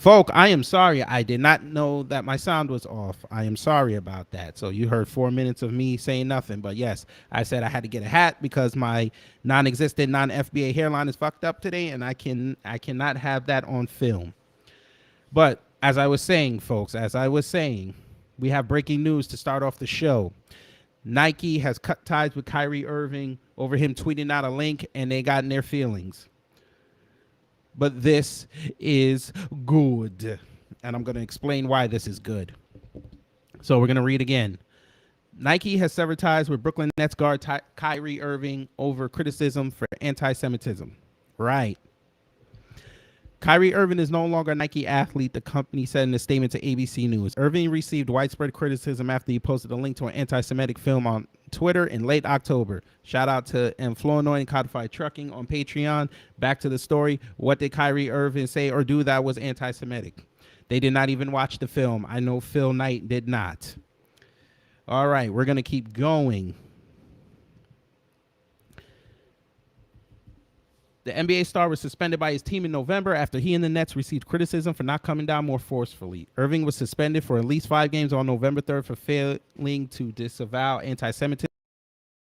Folk, I am sorry. I did not know that my sound was off. I am sorry about that. So you heard 4 minutes of me saying nothing. But yes, I said I had to get a hat because my non-existent non-FBA hairline is fucked up today, and I cannot have that on film. But as I was saying, folks, as I was saying, we have breaking news to start off the show. Nike has cut ties with Kyrie Irving over him tweeting out a link, and they got in their feelings. But this is good. And I'm going to explain why this is good. So we're going to read again. Nike has severed ties with Brooklyn Nets guard Kyrie Irving over criticism for anti-Semitism. Right. Kyrie Irving is no longer a Nike athlete, the company said in a statement to ABC News. Irving received widespread criticism after he posted a link to an anti-Semitic film on Twitter in late October. Shout out to Flournoy and Codified Trucking on Patreon. Back to the story. What did Kyrie Irving say or do that was anti-Semitic? They did not even watch the film. I know Phil Knight did not. All right, we're going to keep going. The NBA star was suspended by his team in November after he and the Nets received criticism for not coming down more forcefully. Irving was suspended for at least 5 games on November 3rd for failing to disavow anti-Semitism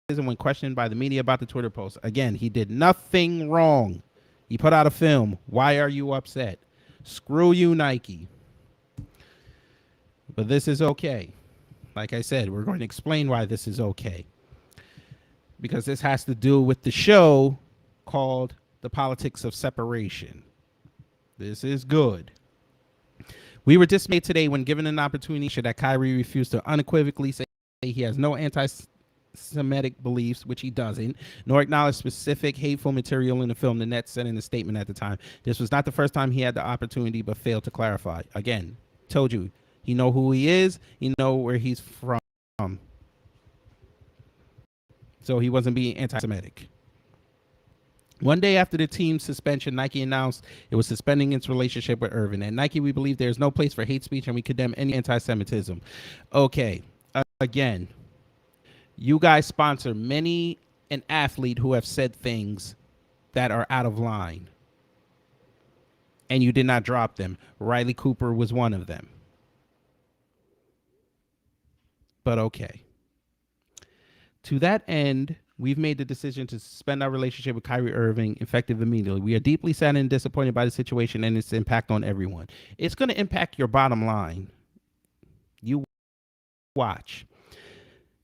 when questioned by the media about the Twitter post. Again, he did nothing wrong. He put out a film. Why are you upset? Screw you, Nike. But this is okay. Like I said, we're going to explain why this is okay. Because this has to do with the show called The Politics of Separation. This is good. We were dismayed today when given an opportunity that Kyrie refused to unequivocally say he has no anti-Semitic beliefs, which he doesn't, nor acknowledge specific hateful material in the film, the Nets said in a statement at the time. This was not the first time he had the opportunity, but failed to clarify. Again, told you, he know who he is, he know where he's from. So he wasn't being anti-Semitic. One day after the team's suspension, Nike announced it was suspending its relationship with Irving. At Nike, we believe there is no place for hate speech and we condemn any anti-Semitism. Okay, again, you guys sponsor many an athlete who have said things that are out of line. And you did not drop them. Riley Cooper was one of them. But okay. To that end, we've made the decision to suspend our relationship with Kyrie Irving effective immediately. We are deeply saddened and disappointed by the situation and its impact on everyone. It's going to impact your bottom line. You watch.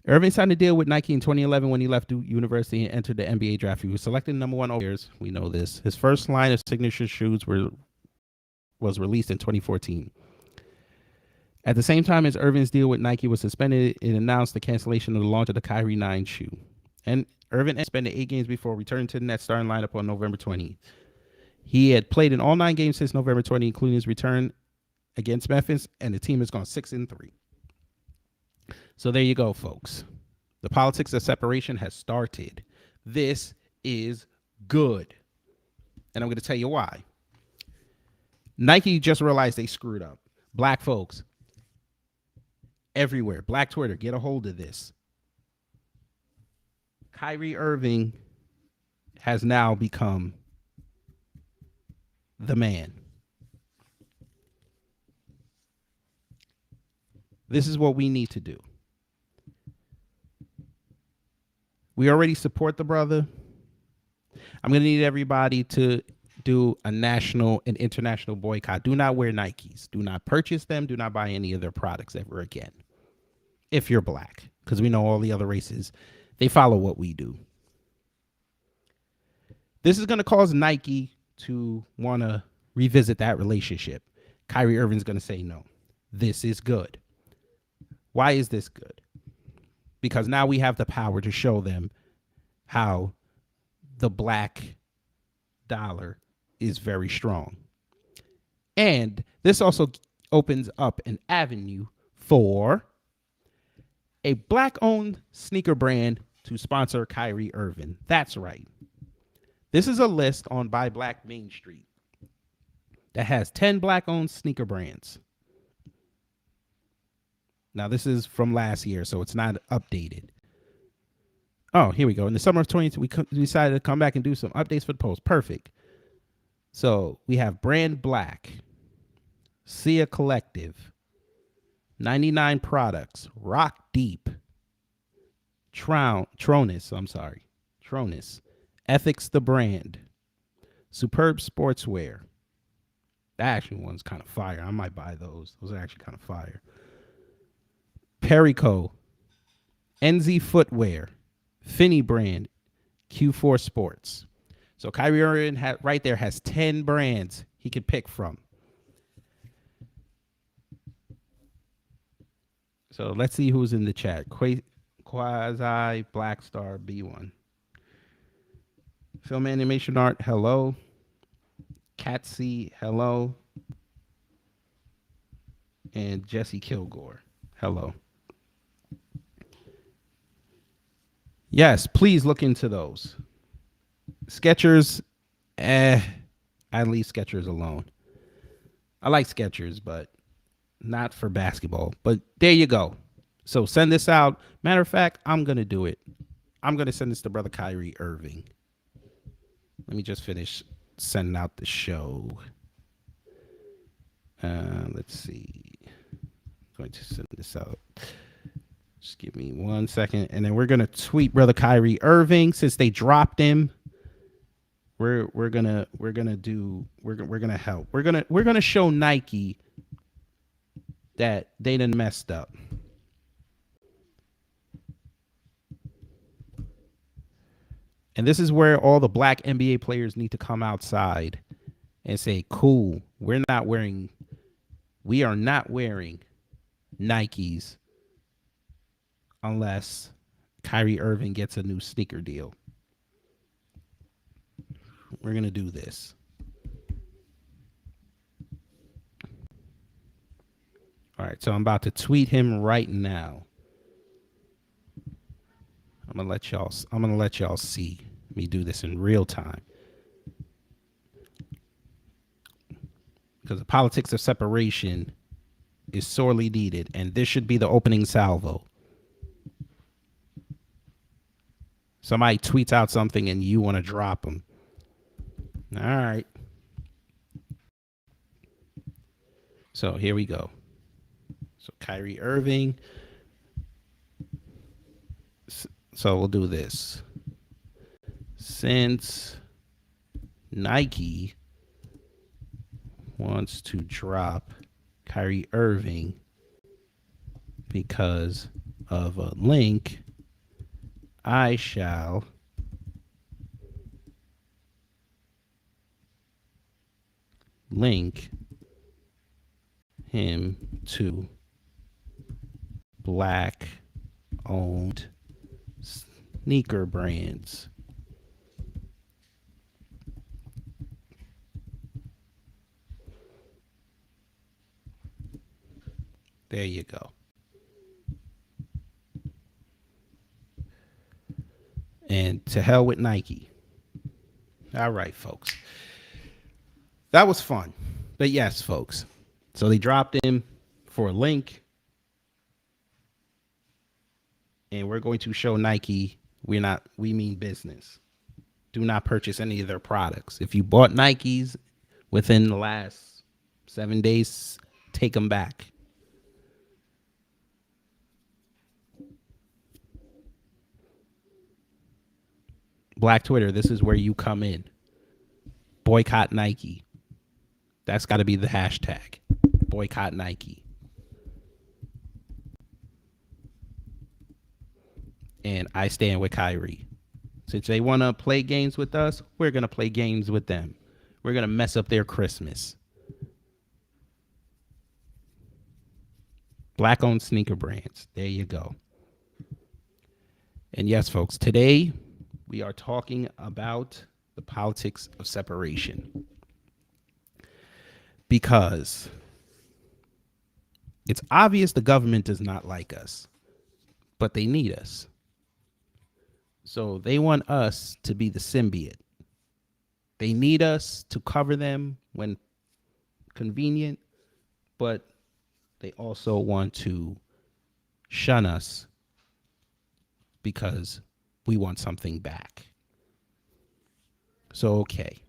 Irving signed a deal with Nike in 2011 when he left Duke University and entered the NBA draft. He was selected number 1 overall. We know this. His first line of signature shoes was released in 2014. At the same time as Irving's deal with Nike was suspended, it announced the cancellation of the launch of the Kyrie 9 shoe. And Irving spent 8 games before returning to the Nets starting lineup on November 20th. He had played in all 9 games since November 20, including his return against Memphis, and the team has gone 6-3. So there you go, folks. The politics of separation has started. This is good. And I'm going to tell you why. Nike just realized they screwed up. Black folks, everywhere. Black Twitter, get a hold of this. Kyrie Irving has now become the man. This is what we need to do. We already support the brother. I'm going to need everybody to do a national and international boycott. Do not wear Nikes. Do not purchase them. Do not buy any of their products ever again. If you're black, because we know all the other races, they follow what we do. This is going to cause Nike to want to revisit that relationship. Kyrie Irving's going to say no. This is good. Why is this good? Because now we have the power to show them how the black dollar is very strong. And this also opens up an avenue for a black-owned sneaker brand to sponsor Kyrie Irving. That's right. This is a list on Buy Black Main Street that has 10 black-owned sneaker brands. Now, this is from last year, so it's not updated. Oh, here we go. In the summer of 2020, we decided to come back and do some updates for the post. Perfect. So we have Brand Black, Sia Collective, 99 Products, Rock Deep, Tronus, Tronus, Ethics the Brand, Superb Sportswear. That actually one's kind of fire. I might buy those. Those are actually kind of fire. Perico, NZ Footwear, Finney Brand, Q4 Sports. So Kyrie Irving right there has 10 brands he could pick from. So let's see who's in the chat. Quasi Black Star B1. Film Animation Art, hello. Catsy, hello. And Jesse Kilgore, hello. Yes, please look into those. Skechers, I leave Skechers alone. I like Skechers, but not for basketball. But there you go. So send this out. Matter of fact, I'm going to do it. I'm going to send this to Brother Kyrie Irving. Let me just finish sending out the show. Let's see. I'm going to send this out. Just give me 1 second, and then we're gonna tweet Brother Kyrie Irving since they dropped him. We're gonna help. We're gonna show Nike that they done messed up. And this is where all the black NBA players need to come outside and say, "Cool, we are not wearing Nikes." Unless Kyrie Irving gets a new sneaker deal. We're going to do this. All right, so I'm about to tweet him right now. I'm going to let y'all see me do this in real time. Because the politics of separation is sorely needed, and this should be the opening salvo. Somebody tweets out something and you want to drop them. All right. So here we go. So Kyrie Irving. So we'll do this. Since Nike wants to drop Kyrie Irving because of a link, I shall link him to black-owned sneaker brands. There you go. And to hell with Nike. All right, folks. That was fun. But yes, folks. So they dropped him for a link. And we're going to show Nike we mean business. Do not purchase any of their products. If you bought Nikes within the last 7 days, take them back. Black Twitter, this is where you come in. Boycott Nike. That's got to be the hashtag. Boycott Nike. And I stand with Kyrie. Since they want to play games with us, we're going to play games with them. We're going to mess up their Christmas. Black-owned sneaker brands. There you go. And yes, folks, today we are talking about the politics of separation. Because it's obvious the government does not like us, but they need us. So they want us to be the symbiote. They need us to cover them when convenient, but they also want to shun us because we want something back. So, okay,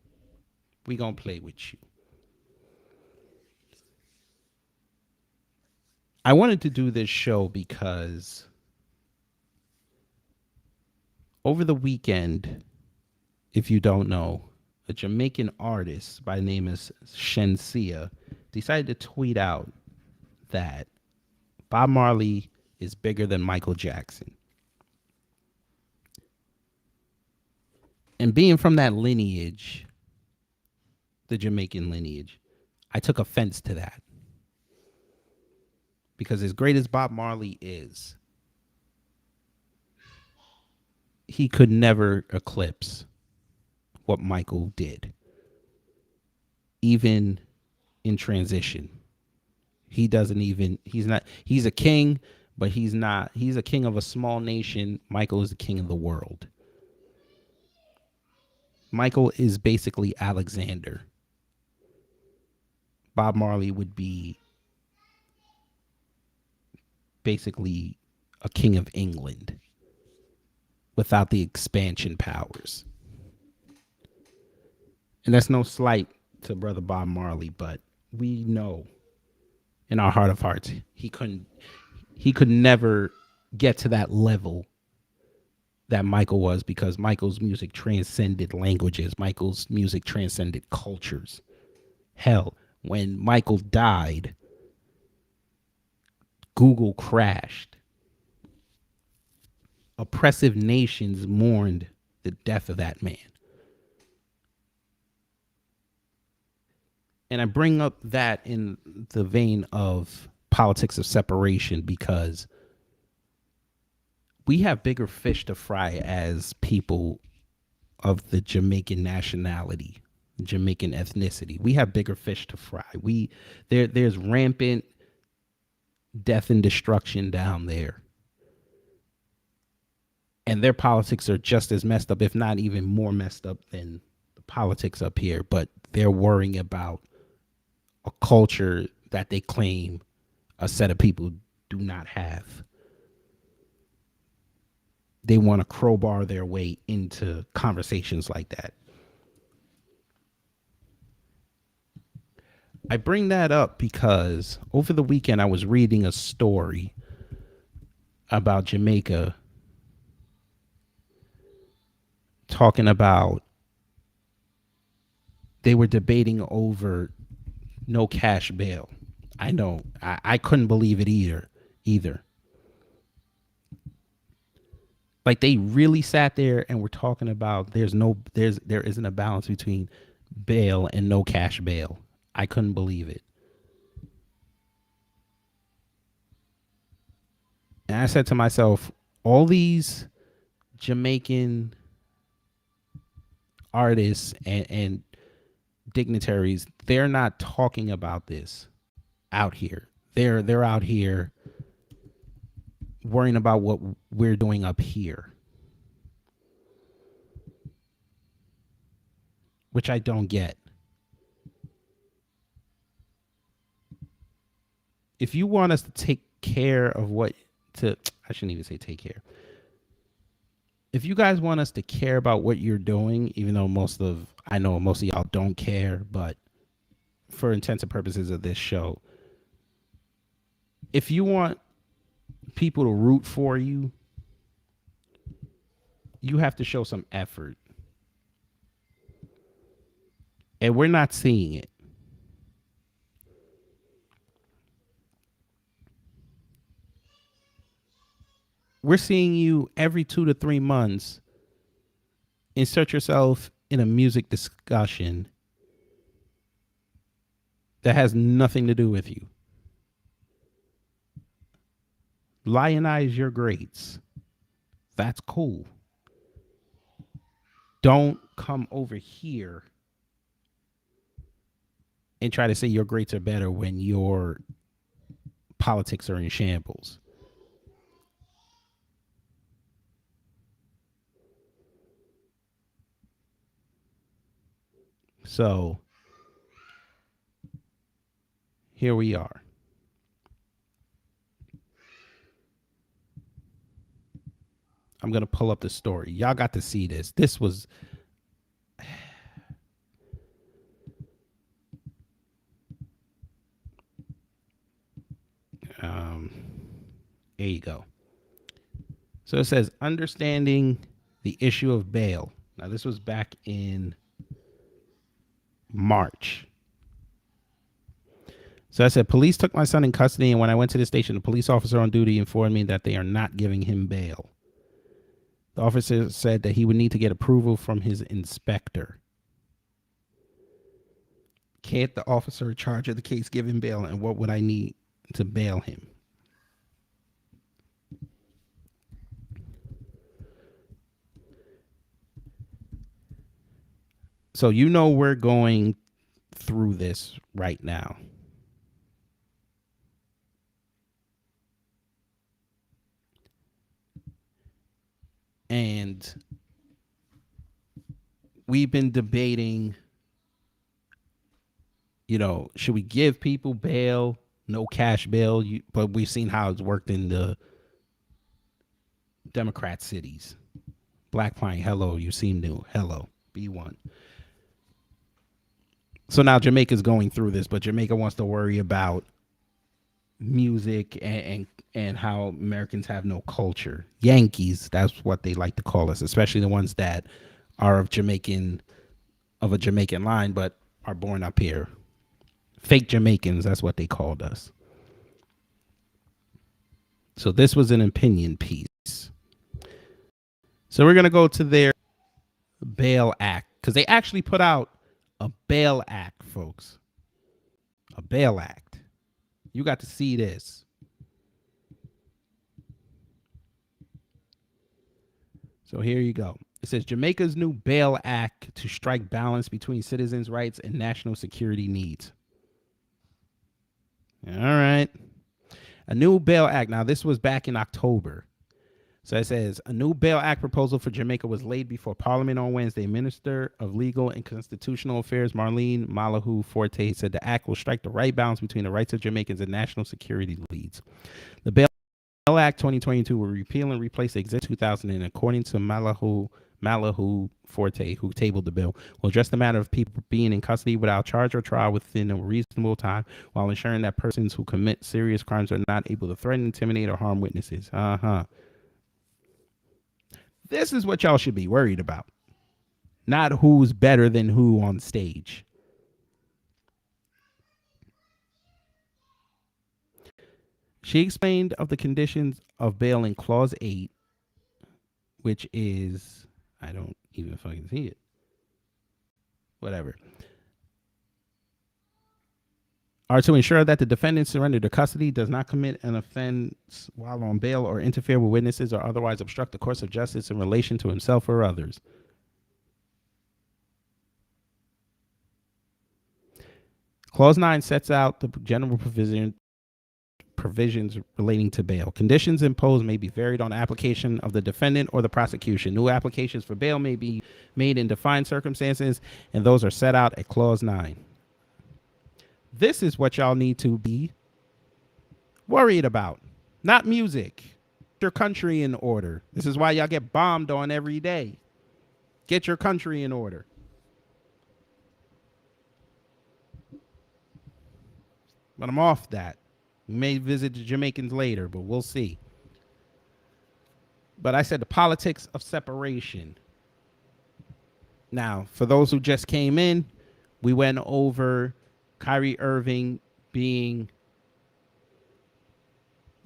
we gonna play with you. I wanted to do this show because over the weekend, if you don't know, a Jamaican artist by the name is Shensia decided to tweet out that Bob Marley is bigger than Michael Jackson. And being from that lineage, the Jamaican lineage, I took offense to that. Because as great as Bob Marley is, he could never eclipse what Michael did. Even in transition. He's a king, but he's a king of a small nation. Michael is the king of the world. Michael is basically Alexander. Bob Marley would be basically a king of England without the expansion powers. And that's no slight to brother Bob Marley, but we know in our heart of hearts he could never get to that level that Michael was, because Michael's music transcended languages. Michael's music transcended cultures. Hell, when Michael died, Google crashed. Oppressive nations mourned the death of that man. And I bring up that in the vein of politics of separation because we have bigger fish to fry as people of the Jamaican nationality, Jamaican ethnicity. We have bigger fish to fry. There's rampant death and destruction down there. And their politics are just as messed up, if not even more messed up than the politics up here. But they're worrying about a culture that they claim a set of people do not have. They want to crowbar their way into conversations like that. I bring that up because over the weekend I was reading a story about Jamaica talking about they were debating over no cash bail. I know. I couldn't believe it either. Like they really sat there and were talking about there isn't a balance between bail and no cash bail. I couldn't believe it. And I said to myself, all these Jamaican artists and dignitaries, they're not talking about this out here. They're out here worrying about what we're doing up here, which I don't get. If you want us to take care of I shouldn't even say take care. If you guys want us to care about what you're doing, even though I know most of y'all don't care, but for intents and purposes of this show, if you want people to root for you, you have to show some effort. And we're not seeing it. We're seeing you every 2 to 3 months insert yourself in a music discussion that has nothing to do with you. Lionize your greats. That's cool. Don't come over here and try to say your greats are better when your politics are in shambles. So here we are. I'm going to pull up the story. Y'all got to see this. This was There you go. So it says understanding the issue of bail. Now this was back in March. So I said, police took my son in custody, and when I went to the station, the police officer on duty informed me that they are not giving him bail. The officer said that he would need to get approval from his inspector. Can't the officer in charge of the case give him bail, and what would I need to bail him? So you know we're going through this right now. And we've been debating, you know, should we give people bail, no cash bail? But we've seen how it's worked in the Democrat cities. Black Pine, hello, you seem new. Hello, B1. So now Jamaica's going through this, but Jamaica wants to worry about music and how Americans have no culture. Yankees, that's what they like to call us, especially the ones that are of a Jamaican line, but are born up here. Fake Jamaicans, that's what they called us. So this was an opinion piece. So we're going to go to their bail act, because they actually put out a bail act, folks. A bail act. You got to see this. So here you go. It says Jamaica's new bail act to strike balance between citizens' rights and national security needs. All right. A new bail act. Now, this was back in October. So it says a new bail act proposal for Jamaica was laid before Parliament on Wednesday. Minister of Legal and Constitutional Affairs Marlene Malahu Forte said the act will strike the right balance between the rights of Jamaicans and national security needs. The Bail Act 2022 will repeal and replace the existing 2000, and according to Malahu Forte, who tabled the bill, will address the matter of people being in custody without charge or trial within a reasonable time, while ensuring that persons who commit serious crimes are not able to threaten, intimidate, or harm witnesses. This is what y'all should be worried about. Not who's better than who on stage. She explained of the conditions of bail in Clause 8, which is, I don't even fucking see it. Whatever. Are to ensure that the defendant surrendered to custody, does not commit an offense while on bail, or interfere with witnesses, or otherwise obstruct the course of justice in relation to himself or others. Clause 9 sets out the general provisions relating to bail. Conditions imposed may be varied on application of the defendant or the prosecution. New applications for bail may be made in defined circumstances, and those are set out at Clause 9. This is what y'all need to be worried about, not music. Get your country in order. This is why y'all get bombed on every day. Get your country in order. But I'm off that. We may visit the Jamaicans later, but we'll see. But I said the politics of separation. Now, for those who just came in, we went over Kyrie Irving being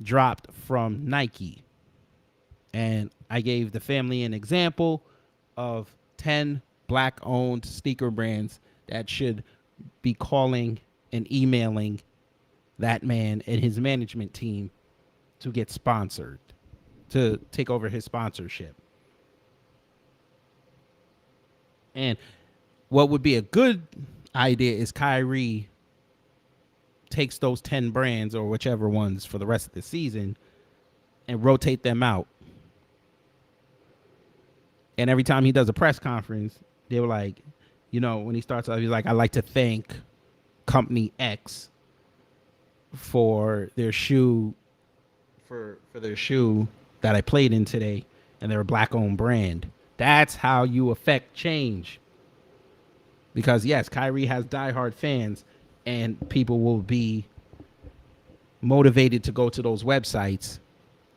dropped from Nike. And I gave the family an example of 10 black-owned sneaker brands that should be calling and emailing that man and his management team to get sponsored, to take over his sponsorship. And what would be a good idea is Kyrie takes those 10 brands or whichever ones for the rest of the season and rotate them out. And every time he does a press conference, they were like, you know, when he starts off, he's like, I'd like to thank company X for their shoe, for their shoe that I played in today, and they're a black-owned brand. That's how you affect change. Because yes, Kyrie has diehard fans, and people will be motivated to go to those websites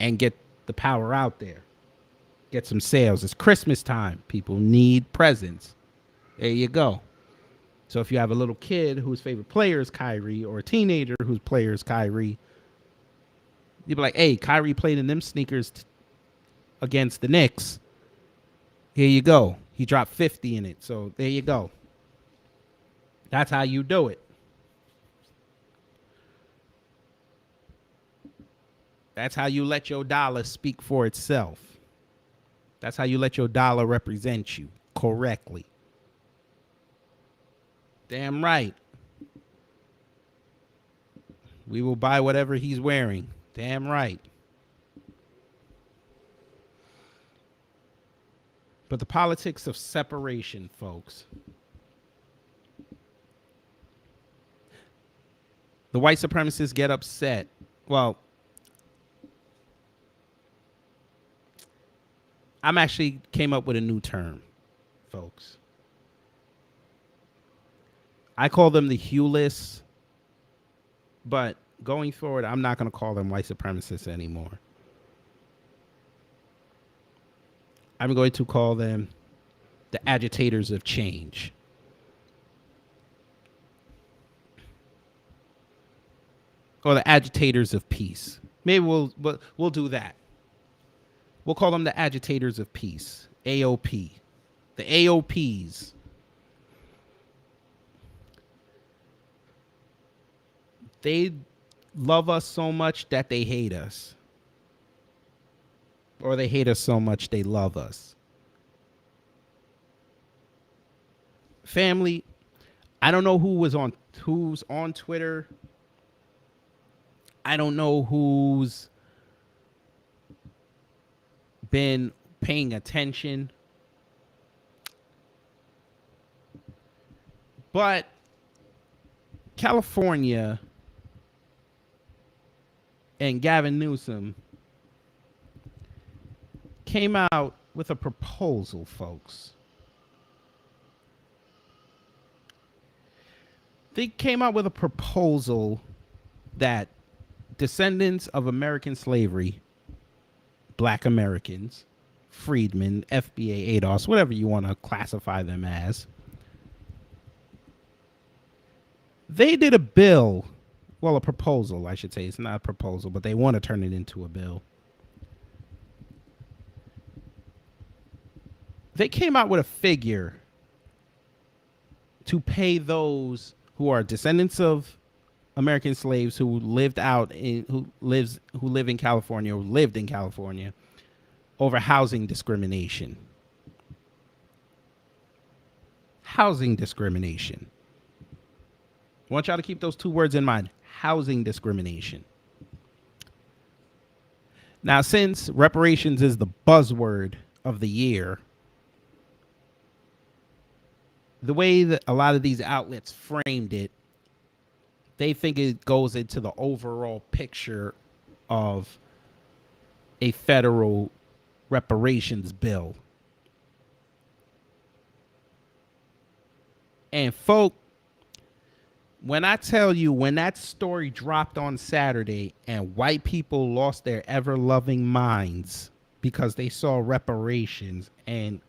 and get the power out there, get some sales. It's Christmas time. People need presents. There you go. So if you have a little kid whose favorite player is Kyrie, or a teenager whose player is Kyrie, you'd be like, hey, Kyrie played in them sneakers against the Knicks. Here you go. He dropped 50 in it. So there you go. That's how you do it. That's how you let your dollar speak for itself. That's how you let your dollar represent you correctly. Damn right. We will buy whatever he's wearing. Damn right. But the politics of separation, folks. The white supremacists get upset. Well, I'm actually came up with a new term, folks. I call them the huelists, but going forward, I'm not going to call them white supremacists anymore. I'm going to call them the agitators of change. Or the agitators of peace. Maybe we'll do that. We'll call them the agitators of peace. AOP. The AOPs. They love us so much that they hate us. Or they hate us so much they love us. Family, I don't know who's on Twitter. I don't know who's been paying attention. But California and Gavin Newsom came out with a proposal, folks. They came out with a proposal that descendants of American slavery, Black Americans, freedmen, FBA, ADOS, whatever you want to classify them as, they did a bill, well, a proposal, I should say. It's not a proposal, but they want to turn it into a bill. They came out with a figure to pay those who are descendants of American slaves who lived in California, or lived in California, over housing discrimination. Housing discrimination. I want y'all to keep those two words in mind. Housing discrimination. Now, since reparations is the buzzword of the year, the way that a lot of these outlets framed it, they think it goes into the overall picture of a federal reparations bill. And folk, when I tell you, when that story dropped on Saturday and white people lost their ever-loving minds because they saw reparations, and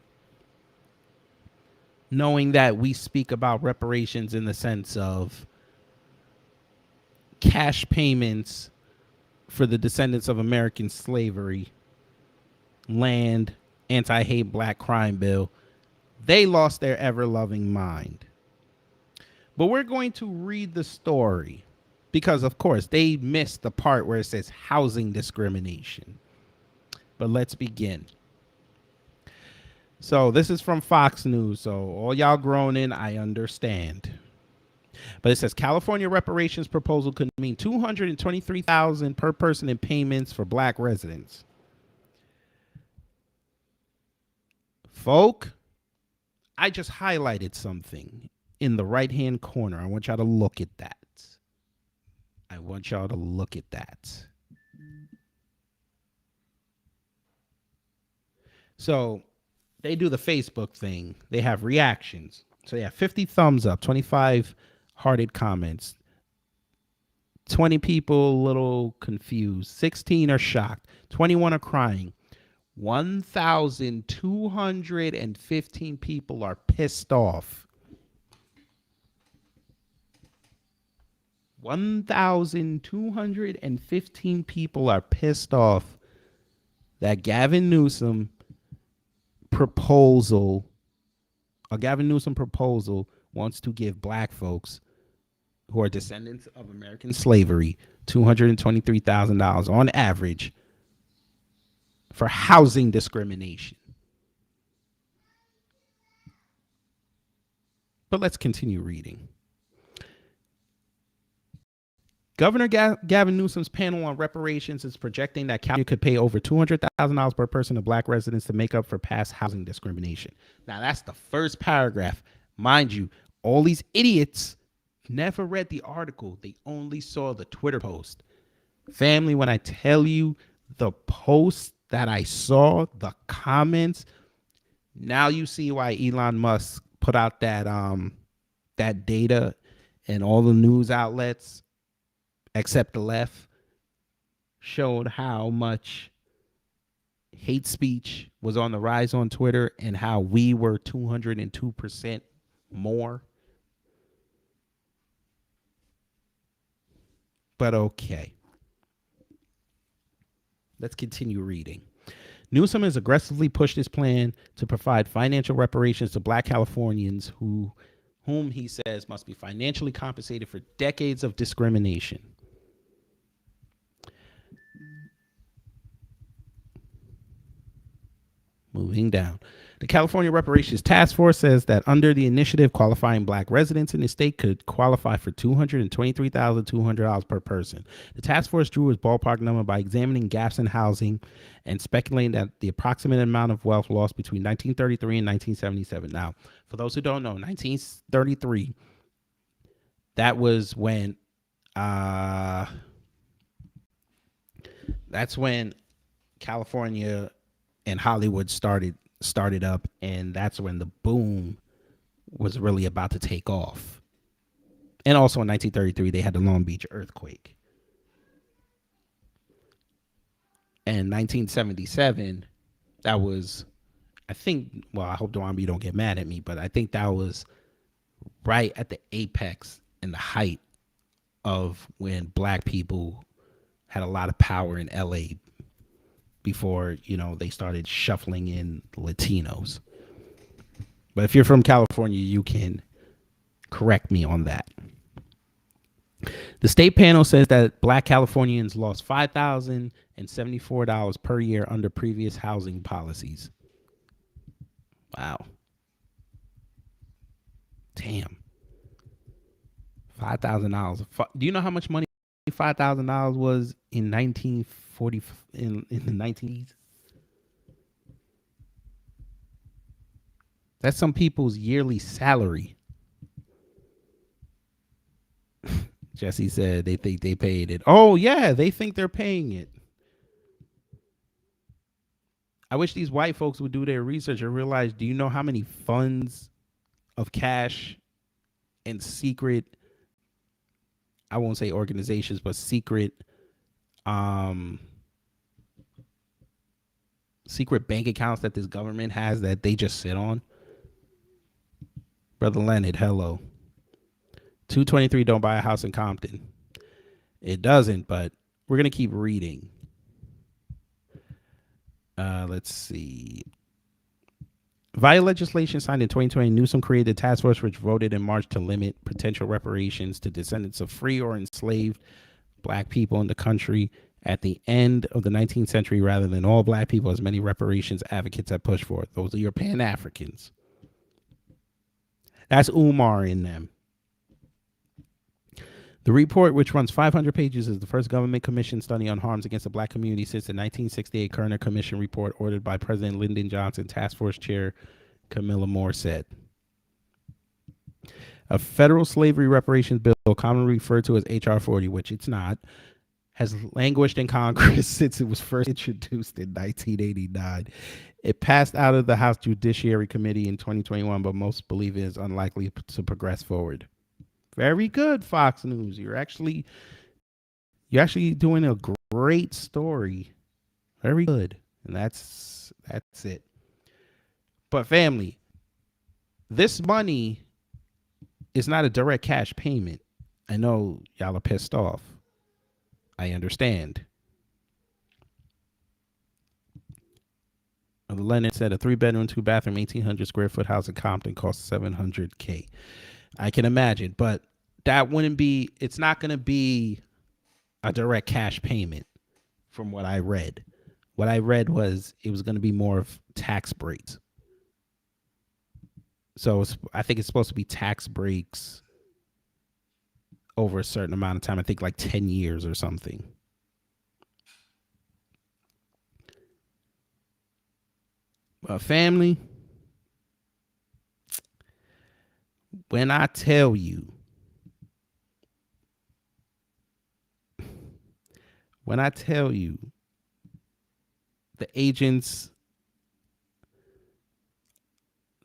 knowing that we speak about reparations in the sense of cash payments for the descendants of American slavery, land, anti-hate black crime bill, they lost their ever-loving mind. But we're going to read the story because, of course, they missed the part where it says housing discrimination. But let's begin. So this is from Fox News. So all y'all groaning, I understand. But it says California reparations proposal could mean $223,000 per person in payments for black residents. Folk, I just highlighted something in the right-hand corner. I want y'all to look at that. I want y'all to look at that. So they do the Facebook thing. They have reactions. So they have 50 thumbs up, 25 hearted comments, 20 people a little confused. 16 are shocked. 21 are crying. 1,215 people are pissed off. 1,215 people are pissed off that Gavin Newsom proposal wants to give black folks who are descendants of American slavery $223,000 on average for housing discrimination. But let's continue reading. Governor Gavin Newsom's panel on reparations is projecting that California could pay over $200,000 per person to black residents to make up for past housing discrimination. Now, that's the first paragraph. Mind you, all these idiots never read the article. They only saw the Twitter post. Family, when I tell you the post that I saw, the comments, now you see why Elon Musk put out that data, and all the news outlets except the left showed how much hate speech was on the rise on Twitter and how we were 202% more. But okay. Let's continue reading. Newsom has aggressively pushed his plan to provide financial reparations to black Californians whom he says must be financially compensated for decades of discrimination. Moving down. The California Reparations Task Force says that under the initiative, qualifying black residents in the state could qualify for $223,200 per person. The task force drew its ballpark number by examining gaps in housing and speculating that the approximate amount of wealth lost between 1933 and 1977. Now, for those who don't know, 1933, that was when that's when California and Hollywood started up, and that's when the boom was really about to take off. And also in 1933, they had the Long Beach earthquake. And 1977, that was, I think, well, I hope you don't get mad at me, but I think that was right at the apex and the height of when black people had a lot of power in LA before, they started shuffling in Latinos. But if you're from California, you can correct me on that. The state panel says that black Californians lost $5,074 per year under previous housing policies. Wow. Damn. $5,000. Do you know how much money $5,000 was in 1940 in the 19s? That's some people's yearly salary. Jesse said they think they paid it. Oh yeah, they think they're paying it. I wish these white folks would do their research and realize, do you know how many funds of cash and secret, I won't say organizations, but secret bank accounts that this government has that they just sit on? Brother Leonard, hello. 223 don't buy a house in Compton. It doesn't, but we're going to keep reading. Let's see. Via legislation signed in 2020, Newsom created a task force which voted in March to limit potential reparations to descendants of free or enslaved black people in the country at the end of the 19th century rather than all black people, as many reparations advocates have pushed for. Those are your Pan-Africans. That's Umar in them. The report, which runs 500 pages, is the first government commission study on harms against the black community since the 1968 Kerner Commission report ordered by President Lyndon Johnson. Task Force Chair Camilla Moore said. A federal slavery reparations bill, commonly referred to as H.R. 40, which it's not, has languished in Congress since it was first introduced in 1989. It passed out of the House Judiciary Committee in 2021, but most believe it is unlikely to progress forward. Very good, Fox News. You're actually You're actually doing a great story. Very good. And that's it. But family, this money is not a direct cash payment. I know y'all are pissed off. I understand. Lennon said a 3-bedroom, 2-bathroom, 1,800 square foot house in Compton costs $700K. I can imagine, but that wouldn't be. It's not going to be a direct cash payment, from what I read. What I read was it was going to be more of tax breaks. So I think it's supposed to be tax breaks over a certain amount of time. I think like 10 years or something. Family, when I tell you, the agents,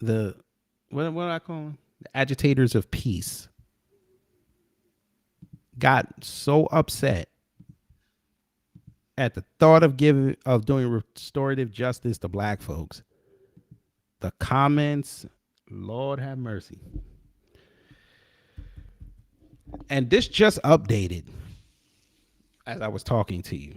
the what do I call them? The agitators of peace got so upset at the thought of doing restorative justice to black folks. The comments, Lord have mercy. And this just updated as I was talking to you.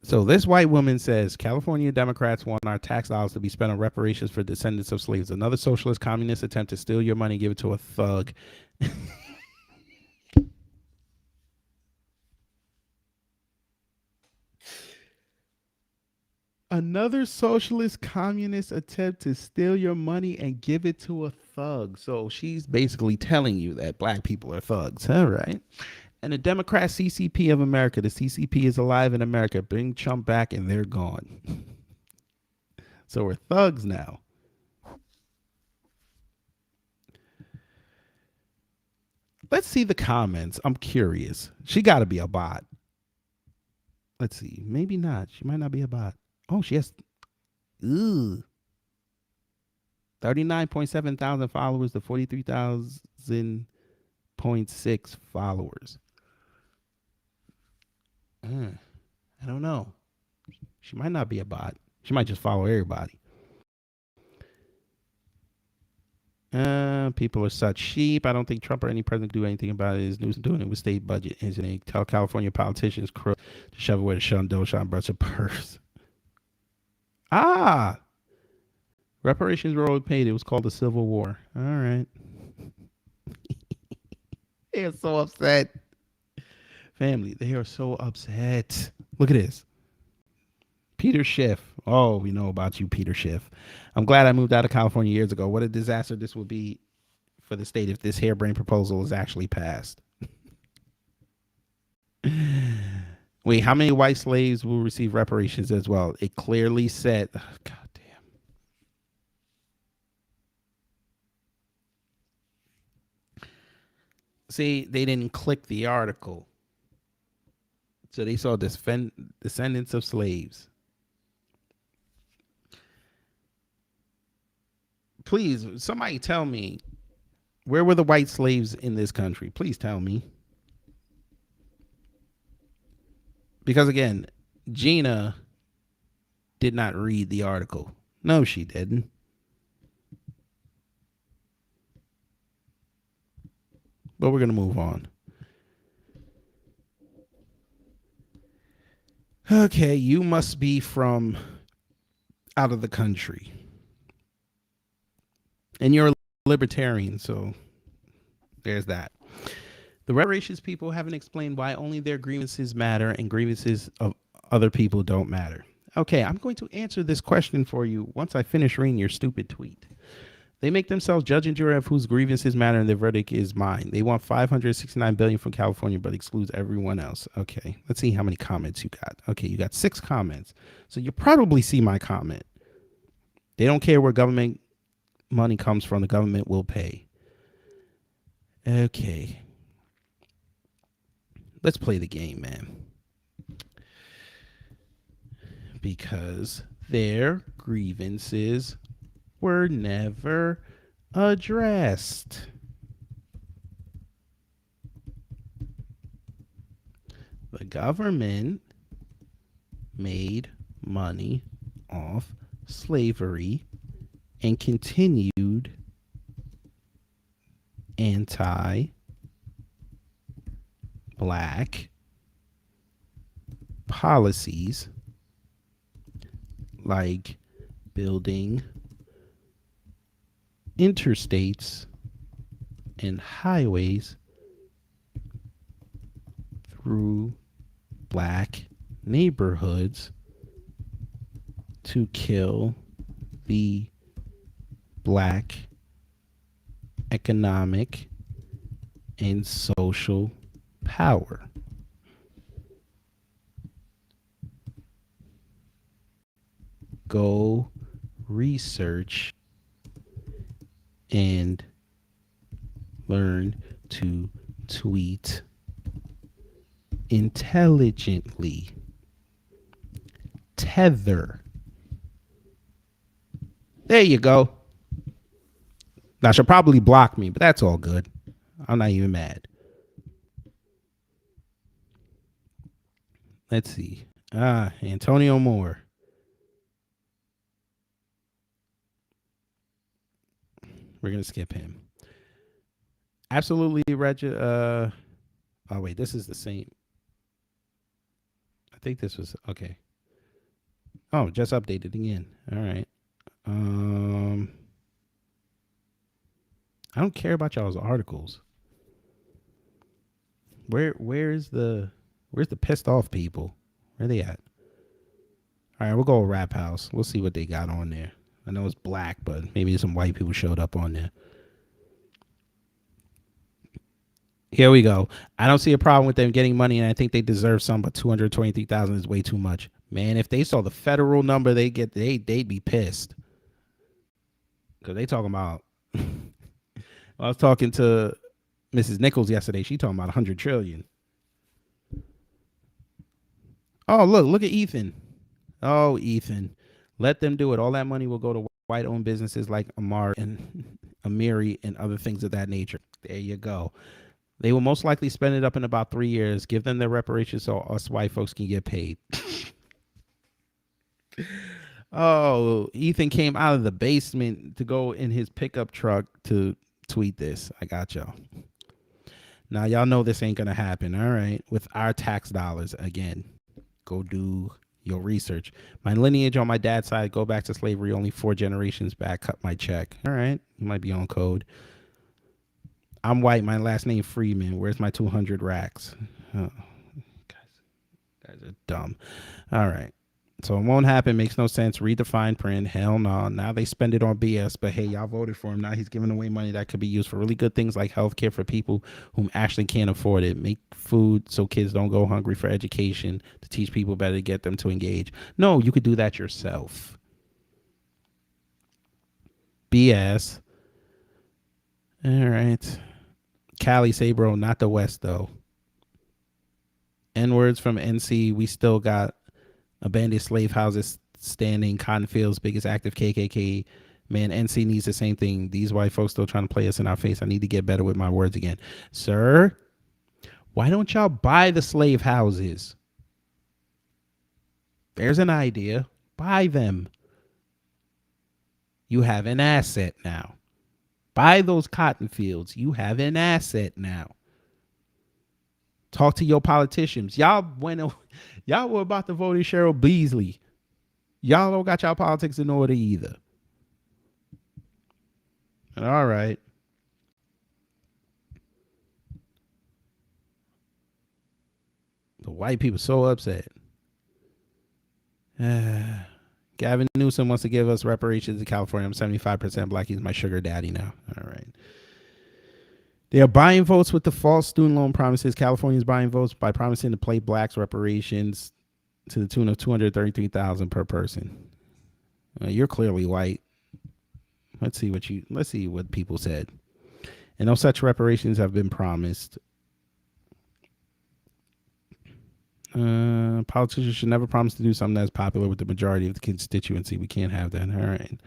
So this white woman says California Democrats want our tax dollars to be spent on reparations for descendants of slaves. Another socialist communist attempt to steal your money, give it to a thug. Another socialist communist attempt to steal your money and give it to a thug. So she's basically telling you that black people are thugs. All right. And the Democrat CCP of America, the CCP is alive in America. Bring Trump back and they're gone. So we're thugs now. Let's see the comments. I'm curious. She got to be a bot. Let's see. Maybe not. She might not be a bot. Oh, she has 39.7 thousand followers to 43,000.6 followers. I don't know. She might not be a bot. She might just follow everybody. People are such sheep. I don't think Trump or any president do anything about it. His news doing it with state budget, isn't it? Tell California politicians to shove away the Sean Doe, Sean brush a purse. Reparations were always paid. It was called the Civil War. All right. They are so upset. Family, they are so upset. Look at this. Peter Schiff. Oh, we know about you, Peter Schiff. I'm glad I moved out of California years ago. What a disaster this would be for the state if this harebrained proposal is actually passed. Wait, how many white slaves will receive reparations as well? It clearly said, oh, God damn. See, they didn't click the article. So they saw descendants of slaves. Please, somebody tell me, where were the white slaves in this country? Please tell me. Because again, Gina did not read the article. No, she didn't. But we're going to move on. Okay, you must be from out of the country. And you're a libertarian, so there's that. The reparations people haven't explained why only their grievances matter and grievances of other people don't matter. Okay, I'm going to answer this question for you once I finish reading your stupid tweet. They make themselves judge and jury of whose grievances matter, and their verdict is mine. They want $569 billion from California, but excludes everyone else. Okay, let's see how many comments you got. Okay, you got 6 comments. So you probably see my comment. They don't care where government money comes from. The government will pay. Okay. Let's play the game, man. Because their grievances were never addressed. The government made money off slavery and continued anti-black policies like building interstates and highways through black neighborhoods to kill the black economic and social power. Go research and learn to tweet intelligently. Tether. There you go. Now she'll probably block me, but that's all good. I'm not even mad. Let's see. Antonio Moore. We're gonna skip him. Absolutely, oh wait, this is the same. I think this was okay. Oh, just updated again. All right. I don't care about y'all's articles. Where's the pissed off people? Where they at? All right, we'll go with Rap House. We'll see what they got on there. I know it's black, but maybe some white people showed up on there. Here we go. I don't see a problem with them getting money, and I think they deserve some, but 223,000 is way too much. Man, if they saw the federal number they get, they'd be pissed. Because they talking about I was talking to Mrs. Nichols yesterday. She talking about 100 trillion. Oh, look at Ethan. Oh, Ethan. Let them do it. All that money will go to white-owned businesses like Amiri and other things of that nature. There you go. They will most likely spend it up in about 3 years. Give them their reparations so us white folks can get paid. Oh, Ethan came out of the basement to go in his pickup truck to tweet this. I got y'all. Now, y'all know this ain't going to happen. All right. With our tax dollars, again, go do your research. My lineage on my dad's side, go back to slavery only 4 generations back. Cut my check. All right. You might be on code. I'm white. My last name Freeman. Where's my 200 racks? Oh, guys are dumb. All right. So it won't happen. Makes no sense. Read the fine print. Hell no. Now they spend it on BS. But hey, y'all voted for him. Now he's giving away money that could be used for really good things like healthcare for people whom actually can't afford it. Make food so kids don't go hungry, for education, to teach people better, to get them to engage. No, you could do that yourself. BS. All right. Cali say, bro, not the West, though. N-words from NC. We still got abandoned slave houses standing, cotton fields, biggest active KKK. Man, NC needs the same thing. These white folks still trying to play us in our face. I need to get better with my words again. Sir, why don't y'all buy the slave houses? There's an idea. Buy them. You have an asset now. Buy those cotton fields. You have an asset now. Talk to your politicians. Y'all were about to vote in Cheryl Beasley. Y'all don't got y'all politics in order either. All right. The white people so upset. Gavin Newsom wants to give us reparations in California. I'm 75% black. He's my sugar daddy now. All right. They are buying votes with the false student loan promises. California is buying votes by promising to pay blacks reparations to the tune of $233,000 per person. You're clearly white. Let's see what people said. And no such reparations have been promised. Politicians should never promise to do something that's popular with the majority of the constituency. We can't have that. All right.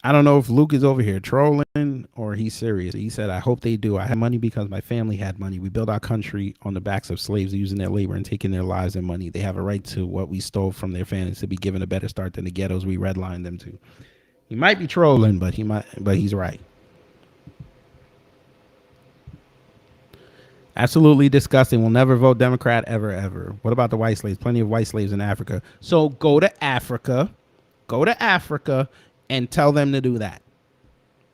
I don't know if Luke is over here trolling or he's serious. He said, I hope they do. I have money because my family had money. We built our country on the backs of slaves using their labor and taking their lives and money. They have a right to what we stole from their families to be given a better start than the ghettos we redlined them to. He might be trolling, but he's right. Absolutely disgusting. We'll never vote Democrat ever, ever. What about the white slaves? Plenty of white slaves in Africa. So go to Africa. Go to Africa and tell them to do that.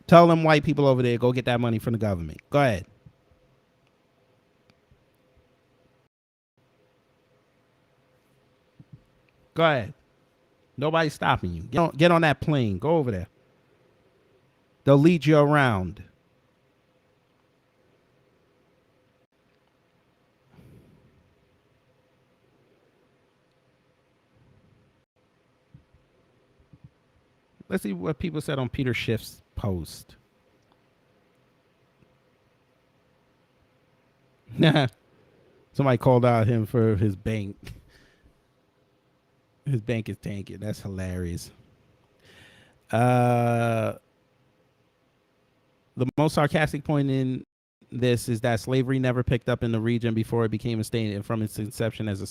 Tell them white people over there, go get that money from the government. Go ahead. Go ahead. Nobody's stopping you. Get on that plane. Go over there. They'll lead you around. Let's see what people said on Peter Schiff's post. Somebody called out him for his bank. His bank is tanking. That's hilarious. The most sarcastic point in this is that slavery never picked up in the region before it became a state, and from its inception as a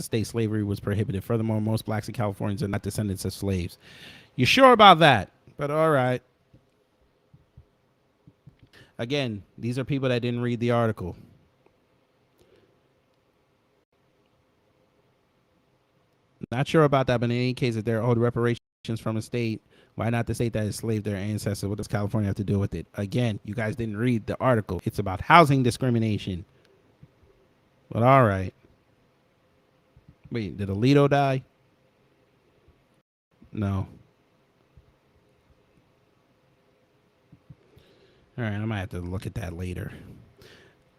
state, slavery was prohibited. Furthermore, most blacks and Californians are not descendants of slaves. You sure about that? But all right. Again, these are people that didn't read the article. Not sure about that, but in any case, if they're owed reparations from a state, why not the state that enslaved their ancestors? What does California have to do with it? Again, you guys didn't read the article. It's about housing discrimination. But all right. Wait, did Alito die? No. All right, I might have to look at that later.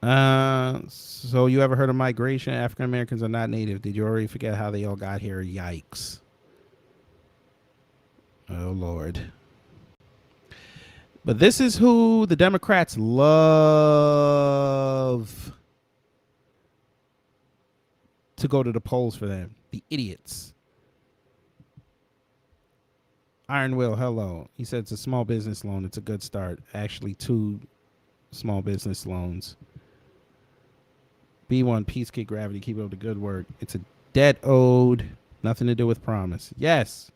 So you ever heard of migration? African Americans are not native. Did you already forget how they all got here? Yikes. Oh, Lord. But this is who the Democrats love to go to the polls for them. The idiots. Iron Will, hello. He said it's a small business loan. It's a good start. Actually, 2 small business loans. B1, peace, kick gravity, keep up the good work. It's a debt owed. Nothing to do with promise. Yes.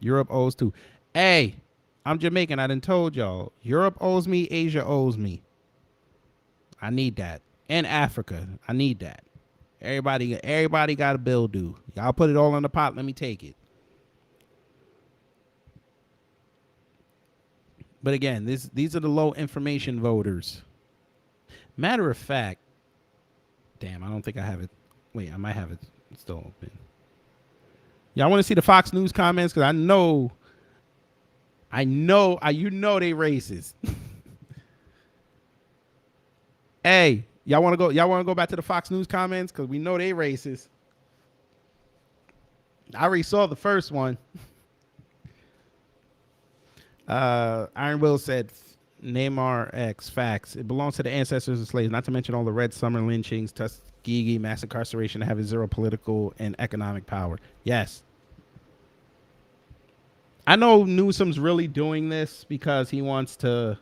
Europe owes too. Hey, I'm Jamaican. I done told y'all. Europe owes me. Asia owes me. I need that. And Africa. I need that. Everybody got a bill due. Y'all put it all in the pot. Let me take it. But again, these are the low information voters. Matter of fact, damn, I don't think I have it. Wait, I might have it still open. Y'all want to see the Fox News comments? Because you know they racist. Hey, y'all want to go back to the Fox News comments? Because we know they racist. I already saw the first one. Iron Will said, Neymar X facts. It belongs to the ancestors of slaves, not to mention all the Red Summer lynchings, Tuskegee mass incarceration, having zero political and economic power. Yes. I know Newsom's really doing this because he wants to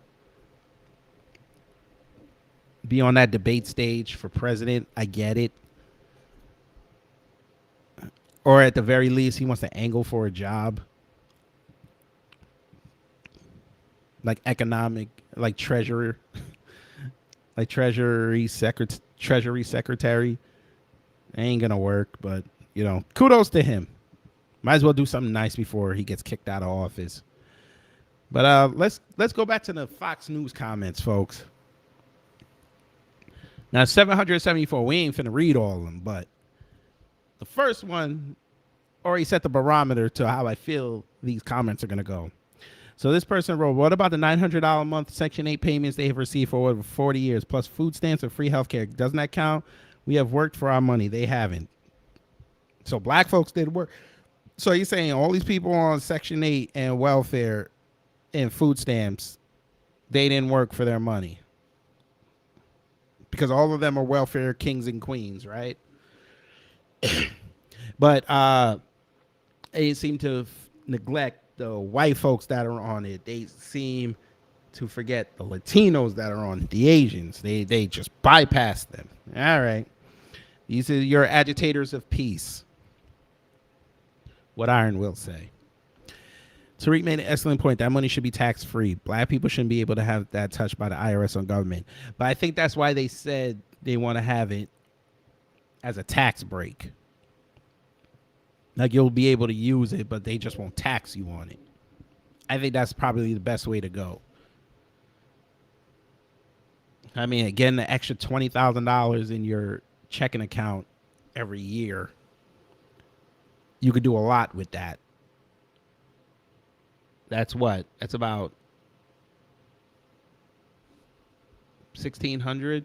be on that debate stage for president. I get it. Or at the very least, he wants to angle for a job. Like economic, like treasurer, like treasury secretary. It ain't gonna work, but you know, kudos to him. Might as well do something nice before he gets kicked out of office. But let's go back to the Fox News comments, folks. Now 774. We ain't finna read all of them, but the first one already set the barometer to how I feel these comments are gonna go. So this person wrote, what about the $900 a month Section 8 payments they have received for over 40 years, plus food stamps and free health care? Doesn't that count? We have worked for our money. They haven't. So black folks did work. So you're saying all these people on Section 8 and welfare and food stamps, they didn't work for their money? Because all of them are welfare kings and queens, right? But they seem to neglect the white folks that are on it, they seem to forget the Latinos that are on it, the Asians. They just bypass them. All right. These are your agitators of peace. What Iron will say. Tariq made an excellent point. That money should be tax free. Black people shouldn't be able to have that touched by the IRS on government. But I think that's why they said they want to have it as a tax break. Like you'll be able to use it, but they just won't tax you on it. I think that's probably the best way to go. I mean, again, the extra $20,000 in your checking account every year, you could do a lot with that. That's what? That's about $1,600.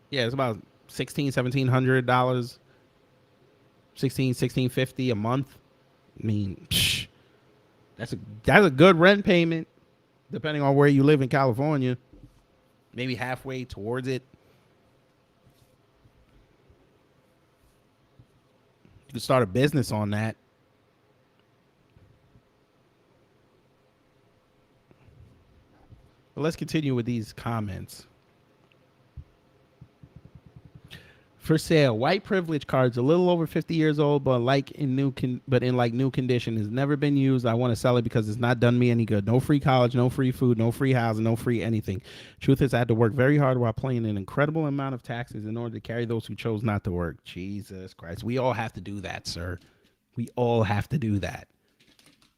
Yeah, it's about $1,700, $1,650 a month. I mean, that's a good rent payment, depending on where you live in California. Maybe halfway towards it. You could start a business on that. But let's continue with these comments. For sale, white privilege cards, a little over 50 years old, but in new condition, has never been used. I want to sell it because it's not done me any good. No free college, no free food, no free housing, no free anything. Truth is, I had to work very hard while paying an incredible amount of taxes in order to carry those who chose not to work. Jesus Christ, we all have to do that, sir. We all have to do that.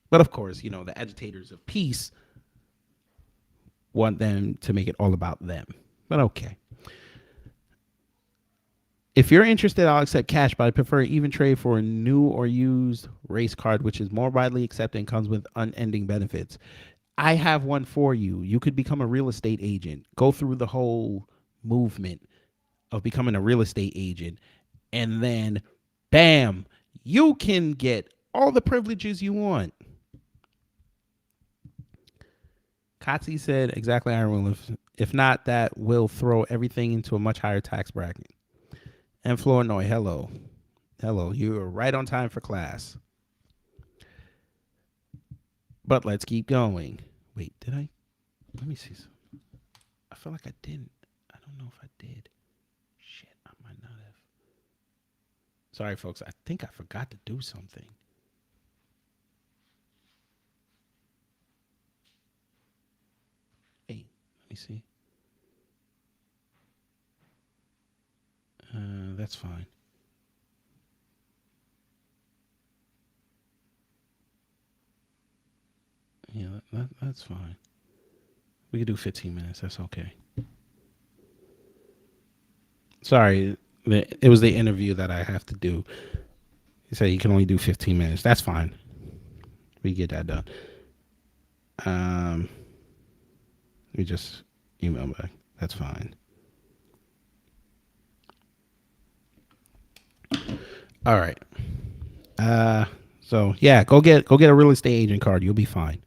But of course, the agitators of peace want them to make it all about them. But okay. If you're interested, I'll accept cash, but I prefer even trade for a new or used race card, which is more widely accepted and comes with unending benefits. I have one for you. You could become a real estate agent. Go through the whole movement of becoming a real estate agent, and then, bam, you can get all the privileges you want. Kotze said, exactly, Iron. If not, that will throw everything into a much higher tax bracket. And Flournoy, hello. Hello, you are right on time for class. But let's keep going. Wait, did I? Let me see. I feel like I didn't. I don't know if I did. Shit, I might not have. Sorry, folks. I think I forgot to do something. Hey, let me see. That's fine. Yeah, that's fine. We could do 15 minutes. That's okay. Sorry, it was the interview that I have to do. He said you can only do 15 minutes. That's fine. We get that done. We just email back. That's fine. All right. So yeah, go get a real estate agent card. You'll be fine.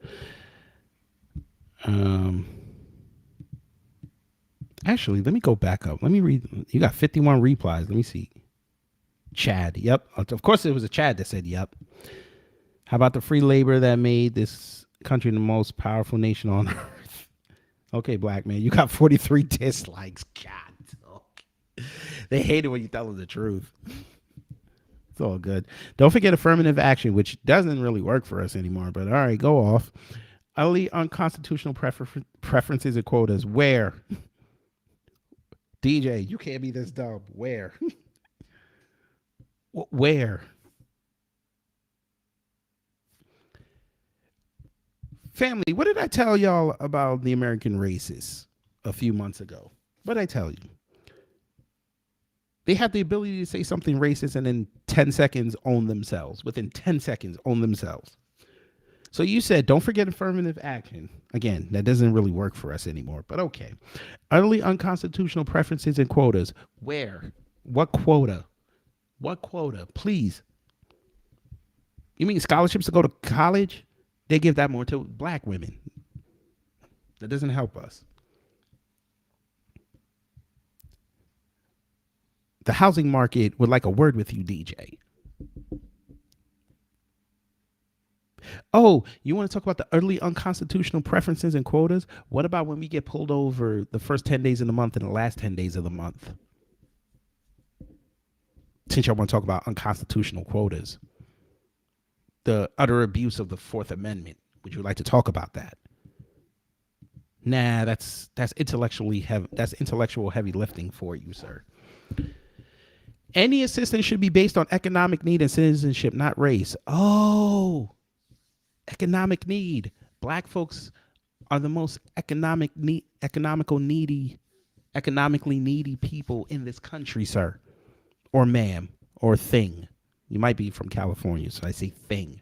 Actually, let me go back up. Let me read. You got 51 replies. Let me see. Chad. Yep. Of course, it was a Chad that said yep. How about the free labor that made this country the most powerful nation on earth? Okay, black man, you got 43 dislikes. God, they hate it when you tell them the truth. It's all good. Don't forget affirmative action, which doesn't really work for us anymore. But all right, go off. Utterly unconstitutional preferences and quotas. Where? DJ, you can't be this dumb. Where? Where? Family, what did I tell y'all about the American racists a few months ago? What did I tell you? They have the ability to say something racist and in 10 seconds own themselves. Within 10 seconds, own themselves. So you said, don't forget affirmative action. Again, that doesn't really work for us anymore, but okay. Utterly unconstitutional preferences and quotas. Where? What quota? What quota? Please. You mean scholarships to go to college? They give that more to black women. That doesn't help us. The housing market would like a word with you, DJ. Oh, you want to talk about the early unconstitutional preferences and quotas? What about when we get pulled over the first 10 days of the month and the last 10 days of the month? Since y'all want to talk about unconstitutional quotas, the utter abuse of the Fourth Amendment. Would you like to talk about that? Nah, that's intellectually heavy. That's intellectual heavy lifting for you, sir. Any assistance should be based on economic need and citizenship, not race. Oh, economic need. Black folks are the most economically needy people in this country, sir, or ma'am, or thing. You might be from California, so I say thing.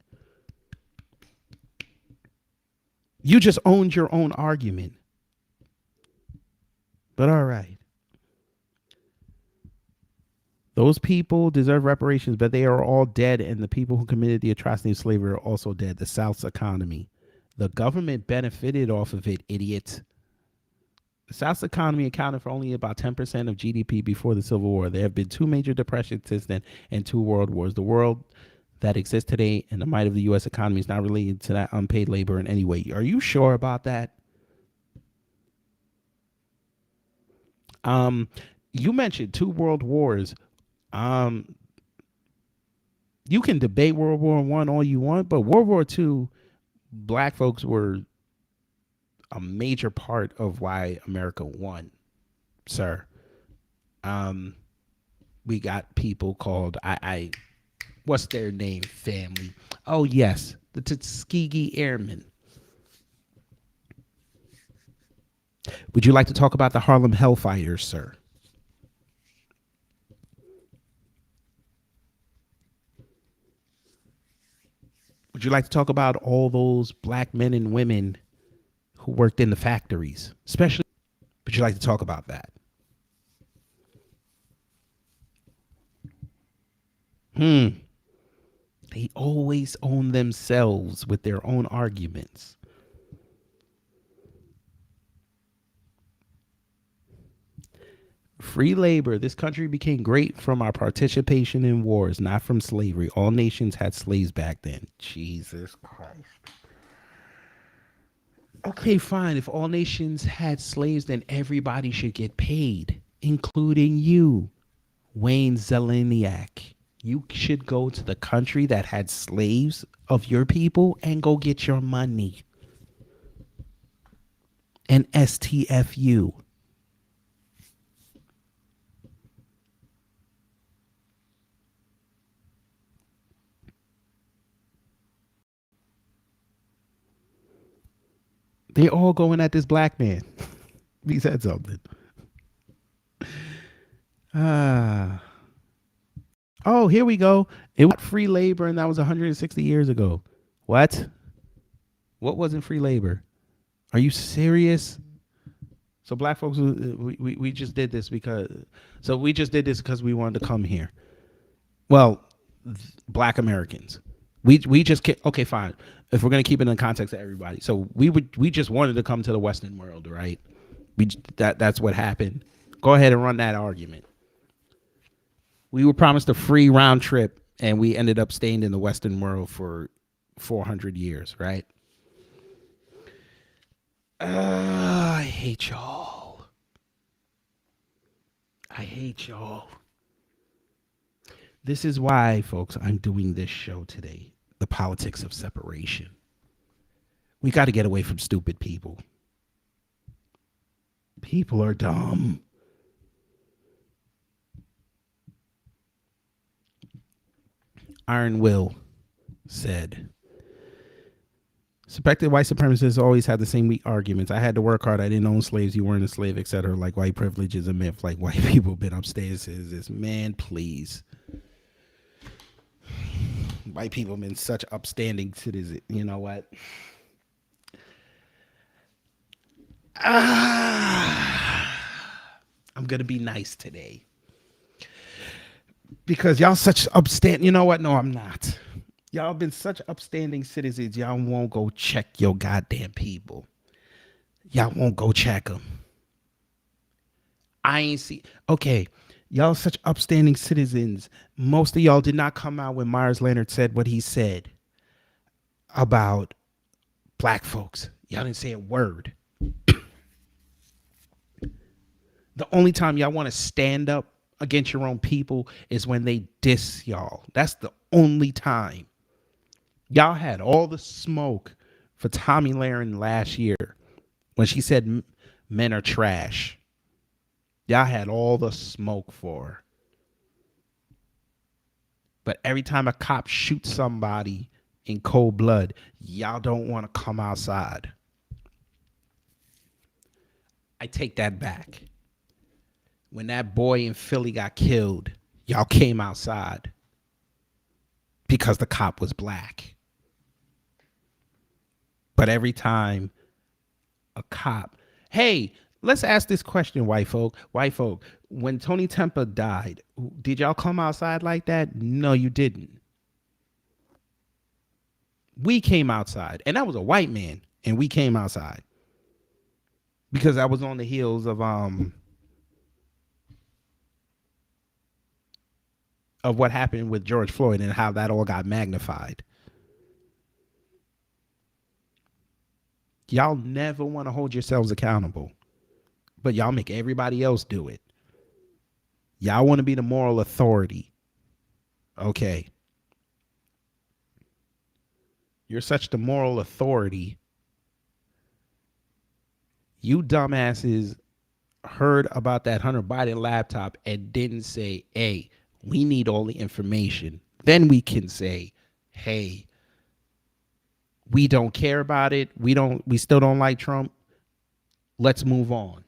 You just owned your own argument. But all right. Those people deserve reparations, but they are all dead, and the people who committed the atrocity of slavery are also dead. The South's economy. The government benefited off of it, idiots. The South's economy accounted for only about 10% of GDP before the Civil War. There have been two major depressions since then and two world wars. The world that exists today and the might of the U.S. economy is not related to that unpaid labor in any way. Are you sure about that? You mentioned two world wars. You can debate World War I all you want, but World War II, black folks were a major part of why America won, sir. We got people called I what's their name? Family. Oh yes, the Tuskegee Airmen. Would you like to talk about the Harlem Hellfighters, sir? Would you like to talk about all those black men and women who worked in the factories, especially? Would you like to talk about that? They always own themselves with their own arguments. Free labor. This country became great from our participation in wars, not from slavery. All nations had slaves back then. Jesus Christ. Okay, fine. If all nations had slaves, then everybody should get paid, including you, Wayne Zeleniak. You should go to the country that had slaves of your people and go get your money. And STFU. They all going at this black man. He said something. Oh, here we go. It was free labor, and that was 160 years ago. What? What wasn't free labor? Are you serious? So black folks, we just did this because we wanted to come here. Well, black Americans. We just okay, fine. If we're gonna keep it in the context of everybody, so we just wanted to come to the Western world, right? That's what happened. Go ahead and run that argument. We were promised a free round trip, and we ended up staying in the Western world for 400 years, right? I hate y'all. I hate y'all. This is why, folks, I'm doing this show today. The politics of separation. We got to get away from stupid people. People are dumb. Iron Will said, suspected white supremacists always had the same weak arguments. I had to work hard. I didn't own slaves. You weren't a slave, etc. Like white privilege is a myth. Like white people been upstairs. Says this man, please. White people been such upstanding citizens. You know what? I'm gonna be nice today because y'all such upstanding. You know what? No, I'm not. Y'all been such upstanding citizens. Y'all won't go check your goddamn people. Y'all won't go check them. I ain't see. Okay, y'all such upstanding citizens. Most of y'all did not come out when Myers Leonard said what he said. about black folks. Y'all didn't say a word. The only time y'all want to stand up against your own people is when they diss y'all. That's the only time. Y'all had all the smoke for Tommy Lahren last year when she said men are trash. Y'all had all the smoke for her. But every time a cop shoots somebody in cold blood, y'all don't want to come outside. I take that back. When that boy in Philly got killed, y'all came outside because the cop was black. But every time a cop, hey, let's ask this question, white folk. White folk, when Tony Tempa died, did y'all come outside like that? No, you didn't. We came outside, and that was a white man, and we came outside because I was on the heels of what happened with George Floyd and how that all got magnified. Y'all never want to hold yourselves accountable, but y'all make everybody else do it. Y'all want to be the moral authority. Okay. You're such the moral authority. You dumbasses heard about that Hunter Biden laptop and didn't say, hey, we need all the information. Then we can say, hey, we don't care about it. We still don't like Trump. Let's move on.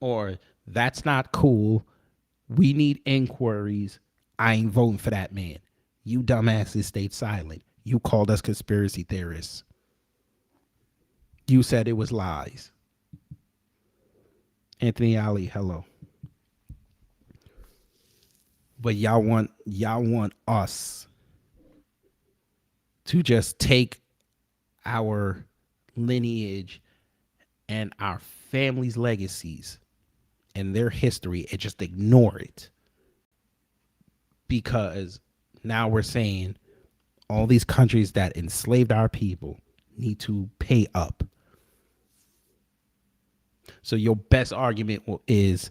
Or that's not cool. We need inquiries. I ain't voting for that man. You dumbasses stayed silent. You called us conspiracy theorists. You said it was lies. Anthony Ali, hello. But y'all want us to just take our lineage and our family's legacies and their history and just ignore it. Because now we're saying all these countries that enslaved our people need to pay up. So your best argument is,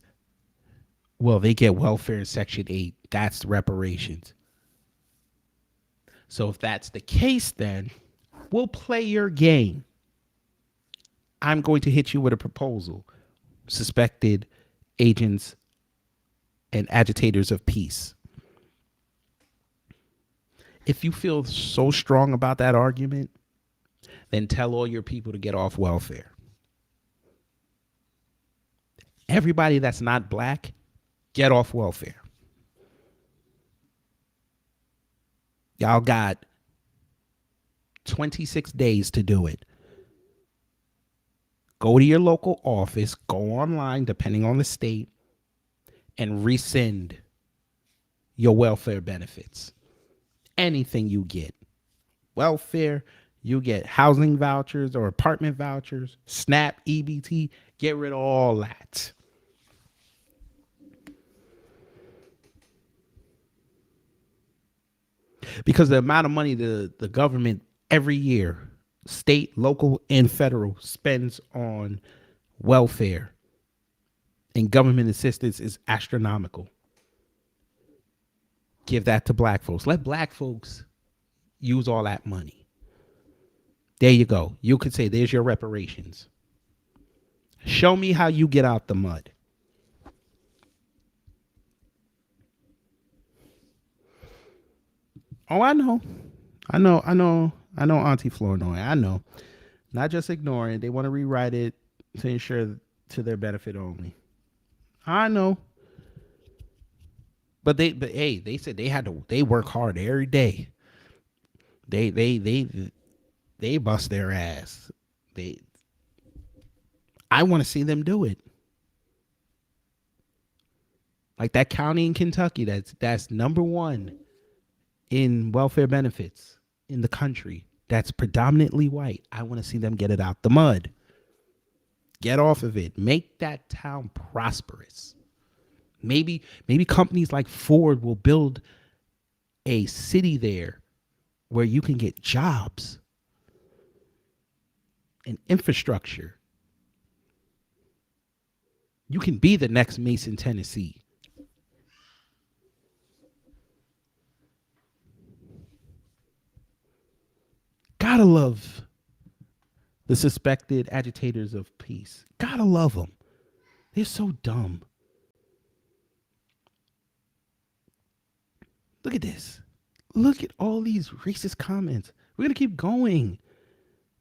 well, they get welfare in Section 8. That's reparations. So if that's the case, then we'll play your game. I'm going to hit you with a proposal. Suspected agents and agitators of peace. If you feel so strong about that argument, then tell all your people to get off welfare. Everybody that's not black, get off welfare. Y'all got 26 days to do it. Go to your local office, go online, depending on the state, and rescind your welfare benefits. Anything you get. Welfare, you get housing vouchers or apartment vouchers, SNAP, EBT, get rid of all that. Because the amount of money the government every year, state, local, and federal, spends on welfare and government assistance is astronomical. Give that to black folks. Let black folks use all that money. There you go. You could say, there's your reparations. Show me how you get out the mud. Oh, I know, Auntie Flournoy. I know. Not just ignoring. They want to rewrite it to ensure to their benefit only. I know. But hey, they said they work hard every day. They bust their ass. I want to see them do it. Like that county in Kentucky that's number one in welfare benefits in the country. That's predominantly white. I want to see them get it out the mud. Get off of it. Make that town prosperous. Maybe companies like Ford will build a city there where you can get jobs and infrastructure. You can be the next Mason, Tennessee. Gotta love the suspected agitators of peace. Gotta love them. They're so dumb. Look at this. Look at all these racist comments. We're going to keep going.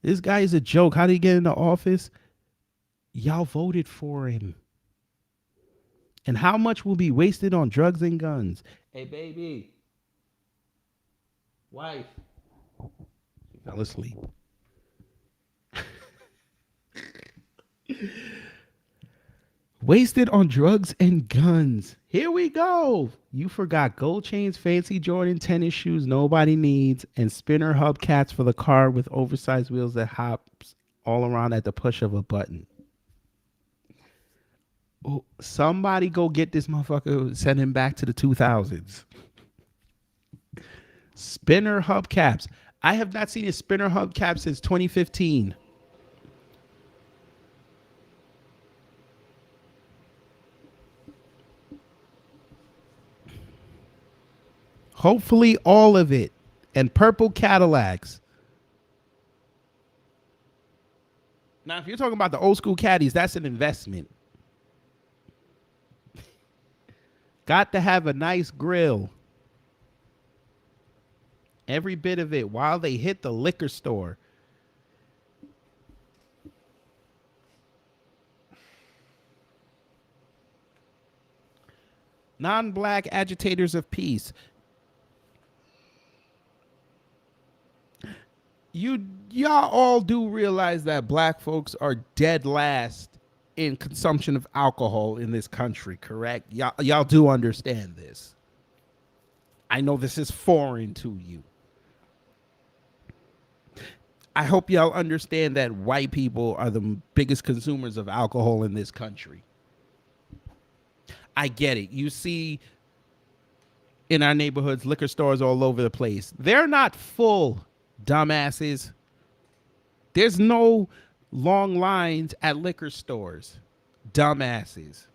This guy is a joke. How did he get into office? Y'all voted for him. And how much will be wasted on drugs and guns? Hey, baby. Wife. She fell asleep. Wasted on drugs and guns. Here we go. You forgot gold chains, fancy Jordan tennis shoes nobody needs, and spinner hubcaps for the car with oversized wheels that hops all around at the push of a button. Oh, somebody go get this motherfucker, send him back to the 2000s. Spinner hubcaps. I have not seen a spinner hubcap since 2015. Hopefully all of it. And purple Cadillacs. Now, if you're talking about the old school caddies, that's an investment. Got to have a nice grill. Every bit of it while they hit the liquor store. Non-black agitators of peace. Y'all all do realize that black folks are dead last in consumption of alcohol in this country, correct? Y'all do understand this. I know this is foreign to you. I hope y'all understand that white people are the biggest consumers of alcohol in this country. I get it. You see in our neighborhoods, liquor stores all over the place. They're not full, dumbasses. There's no long lines at liquor stores, dumbasses.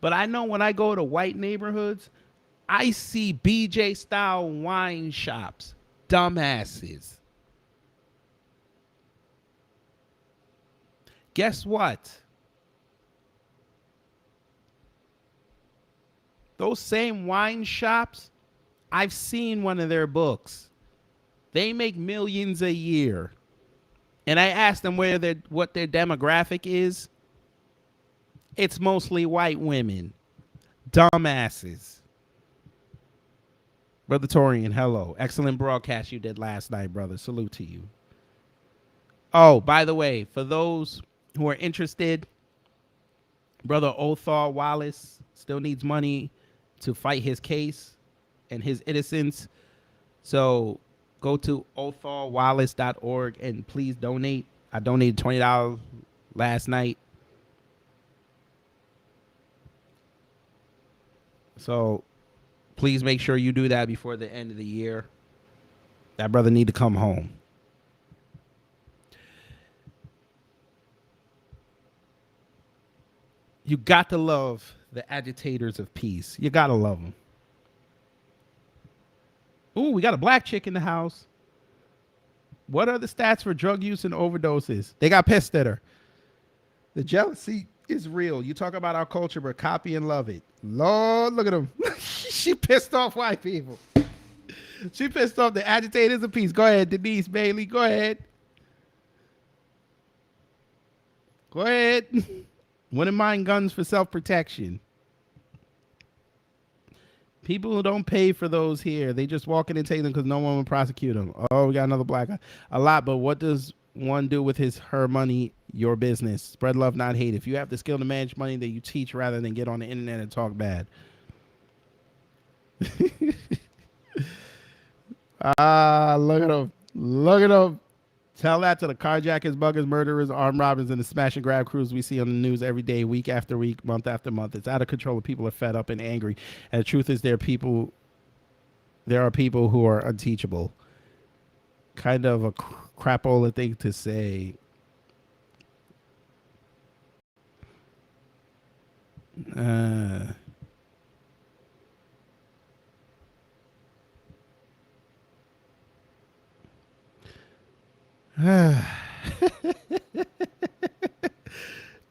But I know when I go to white neighborhoods, I see BJ style wine shops, dumbasses. Guess what? Those same wine shops, I've seen one of their books. They make millions a year. And I asked them what their demographic is. It's mostly white women. Dumbasses. Brother Torian, hello. Excellent broadcast you did last night, brother. Salute to you. Oh, by the way, for those who are interested, Brother Othar Wallace still needs money to fight his case and his innocence. So go to otharwallace.org and please donate. I donated $20 last night. So please make sure you do that before the end of the year. That brother need to come home. You got to love the agitators of peace. You got to love them. Ooh, we got a black chick in the house. What are the stats for drug use and overdoses? They got pissed at her. The jealousy is real. You talk about our culture, but copy and love it. Lord, look at them. She pissed off white people. She pissed off the agitators of peace. Go ahead, Denise Bailey. Go ahead. Go ahead. Wouldn't mind guns for self-protection. People who don't pay for those here, they just walk in and take them because no one will prosecute them. Oh, we got another black guy. A lot, but what does one do with her money? Your business. Spread love, not hate. If you have the skill to manage money, that you teach rather than get on the internet and talk bad. Look at them. Look at them. Tell that to the carjackers, buggers, murderers, armed robbers, and the smash and grab crews we see on the news every day, week after week, month after month. It's out of control. People are fed up and angry. And the truth is there are people who are unteachable. Kind of a crapola thing to say.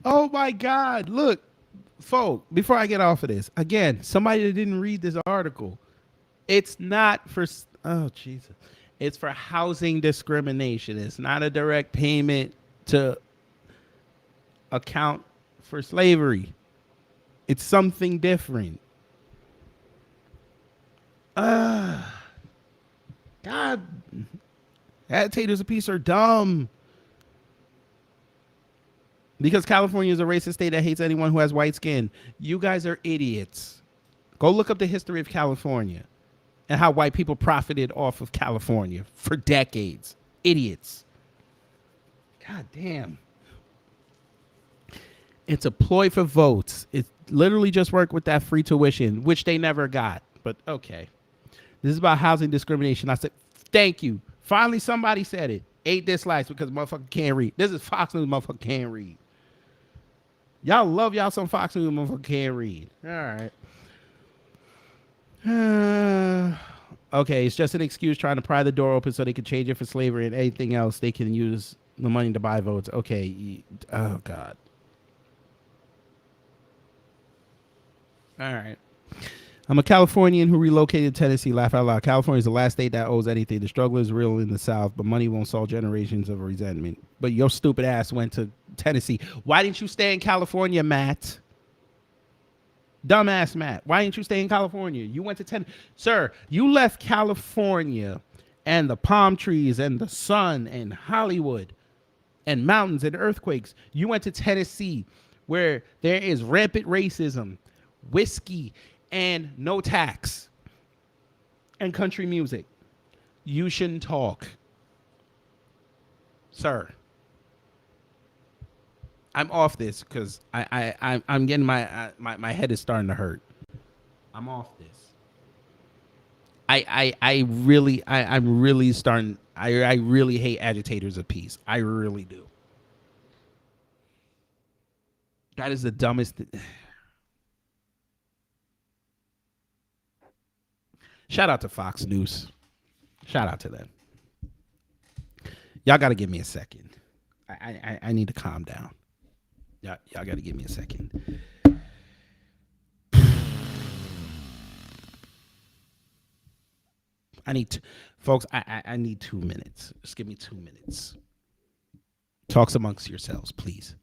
Oh my God. Look, folk, before I get off of this, again, somebody that didn't read this article, it's not for, oh, Jesus. It's for housing discrimination. It's not a direct payment to account for slavery. It's something different. God, agitators of peace are dumb. Because California is a racist state that hates anyone who has white skin. You guys are idiots. Go look up the history of California and how white people profited off of California for decades. Idiots. God damn. It's a ploy for votes. It literally just worked with that free tuition, which they never got. But okay. This is about housing discrimination. I said, thank you. Finally, somebody said it. 8 dislikes because motherfucker can't read. This is Fox News, motherfucker can't read. Y'all love y'all some Fox News, motherfucker can't read. All right. Okay, it's just an excuse trying to pry the door open so they can change it for slavery and anything else. They can use the money to buy votes. Okay. Oh, God. All right. I'm a Californian who relocated to Tennessee. Laugh out loud. California is the last state that owes anything. The struggle is real in the South, but money won't solve generations of resentment. But your stupid ass went to Tennessee. Why didn't you stay in California, Matt? Dumbass Matt. Why didn't you stay in California? You went to Tennessee. Sir, you left California and the palm trees and the sun and Hollywood and mountains and earthquakes. You went to Tennessee where there is rampant racism, whiskey, and no tax, and country music. You shouldn't talk, sir. I'm off this because I'm getting my head is starting to hurt. I'm off this. I'm really starting. I really hate agitators of peace. I really do. That is the dumbest. Shout out to Fox News. Shout out to them. Y'all got to give me a second. I need to calm down. Y'all got to give me a second. Folks, I need 2 minutes. Just give me 2 minutes. Talks amongst yourselves, please.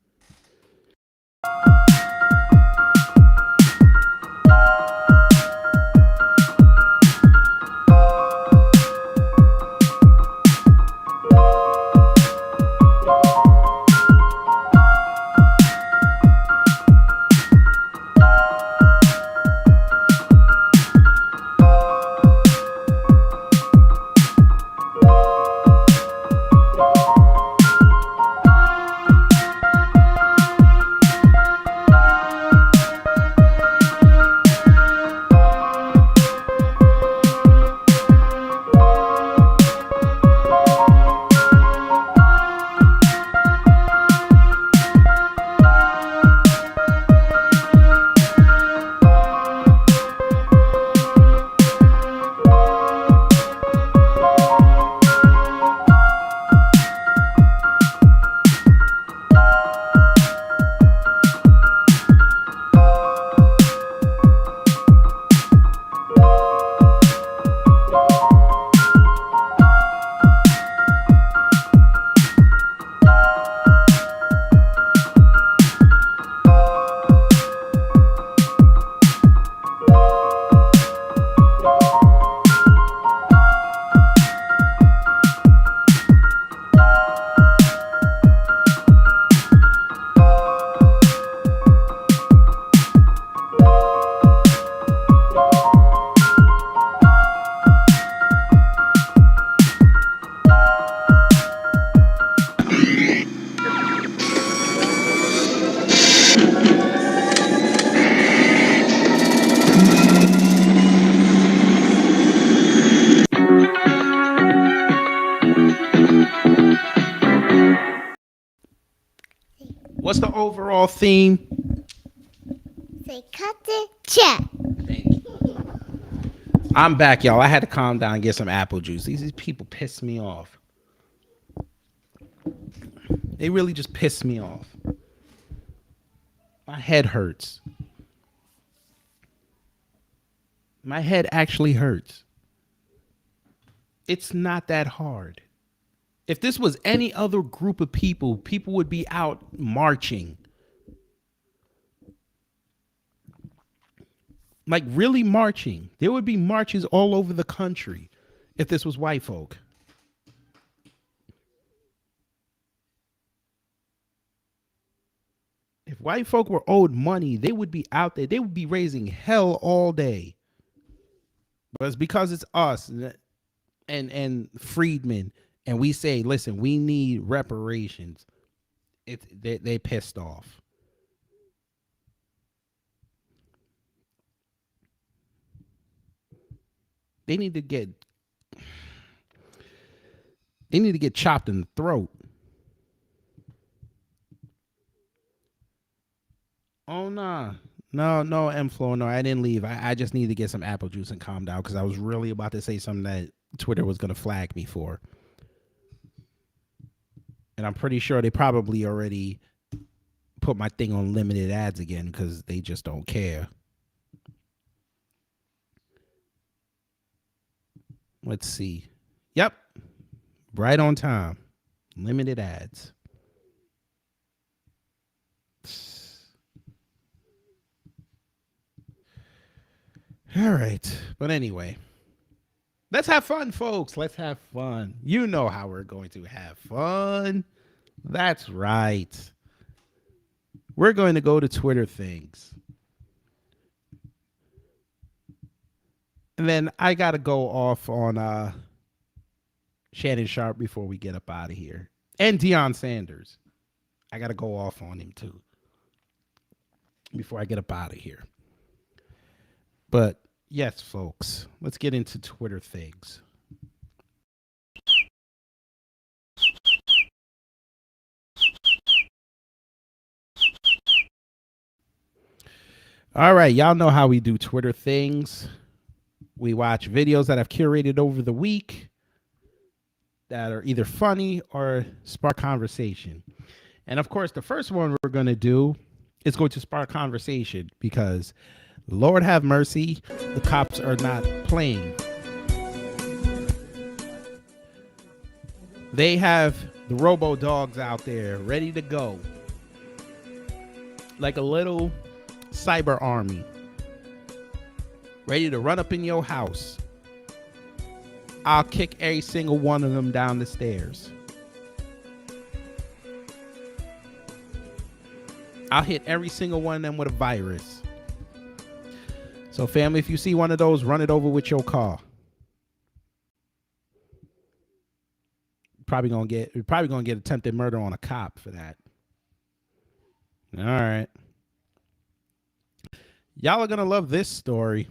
What's the overall theme? Say cut the check. I'm back, y'all. I had to calm down and get some apple juice. These people piss me off. They really just piss me off. My head hurts. My head actually hurts. It's not that hard. If this was any other group of people, people would be out marching. Like really marching. There would be marches all over the country if this was white folk. If white folk were owed money, they would be out there. They would be raising hell all day. But it's because it's us and freedmen, and we say, listen, we need reparations. They pissed off. They need to get chopped in the throat. Oh nah. No, M-Flow, no, I didn't leave. I just need to get some apple juice and calm down because I was really about to say something that Twitter was gonna flag me for. And I'm pretty sure they probably already put my thing on limited ads again because they just don't care. Let's see. Yep. Right on time. Limited ads. All right. But anyway, let's have fun, folks. Let's have fun. You know how we're going to have fun. That's right. We're going to go to Twitter things. And then I got to go off on Shannon Sharp before we get up out of here. And Deion Sanders. I got to go off on him too before I get up out of here. But yes, folks, let's get into Twitter things. All right, y'all know how we do Twitter things. We watch videos that I've curated over the week that are either funny or spark conversation. And of course, the first one we're going to do is going to spark conversation because Lord have mercy, the cops are not playing. They have the robo dogs out there ready to go. Like a little cyber army. Ready to run up in your house. I'll kick every single one of them down the stairs. I'll hit every single one of them with a virus. So family, if you see one of those, run it over with your car. Probably gonna get attempted murder on a cop for that. All right. Y'all are gonna love this story.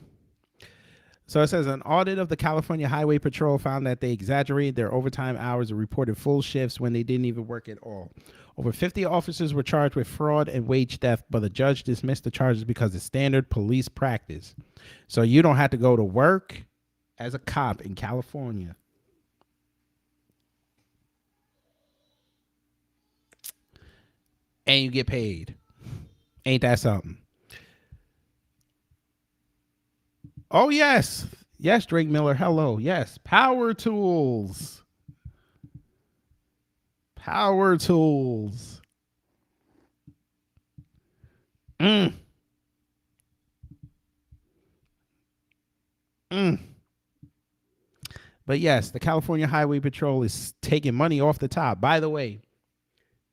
So it says an audit of the California Highway Patrol found that they exaggerated their overtime hours and reported full shifts when they didn't even work at all. Over 50 officers were charged with fraud and wage theft, but the judge dismissed the charges because it's standard police practice. So you don't have to go to work as a cop in California. And you get paid. Ain't that something? Oh, yes. Yes, Drake Miller. Hello. Yes. Power tools. Power tools. But yes, the California Highway Patrol is taking money off the top. By the way,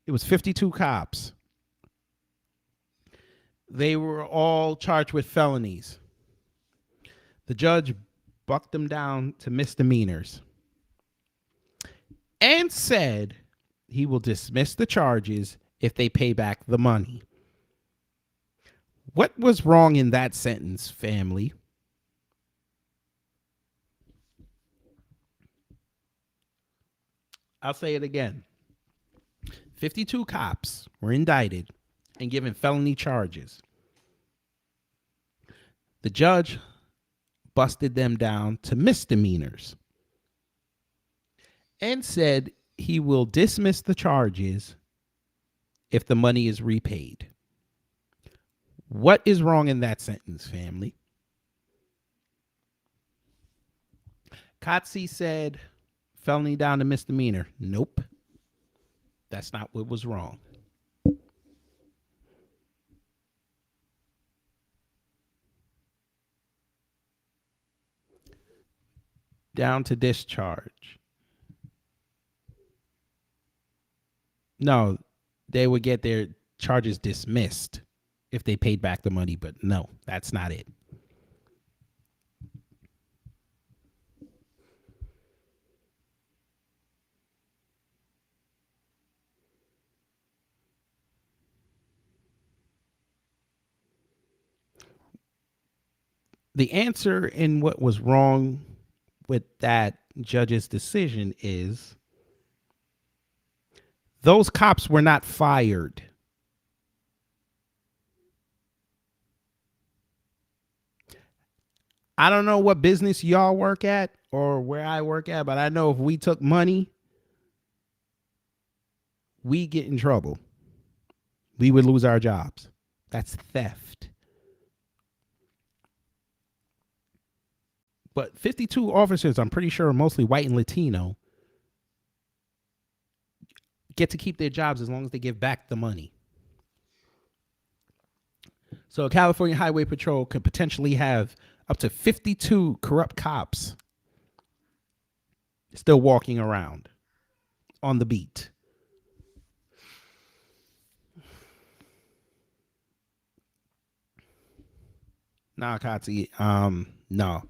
it was 52 cops. They were all charged with felonies. The judge bucked them down to misdemeanors and said he will dismiss the charges if they pay back the money. What was wrong in that sentence, family? I'll say it again. 52 cops were indicted and given felony charges. The judge busted them down to misdemeanors and said he will dismiss the charges if the money is repaid. What is wrong in that sentence, family? Kotze said felony down to misdemeanor. Nope. That's not what was wrong. Down to discharge. No, they would get their charges dismissed if they paid back the money, but no, that's not it. The answer in what was wrong with that judge's decision is those cops were not fired. I don't know what business y'all work at or where I work at, but I know if we took money, we get in trouble. We would lose our jobs. That's theft. But 52 officers, I'm pretty sure, are mostly white and Latino, get to keep their jobs as long as they give back the money. So California Highway Patrol could potentially have up to 52 corrupt cops still walking around on the beat. Nah, Kotze, no.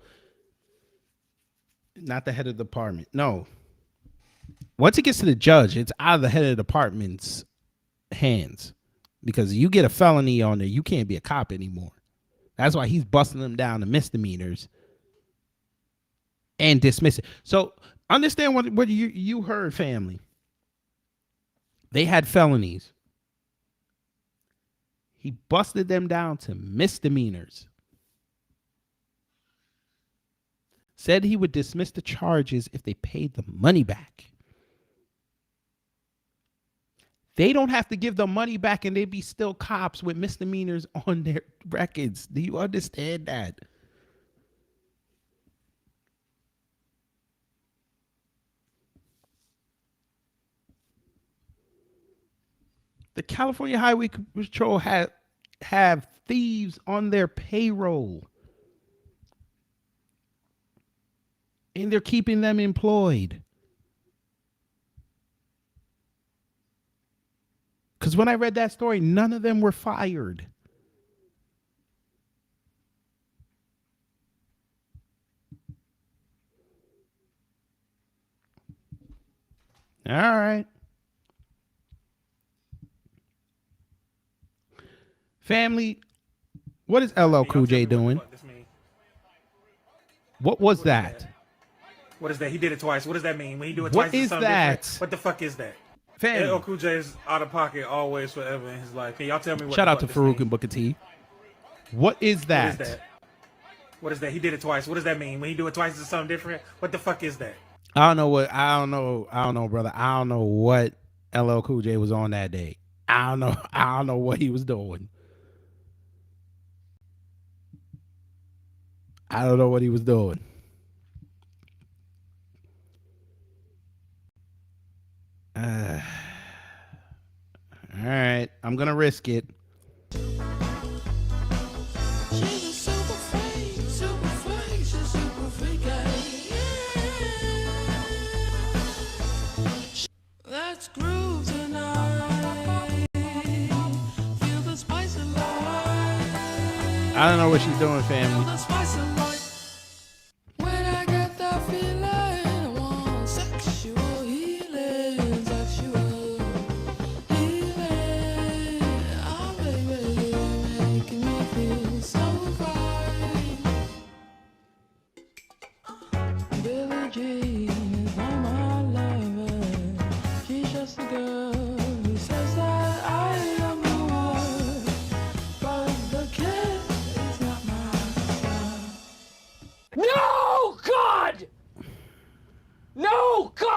Not the head of the department. No. Once it gets to the judge, it's out of the head of the department's hands. Because you get a felony on there, you can't be a cop anymore. That's why he's busting them down to misdemeanors and dismiss it. So understand what you heard, family. They had felonies. He busted them down to misdemeanors. Said he would dismiss the charges if they paid the money back. They don't have to give the money back and they be still cops with misdemeanors on their records. Do you understand that? The California Highway Patrol have thieves on their payroll. And they're keeping them employed. Because when I read that story, none of them were fired. All right. Family, what is LL Cool J doing? What was that? What is that? He did it twice. What does that mean? When he do it twice, What is that? What the fuck is that? Family. LL Cool J is out of pocket always, forever in his life. Can y'all tell me what? Shout out to Farouk and Booker T. What is that? What is that? What is that? He did it twice. What does that mean? When he do it twice, is something different? What the fuck is that? I don't know, brother. I don't know what LL Cool J was on that day. I don't know what he was doing. I don't know what he was doing. All right, I'm gonna risk it. Let's groove tonight. Feel the spice of life. I don't know what she's doing, family. Feel the spice of life. When I get that feeling, I want sexual healing, sexual healing. Oh, baby, making me feel so fine. Billie Jean is not my lover. She's just a girl who says that I am the one.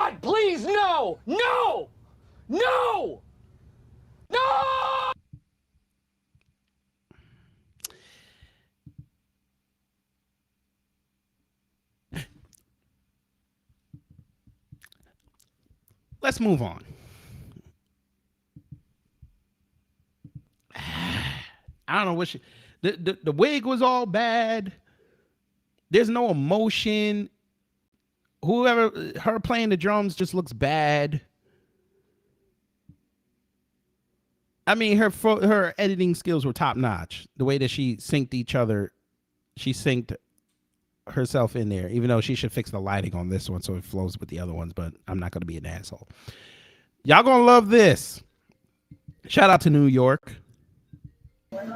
God, please, no! No! No! No! Let's move on. I don't know what the wig was all bad. There's no emotion. Whoever her playing the drums just looks bad. I mean, her editing skills were top notch. The way that she synced each other, she synced herself in there. Even though she should fix the lighting on this one so it flows with the other ones, but I'm not gonna be an asshole. Y'all gonna love this. Shout out to New York. That ain't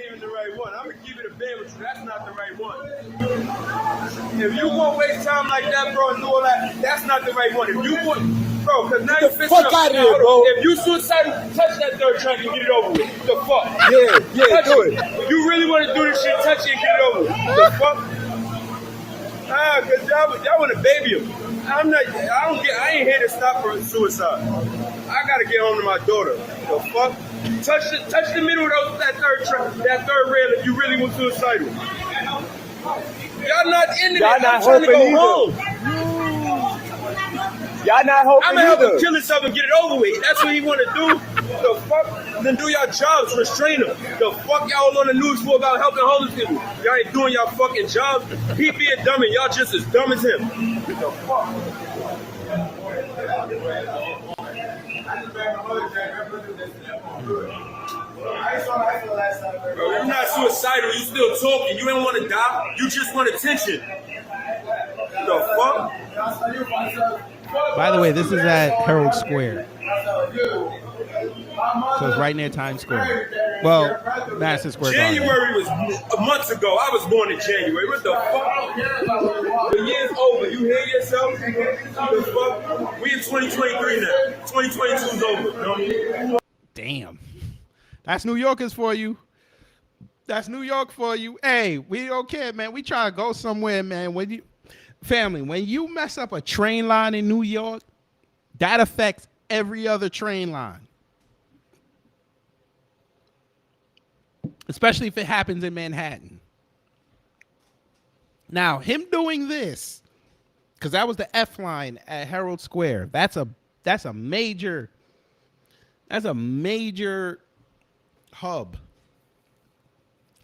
even the right one. I'm gonna keep it a bed with you. That's not the right one. If you gonna waste time like that, bro, and do all that, that's not the right one. If you want, bro, because now you're fixing up. Fuck out of here, bro. If you suicidal, touch that third track and get it over with. The fuck? Yeah, do it. If you really want to do this shit, touch it and get it over with. The fuck? Because y'all want to baby him. I ain't here to stop for suicide. I gotta get home to my daughter. The fuck? Touch the middle of that third rail if you really want suicidal. Y'all not into it. I'm trying to go home. Y'all not hoping I'm gonna help him kill himself and get it over with. That's what he want to do. The fuck? Then do y'all jobs. Restrain him. The fuck y'all on the news for about helping homeless people? Y'all ain't doing y'all fucking jobs. He being dumb and y'all just as dumb as him. The fuck? Bro, you're not suicidal. You still talking. You ain't want to die. You just want attention. The fuck? By the way, this is at Herald Square. So it's right near Times Square. Well, Madison Square Garden. January was months ago. I was born in January. What the fuck? The year's over. You hear yourself? The fuck? We in 2023 now. 2022's over. Damn. That's New Yorkers for you. That's New York for you. Hey, we don't care, man. We try to go somewhere, man. When you mess up a train line in New York, that affects every other train line. Especially if it happens in Manhattan. Now, him doing this, because that was the F line at Herald Square. That's a major hub.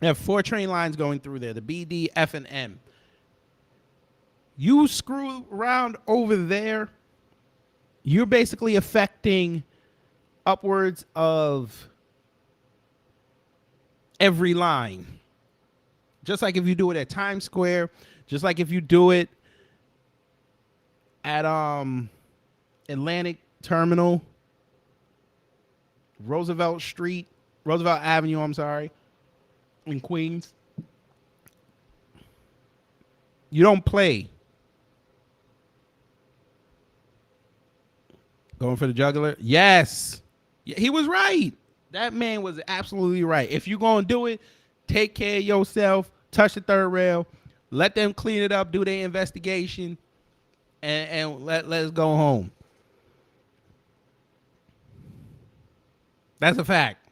They have 4 train lines going through there, the B, D, F, and M. You screw around over there, you're basically affecting upwards of every line. Just like if you do it at Times Square, just like if you do it at Atlantic Terminal, Roosevelt Avenue, I'm sorry, in Queens. You don't play. Going for the jugular? Yes. He was right. That man was absolutely right. If you're going to do it, take care of yourself, touch the third rail, let them clean it up, do their investigation, and let's go home. That's a fact.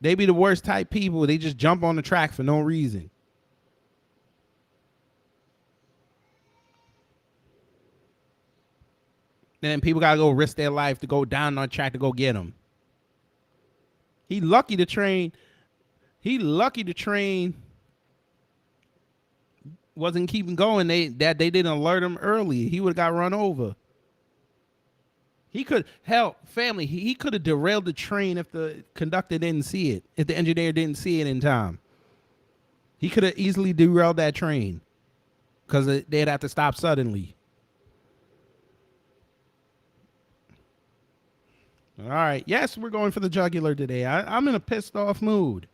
They be the worst type people. They just jump on the track for no reason. And then people got to go risk their life to go down on the track to go get them. He lucky the train wasn't keeping going. They didn't alert him early. He would have got run over. He could he could have derailed the train if the conductor didn't see it, if the engineer didn't see it in time. He could have easily derailed that train because they'd have to stop suddenly. All right. Yes, we're going for the jugular today. I'm in a pissed off mood.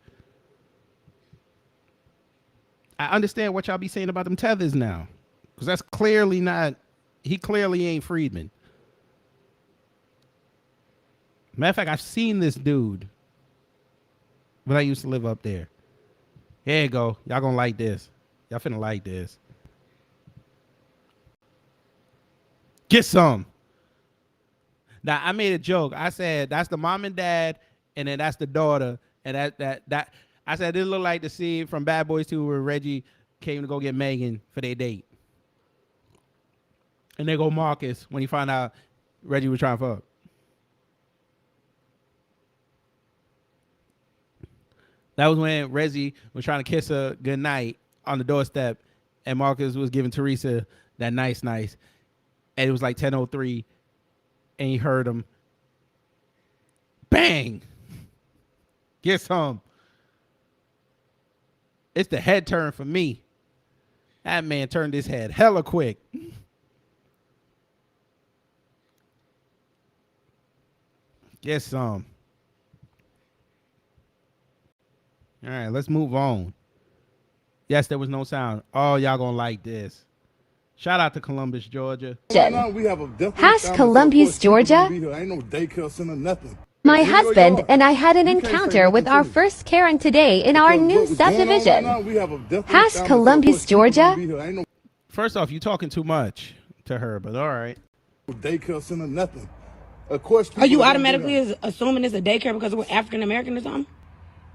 I understand what y'all be saying about them tethers now. Because that's clearly not, he clearly ain't Friedman. Matter of fact, I've seen this dude when I used to live up there. Here you go. Y'all gonna like this. Y'all finna like this. Get some. Now I made a joke. I said that's the mom and dad, and then that's the daughter, and that. I said this look like the scene from Bad Boys 2 where Reggie came to go get Megan for their date, and they go Marcus when he found out Reggie was trying to fuck. That was when Reggie was trying to kiss her goodnight on the doorstep, and Marcus was giving Teresa that nice, and it was like 10:03. And he heard him. Bang! Get some. It's the head turn for me. That man turned his head hella quick. Get some. All right, let's move on. Yes, there was no sound. Oh, y'all gonna like this. Shout out to Columbus, Georgia. Has Columbus, Georgia? Ain't no daycare center, nothing. My husband and I had an encounter with our first Karen today in our new subdivision. Has Columbus, Georgia? First off, you talking too much to her, but all right. Daycare center, nothing. Of course. Are you automatically assuming it's a daycare because we're African American or something?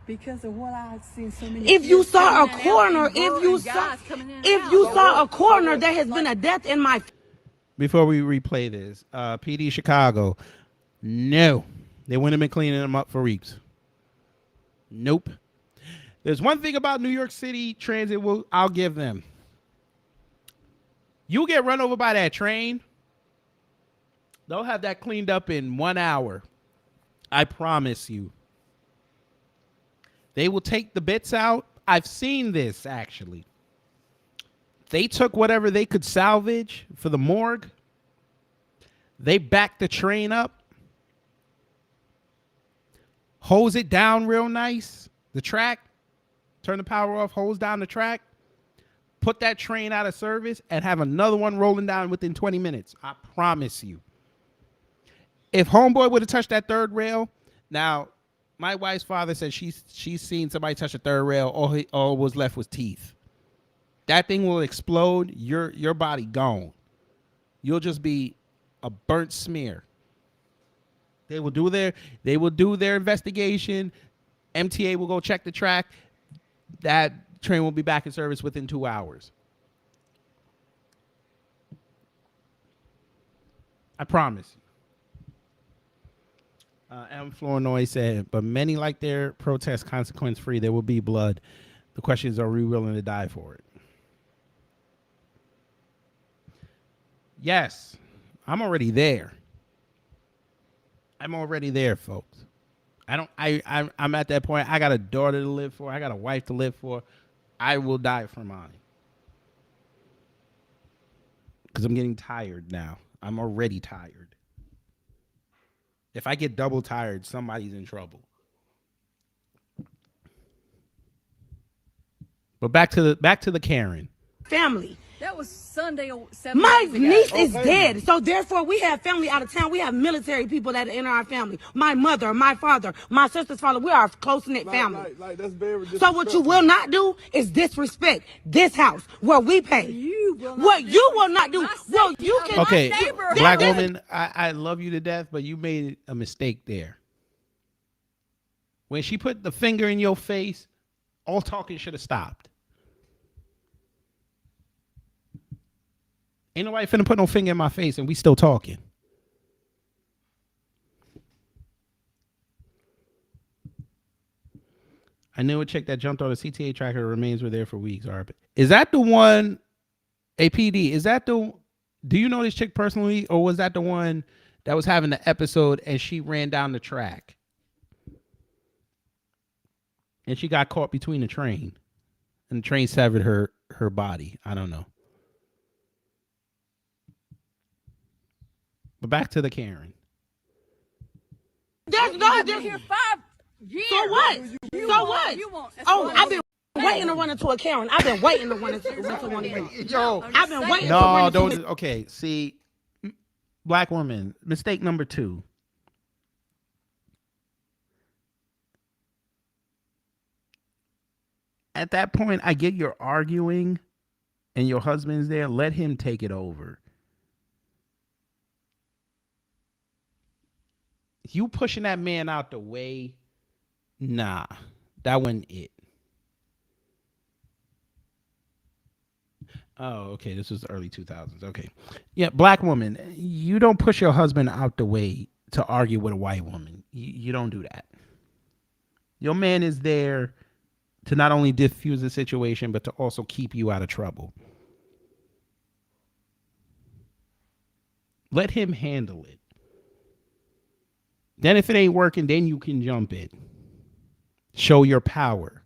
Because of what I've seen so many. If you saw a coroner, if you saw a coroner, there has been a death in my. Before we replay this, PD Chicago, no, they wouldn't have been cleaning them up for weeks. Nope. There's one thing about New York City transit I'll give them. You get run over by that train, they'll have that cleaned up in 1 hour. I promise you. They will take the bits out. I've seen this, actually. They took whatever they could salvage for the morgue. They backed the train up. Hose it down real nice. The track. Turn the power off. Hose down the track. Put that train out of service and have another one rolling down within 20 minutes. I promise you. If Homeboy would have touched that third rail, now... My wife's father said she's seen somebody touch a third rail. All was left was teeth. That thing will explode. Your body gone. You'll just be a burnt smear. They will do their investigation. MTA will go check the track. That train will be back in service within 2 hours. I promise. M. Flournoy said, but many like their protest consequence-free. There will be blood. The question is, are we willing to die for it? Yes, I'm already there. I'm already there, folks. I'm at that point. I got a daughter to live for. I got a wife to live for. I will die for mine. Because I'm getting tired now. I'm already tired. If I get double tired, somebody's in trouble. But back to the Karen. Family. That was Sunday. 7 My days ago. niece is dead, so therefore we have family out of town. We have military people that are in our family. My mother, my father, my sister's father. We are a close-knit family. That's very So what you will not do is disrespect this house where we pay. What you will not do. Well, you can. Okay, black woman, I love you to death, but you made a mistake there. When she put the finger in your face, all talking should have stopped. Ain't nobody finna put no finger in my face and we still talking. I knew a chick that jumped on a CTA tracker. Remains were there for weeks. Is that the one, APD? Is that the, do you know this chick personally? Or was that the one that was having the episode and she ran down the track? And she got caught between the train. And the train severed her body. I don't know. But back to the Karen. There's no Been here 5 years. So what? So what? Oh, I've been waiting to run into a Karen. I've been waiting to run into one of you. Yo, I've been waiting. No, don't. Okay, see, black woman, mistake number 2. at that point, I get you're arguing and your husband's there. Let him take it over. You pushing that man out the way, nah, that wasn't it. Oh, okay. This was the early 2000s. Okay. Yeah, black woman, you don't push your husband out the way to argue with a white woman. You don't do that. Your man is there to not only diffuse the situation, but to also keep you out of trouble. Let him handle it. Then if it ain't working, then you can jump in. Show your power.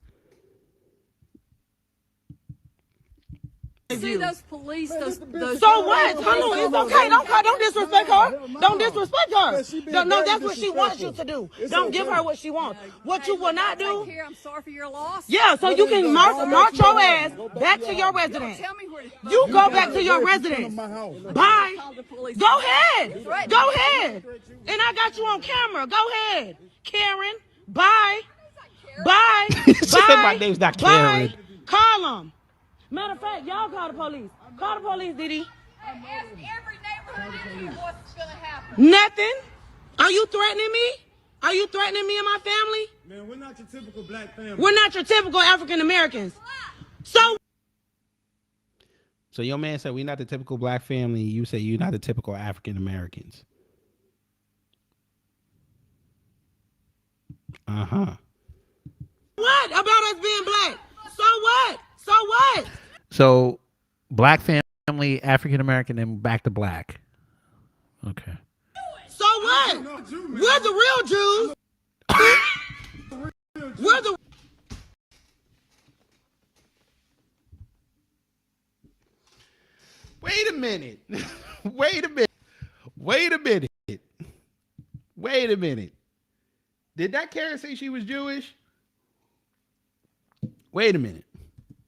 See those police, those So what? Hold on, it's okay. Don't disrespect her. Don't disrespect her. No, that's what she wants you to do. Don't give her what she wants. What you will not do. I'm sorry for your loss. Yeah, so you can march your ass back to your residence. Tell me where to You go back to your residence. Bye. Go ahead. Go ahead. And I got you on camera. Go ahead. Karen. Bye. Bye. She said my name's not Karen. Bye. Call them. Matter of fact, y'all call the police. Call the police, Didi. ask every neighborhood in here what's going to happen. Nothing. Are you threatening me? Are you threatening me and my family? Man, we're not your typical black family. We're not your typical African Americans. So your man said we're not the typical black family. You say you're not the typical African Americans. Uh-huh. what about us being black? So what? So what? So black family, African American, and back to black. Okay. So what? We're the real Jews. We're the Wait a minute. Wait a minute. Wait a minute. Wait a minute. Did that Karen say she was Jewish? Wait a minute.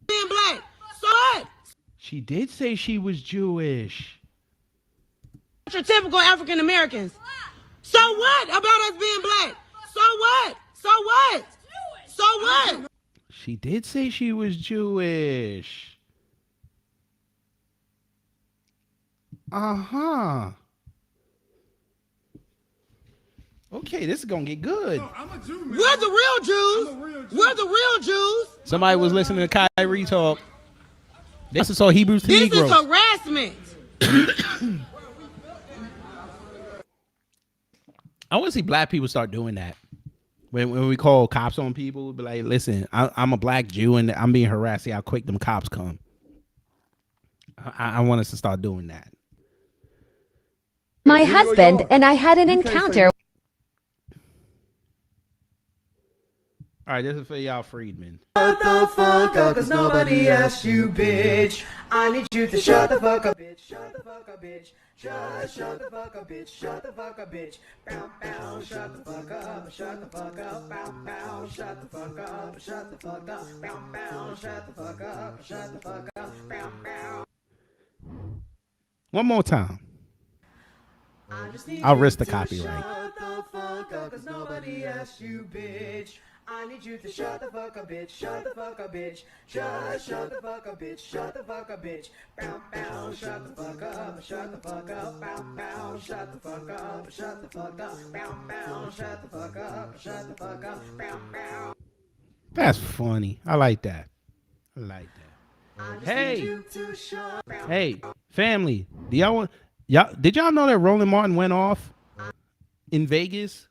being black. So what? She did say she was Jewish. Your typical African Americans. So what about us being black? So what? So what? So what? She did say she was Jewish. Uh-huh. Okay, this is gonna get good. We're the real Jews. We're the real Jews. Somebody was listening to Kyrie talk. This is all Hebrews to This Negroes. is harassment. I want to see black people start doing that. When we call cops on people, we'll be like, listen, I'm a black Jew and I'm being harassed. See how quick them cops come. I want us to start doing that. My husband and I had an encounter. All right, this is for y'all Friedman. Shut the fuck up, cause nobody asked you, bitch. I need you to shut the fuck up, bitch. Shut the fuck up, bitch. Shut the fuck up, bitch. Shut the fuck up, bitch. Bow, bow, shut the fuck up. Shut the fuck up. Bow, bow, shut the fuck up. Shut the fuck up. Bow, bow, shut the fuck up. Shut the fuck up. Bow, bow. One more time. I'll risk the copyright. Shut the fuck up, cause nobody asked you, bitch. I need you to shut the fuck up, bitch. Shut the fuck up, bitch. Shut the fuck up, bitch. Shut the fuck up, bitch. Bow, bow, shut the fuck up. Shut the fuck up. Bow, bow, shut the fuck up. Shut the fuck up. Bow, bow, shut the fuck up. Shut the fuck up. Bow, bow. That's funny. I like that. I like that. Hey, family. Do did y'all know that Roland Martin went off in Vegas?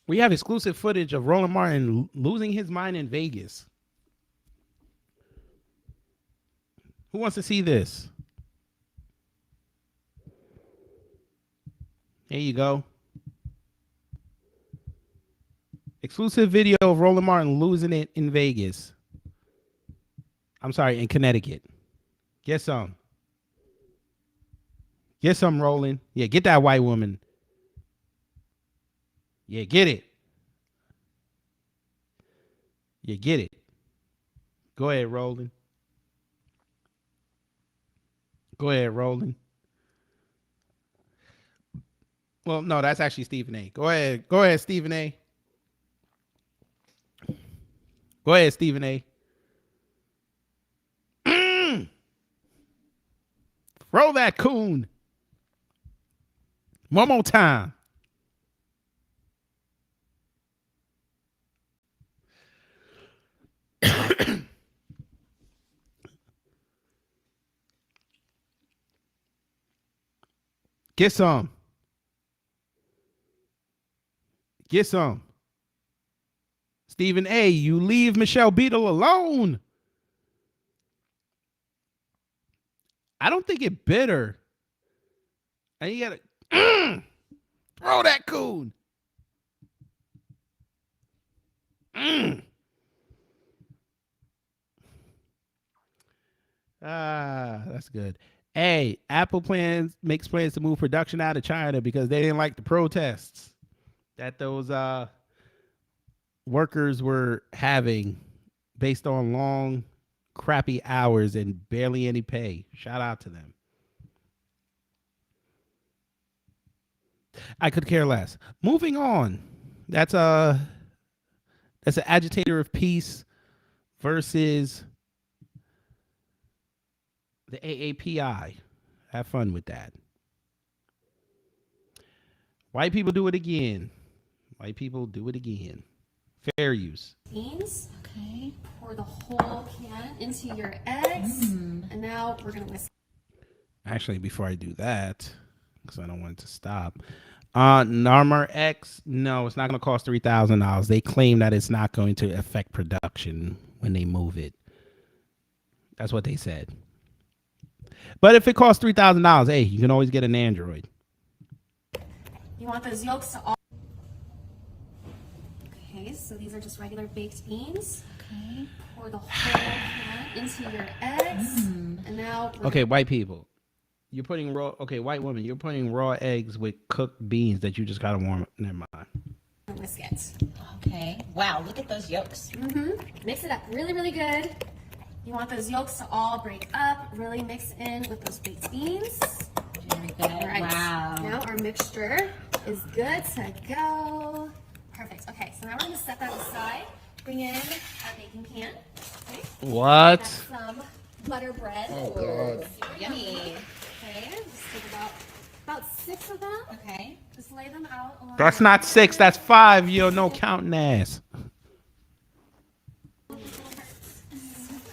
We have exclusive footage of Roland Martin losing his mind in Vegas. Who wants to see this? Here you go. Exclusive video of Roland Martin losing it in Vegas. I'm sorry, in Connecticut. Get some. Get some, Roland. Yeah, get that white woman. Yeah, get it. Yeah, get it. Go ahead, Roland. Go ahead, Roland. Well, no, that's actually Stephen A. Go ahead. Go ahead, Stephen A. Go ahead, Stephen A. Throw that coon. One more time. Get some. Get some. Stephen A., you leave Michelle Beadle alone. I don't think it bitter. And you gotta throw that coon. That's good. Hey, Apple makes plans to move production out of China because they didn't like the protests that those workers were having based on long, crappy hours and barely any pay. Shout out to them. I could care less. Moving on. That's an agitator of peace versus the AAPI. Have fun with that. White people do it again. White people do it again. Fair use. Beans. Okay. Pour the whole can into your eggs. And now we're going to whisk. Actually, before I do that, because I don't want it to stop. Narmer X, no, it's not going to cost $3,000. They claim that it's not going to affect production when they move it. That's what they said. But if it costs $3,000, hey, you can always get an Android. You want those yolks to all... Okay, so these are just regular baked beans. Okay. Pour the whole can into your eggs. And now... Okay, white people. You're putting raw... Okay, white woman, you're putting raw eggs with cooked beans that you just got to warm up. Never mind. Whisk it. Okay. Wow, look at those yolks. Mix it up really, really good. You want those yolks to all break up, really mix in with those baked beans. Very good. All right. Wow. Now our mixture is good to go. Perfect. Okay, so now we're going to set that aside. Bring in our baking pan. Okay. What? Some butter bread. Oh, God. Super yummy. Okay, just take about 6 of them. Okay. Just lay them out. Along That's not 6, that's 5. You don't know counting ass.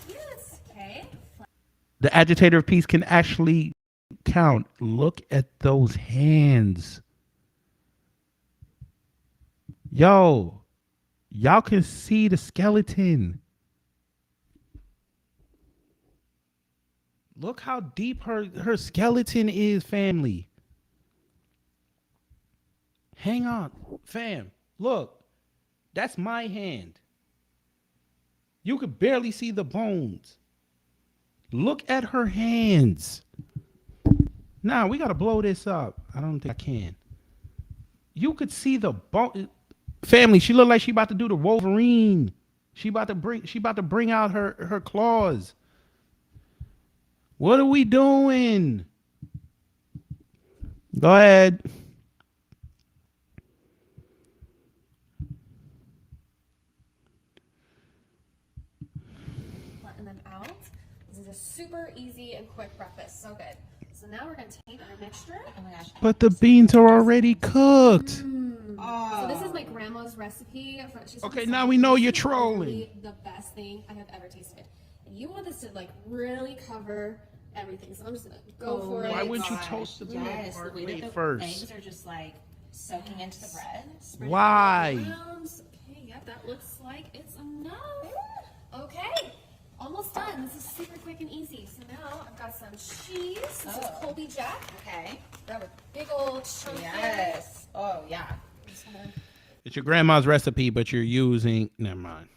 Yes. Okay. The agitator of peace can actually count. Look at those hands. Yo, y'all can see the skeleton. Look how deep her skeleton is, family. Hang on, fam. Look, that's my hand. You could barely see the bones. Look at her hands. Nah, we gotta blow this up. I don't think I can. You could see the bone. Family, she looked like she about to do the Wolverine. She about to bring out her claws. What are we doing? Go ahead. Flatten them out. This is a super easy and quick breakfast. So good. So now we're going to take our mixture. Oh my gosh. But the beans are already cooked. So this is my grandma's recipe. Okay, now we know you're This is trolling. literally the best thing I have ever tasted. And you want this to like really cover everything. So I'm just going to go for it. Why wouldn't you toast the Yes, the way that the first? eggs are just like soaking into the bread. Spread it Why? Okay, yep, that looks like it's enough. Okay, almost done. This is super quick and easy. So now I've got some cheese. This is Colby Jack. Okay. Grab a big old chunk. Yes. Oh, yeah. It's your grandma's recipe, but you're using... Never mind.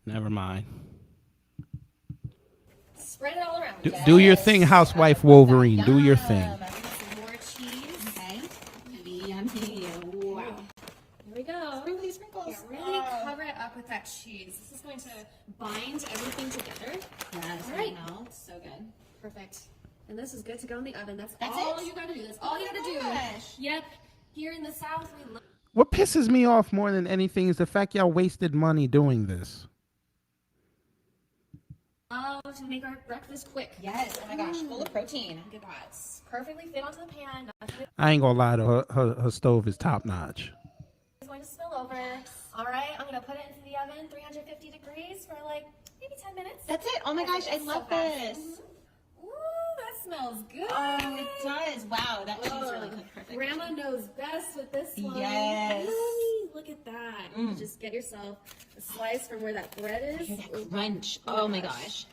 Never mind. Spread it all around. Do your thing, housewife Wolverine. Do your thing. Some more cheese. Okay. Yummy. Wow. Here we go. Sprinkly sprinkles. Yeah, really cover it up with that cheese. This is going to bind everything together. Yes, All right. I know. So good. Perfect. And this is good to go in the oven. That's That's all it? you gotta do. That's all you gotta do. Gosh. Yep. Here in the South, we love What pisses me off more than anything is the fact y'all wasted money doing this. Oh, to make our breakfast quick. Yes. Oh my gosh, full of protein. Look at that. Perfectly fit onto the pan. I ain't gonna lie to her stove is top notch. It's going to spill over. All right, I'm gonna put it into the oven, 350 degrees for like maybe 10 minutes. That's it. Oh my gosh, I love this. Ooh, that smells good. Oh, it does. Wow, that cheese really cooked perfect. Grandma knows best with this one. Yes. Yummy. Look at that. Just get yourself a slice from where that bread is. Hear that crunch. Oh my gosh.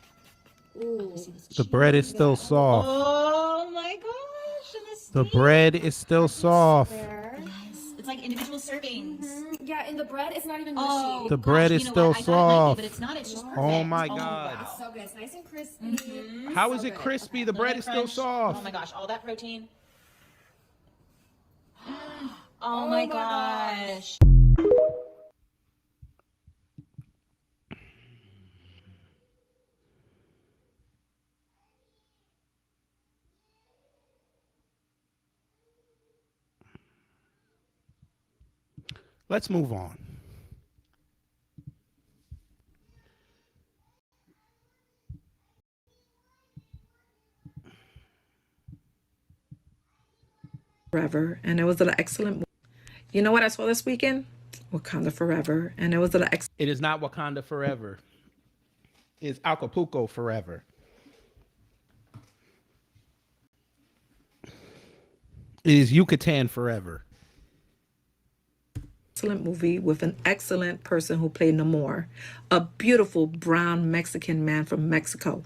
Ooh. The bread is still soft. Oh my gosh. And this The bread is still soft. There. Yes. It's like individual servings. Yeah, and the bread is not even mushy. Oh, The bread is you know still what? I thought it might be, soft. but it's not. It's just perfect. Oh my God. Wow. So good. It's nice and crispy. How So is it good. crispy? The Little bread bit is still crunch. soft. Oh my gosh, all that protein. Oh my gosh. Let's move on. Forever, and it was an excellent. You know what I saw this weekend? Wakanda Forever, and it was an excellent. It is not Wakanda forever. It's Acapulco forever. It is Yucatan forever. Excellent movie with an excellent person who played Namor, a beautiful brown Mexican man from Mexico,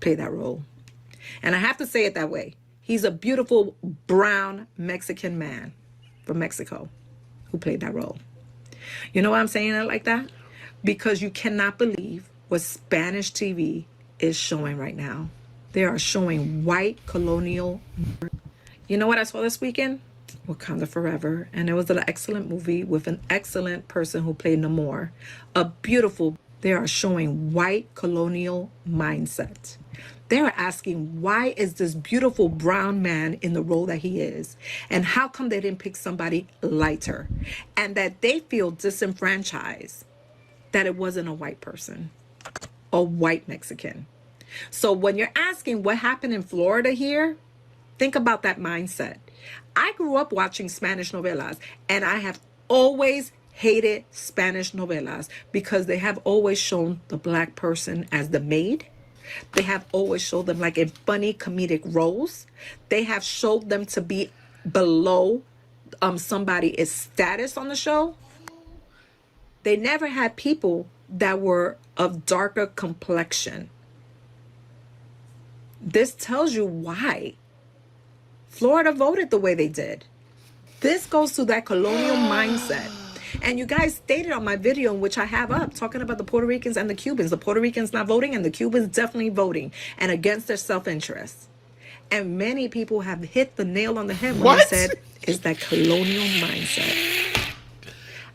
played that role, and I have to say it that way. He's a beautiful brown Mexican man from Mexico who played that role. You know why I'm saying it like that? Because you cannot believe what Spanish TV is showing right now. They are showing white colonial. You know what I saw this weekend? Wakanda Forever, and it was an excellent movie with an excellent person who played Namor, a beautiful. They are showing white colonial mindset. They're asking, why is this beautiful brown man in the role that he is? And how come they didn't pick somebody lighter? And that they feel disenfranchised that it wasn't a white person, a white Mexican. So when you're asking what happened in Florida here, think about that mindset. I grew up watching Spanish novelas, and I have always hated Spanish novelas because they have always shown the black person as the maid. They have always showed them like in funny comedic roles. They have showed them to be below somebody's status on the show. They never had people that were of darker complexion. This tells you why Florida voted the way they did. This goes to that colonial mindset. And you guys stated on my video, in which I have up, talking about the Puerto Ricans and the Cubans. The Puerto Ricans not voting and the Cubans definitely voting, and against their self-interest. And many people have hit the nail on the head when they said, it's that colonial mindset.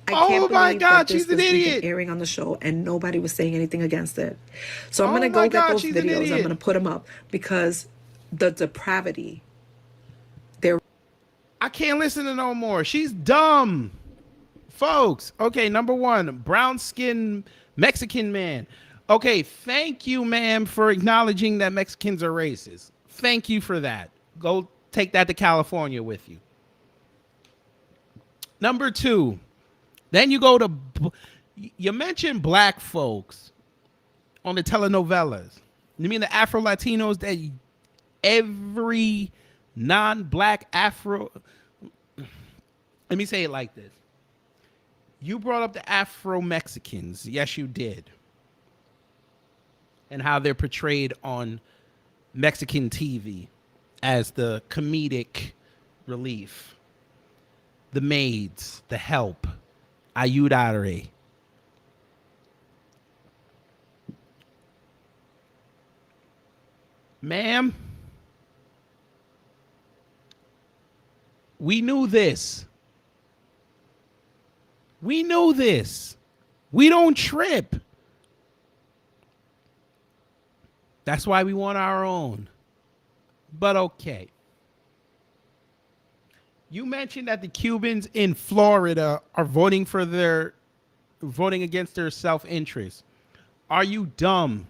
I can't believe that this was even airing on the show and nobody was saying anything against it. So I'm going to go get those videos. I'm going to put them up because the depravity. I can't listen to no more. She's dumb. Folks, okay, number one, brown skin Mexican man. Okay, thank you, ma'am, for acknowledging that Mexicans are racist. Thank you for that. Go take that to California with you. Number two, then you go to, you mentioned black folks on the telenovelas. You mean the Afro-Latinos that every non-black Afro, let me say it like this. You brought up the Afro-Mexicans. Yes, you did. And how they're portrayed on Mexican TV as the comedic relief. The maids, the help, ayudare. Ma'am, we knew this. We know this. We don't trip. That's why we want our own. But okay. You mentioned that the Cubans in Florida are voting against their self-interest. Are you dumb?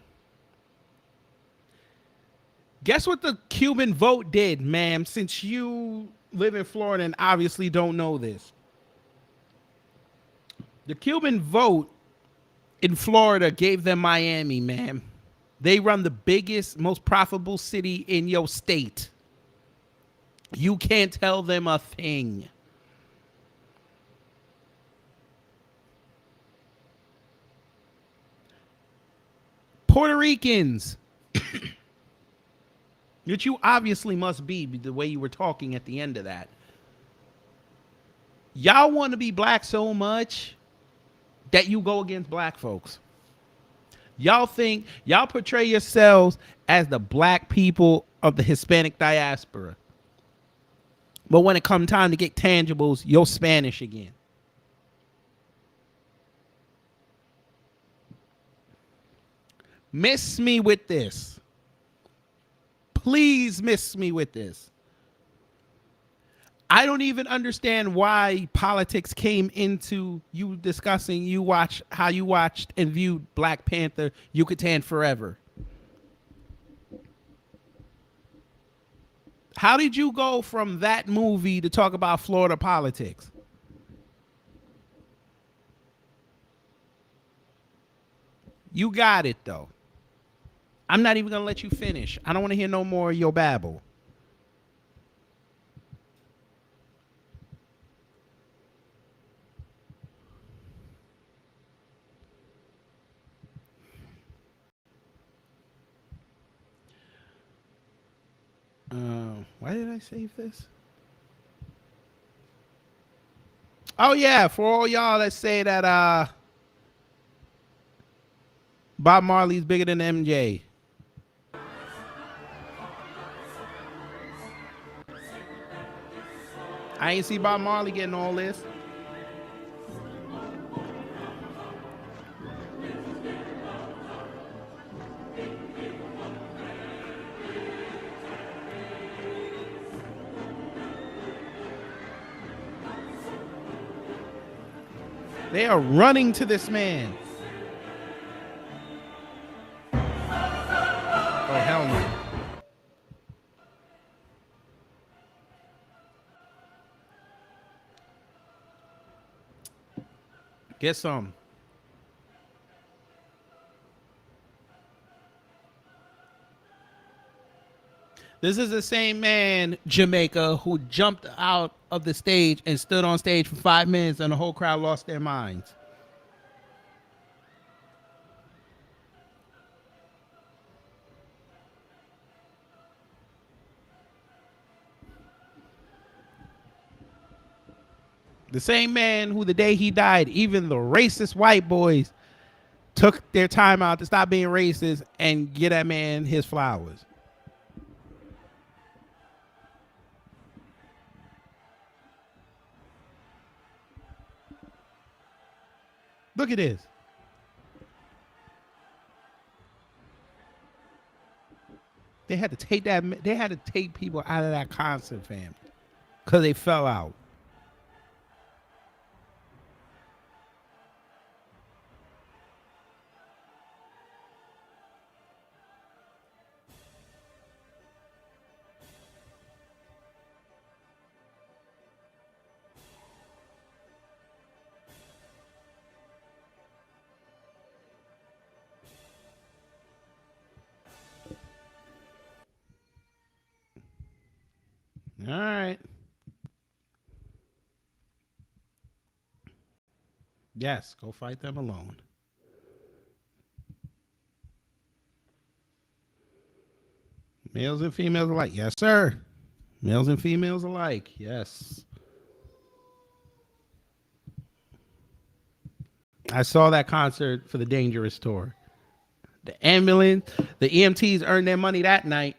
Guess what the Cuban vote did, ma'am, since you live in Florida and obviously don't know this. The Cuban vote in Florida gave them Miami, ma'am. They run the biggest, most profitable city in your state. You can't tell them a thing. Puerto Ricans, which you obviously must be the way you were talking at the end of that. Y'all want to be black so much that you go against black folks. Y'all portray yourselves as the black people of the Hispanic diaspora. But when it comes time to get tangibles, you're Spanish again. Miss me with this. Please miss me with this. I don't even understand why politics came into you discussing how you watched and viewed Black Panther, Yucatan Forever. How did you go from that movie to talk about Florida politics? You got it, though. I'm not even going to let you finish. I don't want to hear no more of your babble. Why did I save this? Oh, yeah, for all y'all that say that Bob Marley's bigger than MJ. I ain't see Bob Marley getting all this. They are running to this man. Oh, hell no. Get some. This is the same man, Jamaica, who jumped out of the stage and stood on stage for 5 minutes and the whole crowd lost their minds. The same man who the day he died, even the racist white boys took their time out to stop being racist and get that man his flowers. Look at this. They had to take that. They had to take people out of that concert, fam, because they fell out. All right. Yes, go fight them alone. Males and females alike. Yes, sir. Males and females alike. Yes. I saw that concert for the Dangerous tour. The ambulance, the EMTs earned their money that night.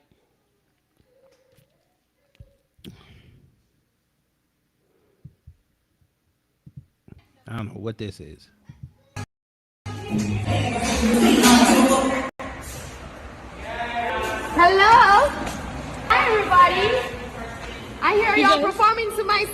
I don't know what this is. Hello. Hi, everybody. I hear y'all performing to my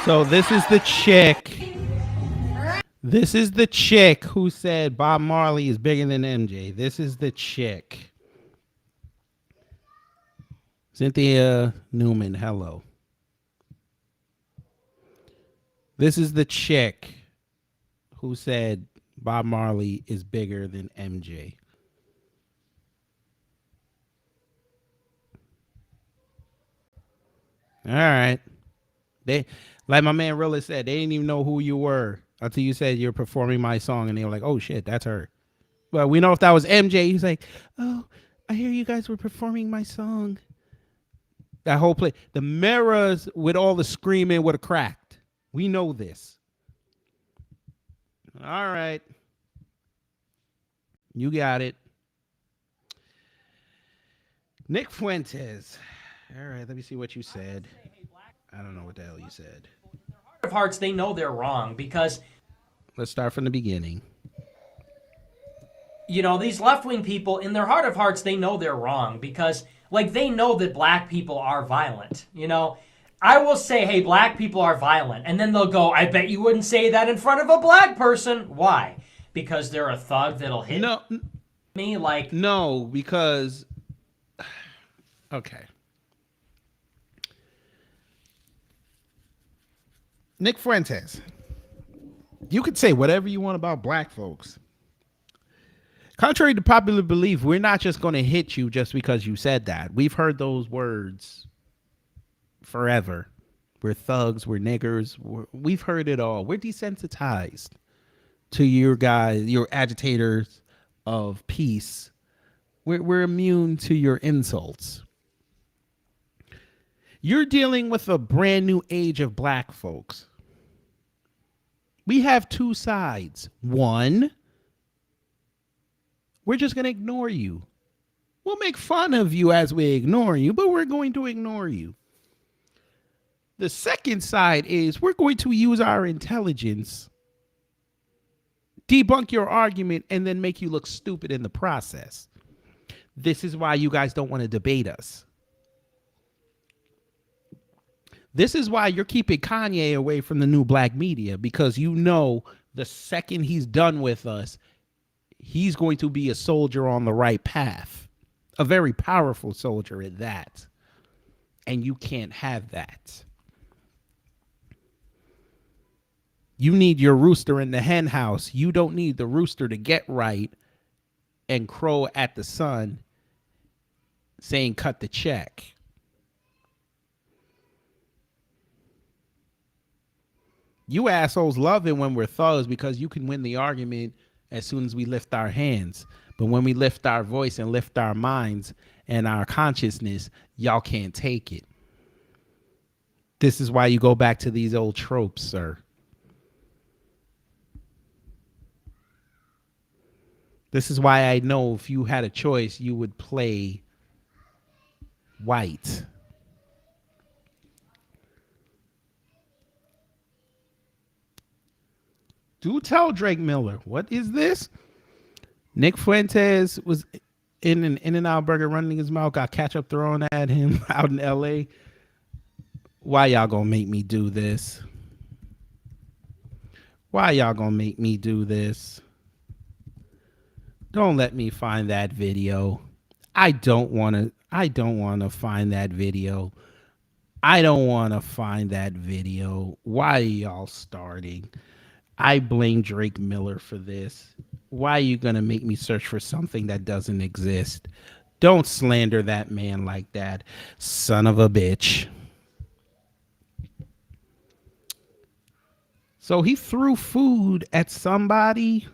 So this is the chick. This is the chick who said Bob Marley is bigger than MJ. This is the chick. Cynthia Newman, hello. This is the chick who said Bob Marley is bigger than MJ. All right. They, like my man Rilla said, they didn't even know who you were until you said you're performing my song, and they were like, "Oh shit, that's her." But we know if that was MJ, he's like, "Oh, I hear you guys were performing my song." That whole play, the mirrors with all the screaming would have cracked. We know this. All right, you got it, Nick Fuentes. All right, let me see what you said. I don't know what the hell you said. Of hearts, they know they're wrong because, let's start from the beginning. You know, these left-wing people, in their heart of hearts, they know they're wrong because, like, they know that black people are violent. You know, I will say, hey, black people are violent. And then they'll go, I bet you wouldn't say that in front of a black person. Why? Because they're a thug that'll hit me? Like, no, because, okay. Nick Fuentes, you could say whatever you want about black folks. Contrary to popular belief, we're not just going to hit you just because you said that. We've heard those words forever. We're thugs, we're niggers, we've heard it all. We're desensitized to your guys, your agitators of peace. We're immune to your insults. You're dealing with a brand new age of black folks. We have two sides. One, we're just going to ignore you. We'll make fun of you as we ignore you, but we're going to ignore you. The second side is we're going to use our intelligence, debunk your argument, and then make you look stupid in the process. This is why you guys don't want to debate us. This is why you're keeping Kanye away from the new black media, because you know the second he's done with us, he's going to be a soldier on the right path, a very powerful soldier at that. And you can't have that. You need your rooster in the hen house. You don't need the rooster to get right and crow at the sun saying cut the check. You assholes love it when we're thugs because you can win the argument as soon as we lift our hands. But when we lift our voice and lift our minds and our consciousness, y'all can't take it. This is why you go back to these old tropes, sir. This is why I know if you had a choice, you would play white. Do tell Drake Miller, what is this? Nick Fuentes was in an In-N-Out burger running his mouth, got ketchup thrown at him out in LA. Why y'all gonna make me do this? Why y'all gonna make me do this? Don't let me find that video. I don't wanna find that video. I don't wanna find that video. Why are y'all starting? I blame Drake Miller for this. Why are you going to make me search for something that doesn't exist? Don't slander that man like that, son of a bitch. So he threw food at somebody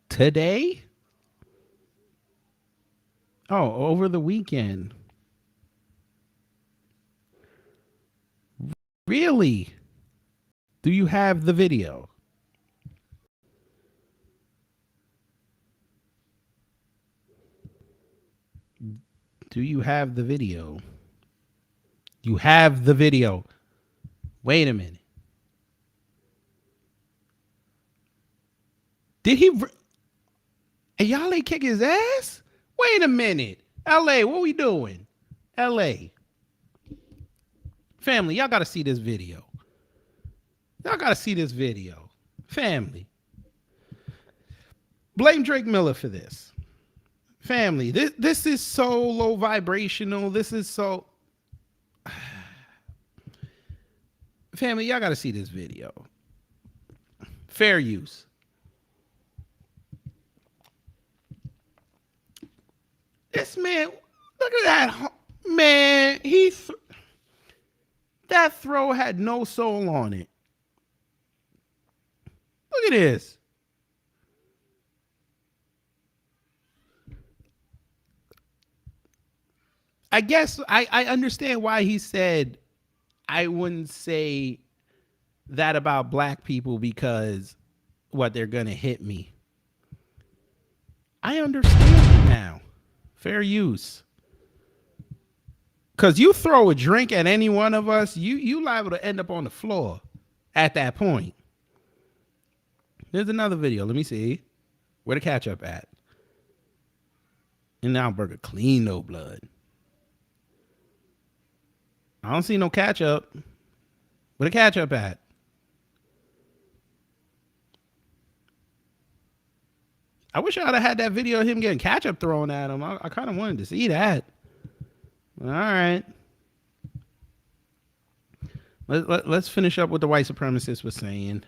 today? Oh, over the weekend. Really? Do you have the video? Do you have the video? You have the video. Wait a minute. Did he... And y'all ain't kick his ass? Wait a minute. LA, what we doing? LA. Family, y'all got to see this video. Y'all gotta see this video. Family. Blame Drake Miller for this. Family, this is so low vibrational. This is so... Family, y'all gotta see this video. Fair use. This man, look at that. Man, that throw had no soul on it. Look at this. I guess I understand why he said I wouldn't say that about black people because what, they're gonna hit me. I understand it now. Fair use. Cause you throw a drink at any one of us, you liable to end up on the floor at that point. There's another video. Let me see. Where the ketchup at? And now burger clean, no blood. I don't see no ketchup. Where the ketchup at? I wish I'd have had that video of him getting ketchup thrown at him. I kind of wanted to see that. All right. Let's finish up what the white supremacist was saying.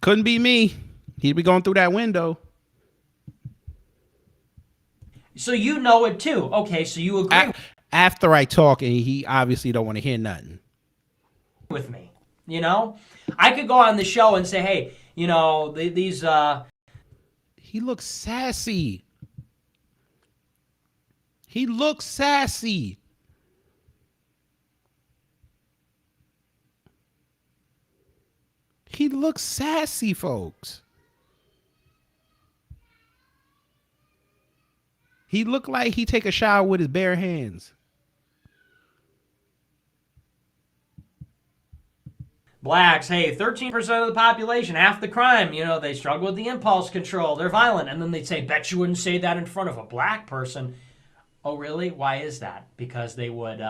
Couldn't be me. He'd be going through that window. So you know it too. Okay, so you agree after I talk, and he obviously don't want to hear nothing with me. You know, I could go on the show and say, hey, you know, these he looks sassy. He looks sassy. He looks sassy, folks. He looked like he take a shower with his bare hands. Blacks, hey, 13% of the population, half the crime, you know, they struggle with the impulse control. They're violent. And then they'd say, bet you wouldn't say that in front of a black person. Oh, really? Why is that? Because they would,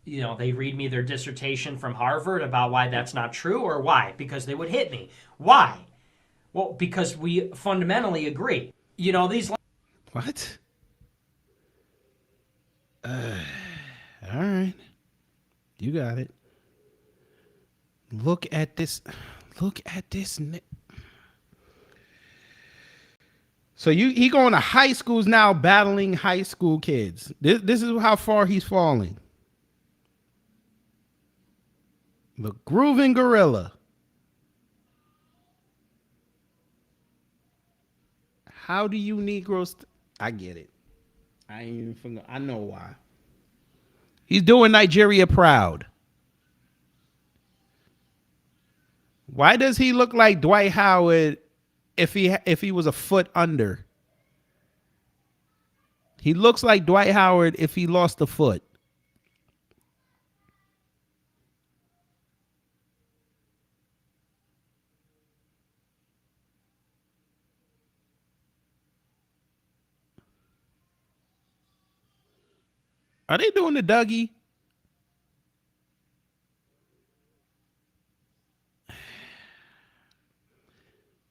you know, they read me their dissertation from Harvard about why that's not true, or why? Because they would hit me. Why? Well, because we fundamentally agree. You know, these... What? All right. You got it. Look at this. Look at this. So he going to high schools now, battling high school kids. This is how far he's falling. The grooving gorilla. How do you Negroes? I get it. I ain't even forgot. I know why. He's doing Nigeria proud. Why does he look like Dwight Howard if he was a foot under? He looks like Dwight Howard if he lost a foot. Are they doing the Dougie?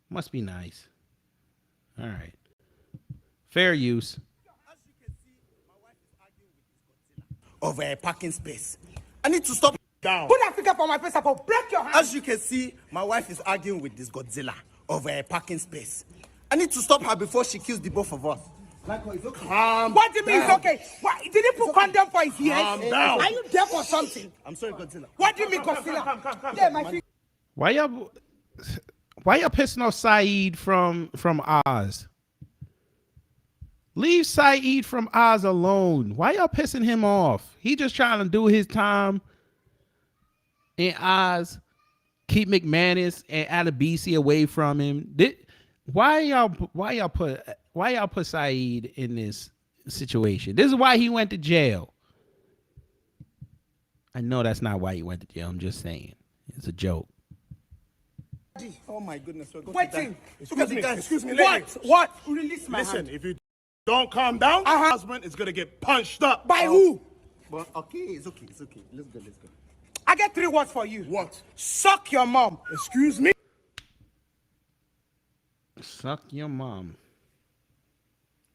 Must be nice. All right. Fair use. Over a parking space. I need to stop down. Put that figure for my face, I will break your hand. As you can see, my wife is arguing with this Godzilla over a parking space. I need to stop her before she kills the both of us. Like, it's okay. What do you mean it's okay? What, did he put condom for his ears? Calm down. Are you deaf or something? I'm sorry, Godzilla. What do you mean, Godzilla? Come. Yeah, my feet. Why y'all pissing off Saeed from Oz? Leave Saeed from Oz alone. Why y'all pissing him off? He just trying to do his time in Oz. Keep McManus and Adebisi away from him. Why y'all put Saeed in this situation? This is why he went to jail. I know that's not why he went to jail. I'm just saying. It's a joke. Oh my goodness. Waiting. Excuse me. What? Release my Listen, hand. if you don't calm down, husband is gonna get punched up. By who? But okay, it's okay. Let's go. I get 3 words for you. What? Suck your mom. Excuse me? Suck your mom.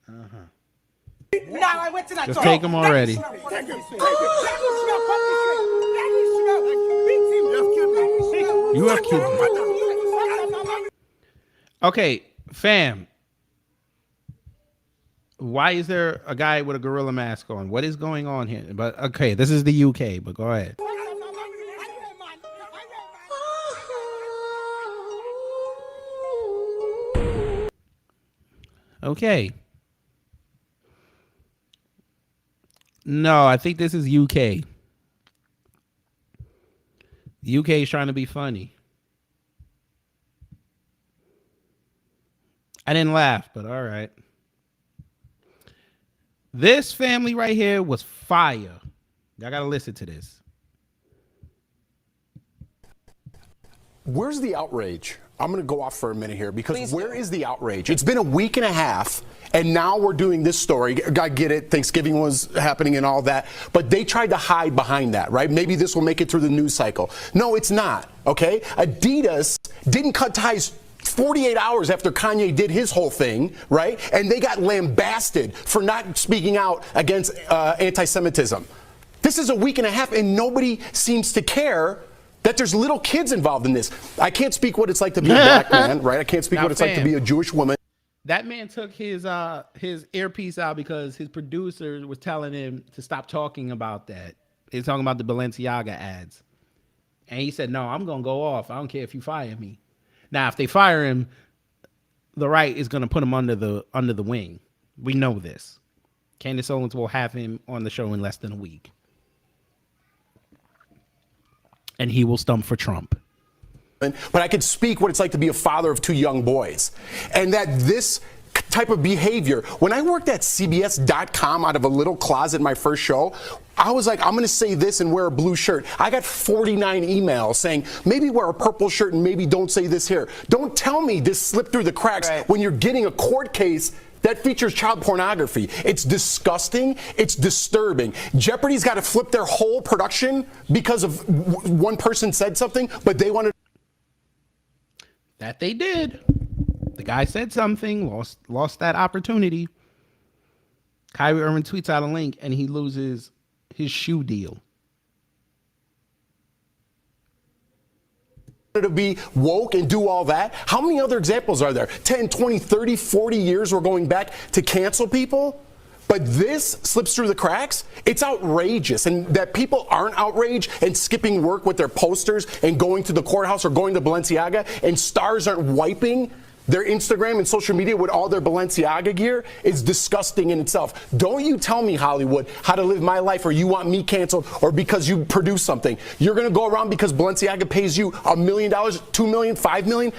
Now I'm waiting at Just take him already. Take him. You have killed him. Okay, fam. Why is there a guy with a gorilla mask on? What is going on here? But okay, this is the UK, but go ahead. Okay. No, I think this is UK. The UK is trying to be funny. I didn't laugh, but all right. This family right here was fire. Y'all gotta listen to this. Where's the outrage? I'm going to go off for a minute here because where is the outrage? It's been a week and a half, and now we're doing this story. I get it. Thanksgiving was happening and all that, but they tried to hide behind that, right? Maybe this will make it through the news cycle. No, it's not, okay? Adidas didn't cut ties 48 hours after Kanye did his whole thing, right? And they got lambasted for not speaking out against anti-Semitism. This is a week and a half, and nobody seems to care that there's little kids involved in this. I can't speak what it's like to be a black man, right? I can't speak what it's like to be a Jewish woman. That man took his earpiece out because his producer was telling him to stop talking about that. He's talking about the Balenciaga ads. And he said, no, I'm going to go off. I don't care if you fire me. Now, if they fire him, the right is going to put him under the wing. We know this. Candace Owens will have him on the show in less than a week. And he will stump for Trump. But I could speak what it's like to be a father of 2 young boys. And that this type of behavior, when I worked at CBS.com out of a little closet my first show, I was like, I'm going to say this and wear a blue shirt. I got 49 emails saying, maybe wear a purple shirt and maybe don't say this here. Don't tell me this slipped through the cracks when you're getting a court case that features child pornography. It's disgusting. It's disturbing. Jeopardy's got to flip their whole production because of one person said something, but they wanted. That they did. The guy said something, lost that opportunity. Kyrie Irving tweets out a link and he loses his shoe deal. To be woke and do all that. How many other examples are there? 10, 20, 30, 40 years we're going back to cancel people? But this slips through the cracks. It's outrageous. And that people aren't outraged and skipping work with their posters and going to the courthouse or going to Balenciaga, and stars aren't wiping their Instagram and social media with all their Balenciaga gear is disgusting in itself. Don't you tell me, Hollywood, how to live my life, or you want me canceled, or because you produce something. You're going to go around because Balenciaga pays you $1 million, $2 million, $5 million.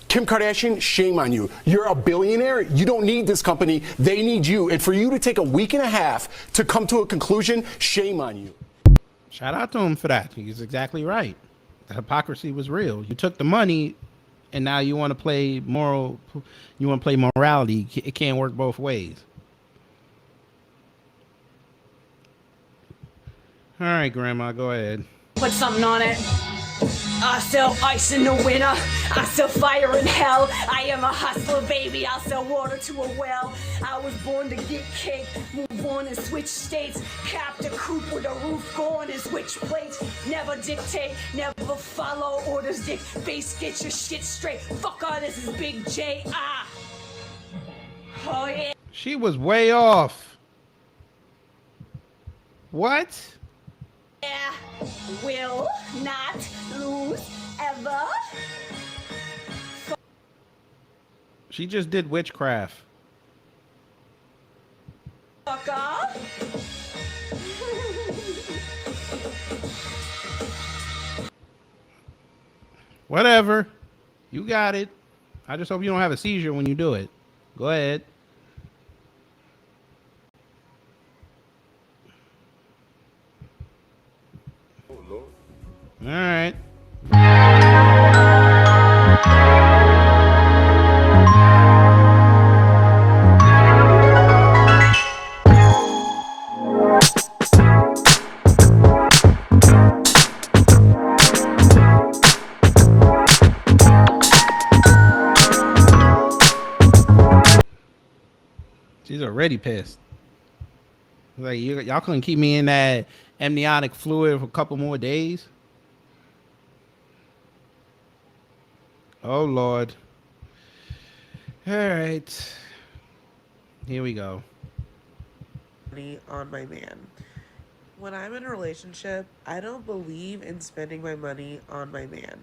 Kim Kardashian, shame on you. You're a billionaire. You don't need this company. They need you. And for you to take a week and a half to come to a conclusion, shame on you. Shout out to him for that. He's exactly right. The hypocrisy was real. You took the money, and now you want to play moral. You want to play morality. It can't work both ways. All right, Grandma, go ahead. Put something on it. I sell ice in the winter. I sell fire in hell. I am a hustler, baby. I'll sell water to a well. I was born to get cake. Move on and switch states. Capped a coupe with a roof gone and switch plates. Never dictate, never follow orders. Dick face, get your shit straight. Fuck all this is Big J. Oh yeah. She was way off. What? Yeah, will not lose ever. She just did witchcraft. Fuck off. Whatever. You got it. I just hope you don't have a seizure when you do it. Go ahead. All right. already pissed. Like y'all couldn't keep me in that amniotic fluid for a couple more days. Oh Lord. All right. Here we go. Money on my man. When I'm in a relationship, I don't believe in spending my money on my man.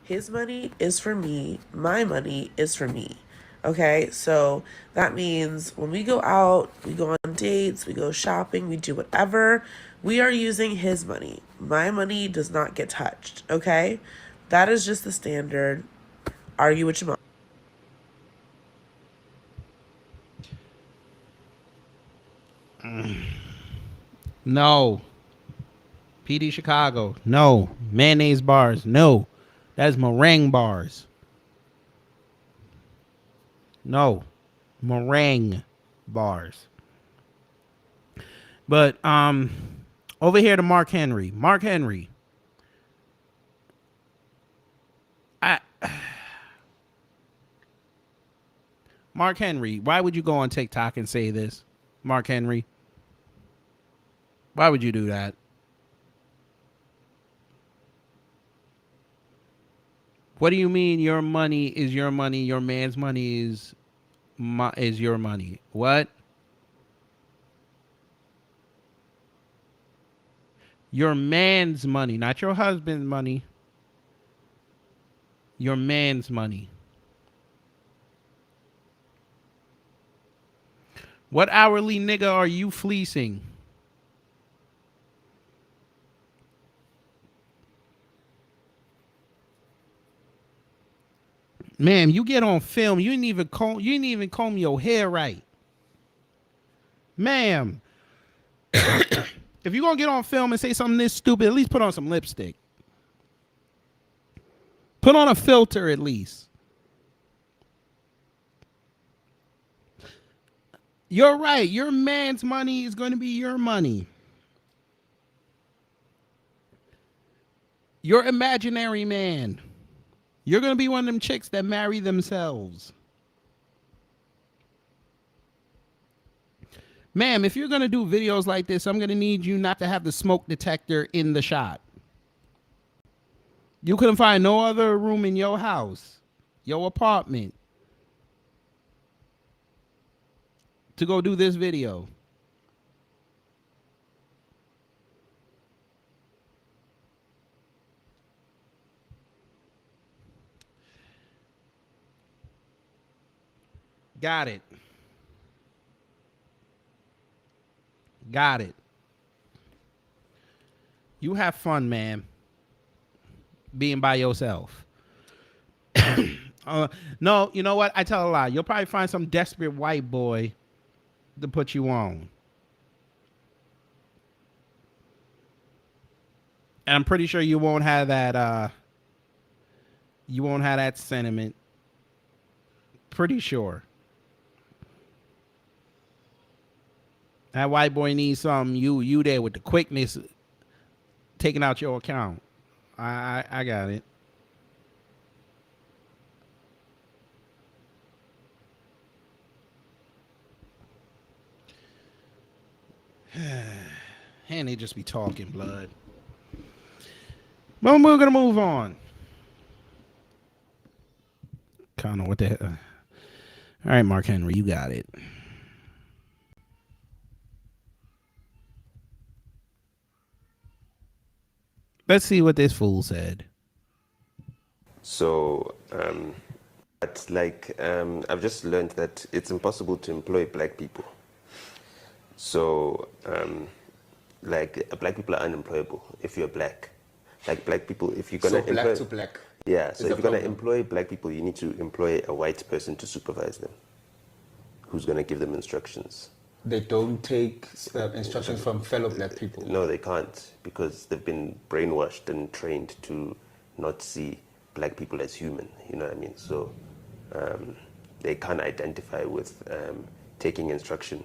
His money is for me. My money is for me. Okay, so that means when we go out, we go on dates, we go shopping, we do whatever, we are using his money. My money does not get touched. Okay, that is just the standard. Argue with your mom. No. PD Chicago. No. Mayonnaise bars. No. That is meringue bars. No. Meringue bars. But over here to Mark Henry. Mark Henry. Mark Henry, why would you go on TikTok and say this? Mark Henry. Why would you do that? What do you mean your money is your money, your man's money is your money? What? Your man's money, not your husband's money. Your man's money. What hourly nigga are you fleecing? Ma'am, you get on film. You didn't even comb your hair right. Ma'am, if you're gonna get on film and say something this stupid, at least put on some lipstick. Put on a filter at least. You're right. Your man's money is going to be your money. Your imaginary man. You're going to be one of them chicks that marry themselves. Ma'am, if you're going to do videos like this, I'm going to need you not to have the smoke detector in the shot. You couldn't find no other room in your house, your apartment, to go do this video. Got it. Got it. You have fun, man, being by yourself. No, you know what? I tell a lie. You'll probably find some desperate white boy to put you on. And I'm pretty sure you won't have that sentiment. Pretty sure. That white boy needs something. You there with the quickness taking out your account. I got it. And they just be talking blood. But we're gonna move on. Kind of what the hell. All right, Mark Henry, you got it. Let's see what this fool said. So, I've just learned that it's impossible to employ black people. So, black people are unemployable if you're black. Like black people, if you're gonna black to black. Yeah, so if you're gonna employ black people, you need to employ a white person to supervise them, who's gonna give them instructions. They don't take instructions from fellow black people. No, they can't, because they've been brainwashed and trained to not see black people as human. You know what I mean? So they can't identify with taking instruction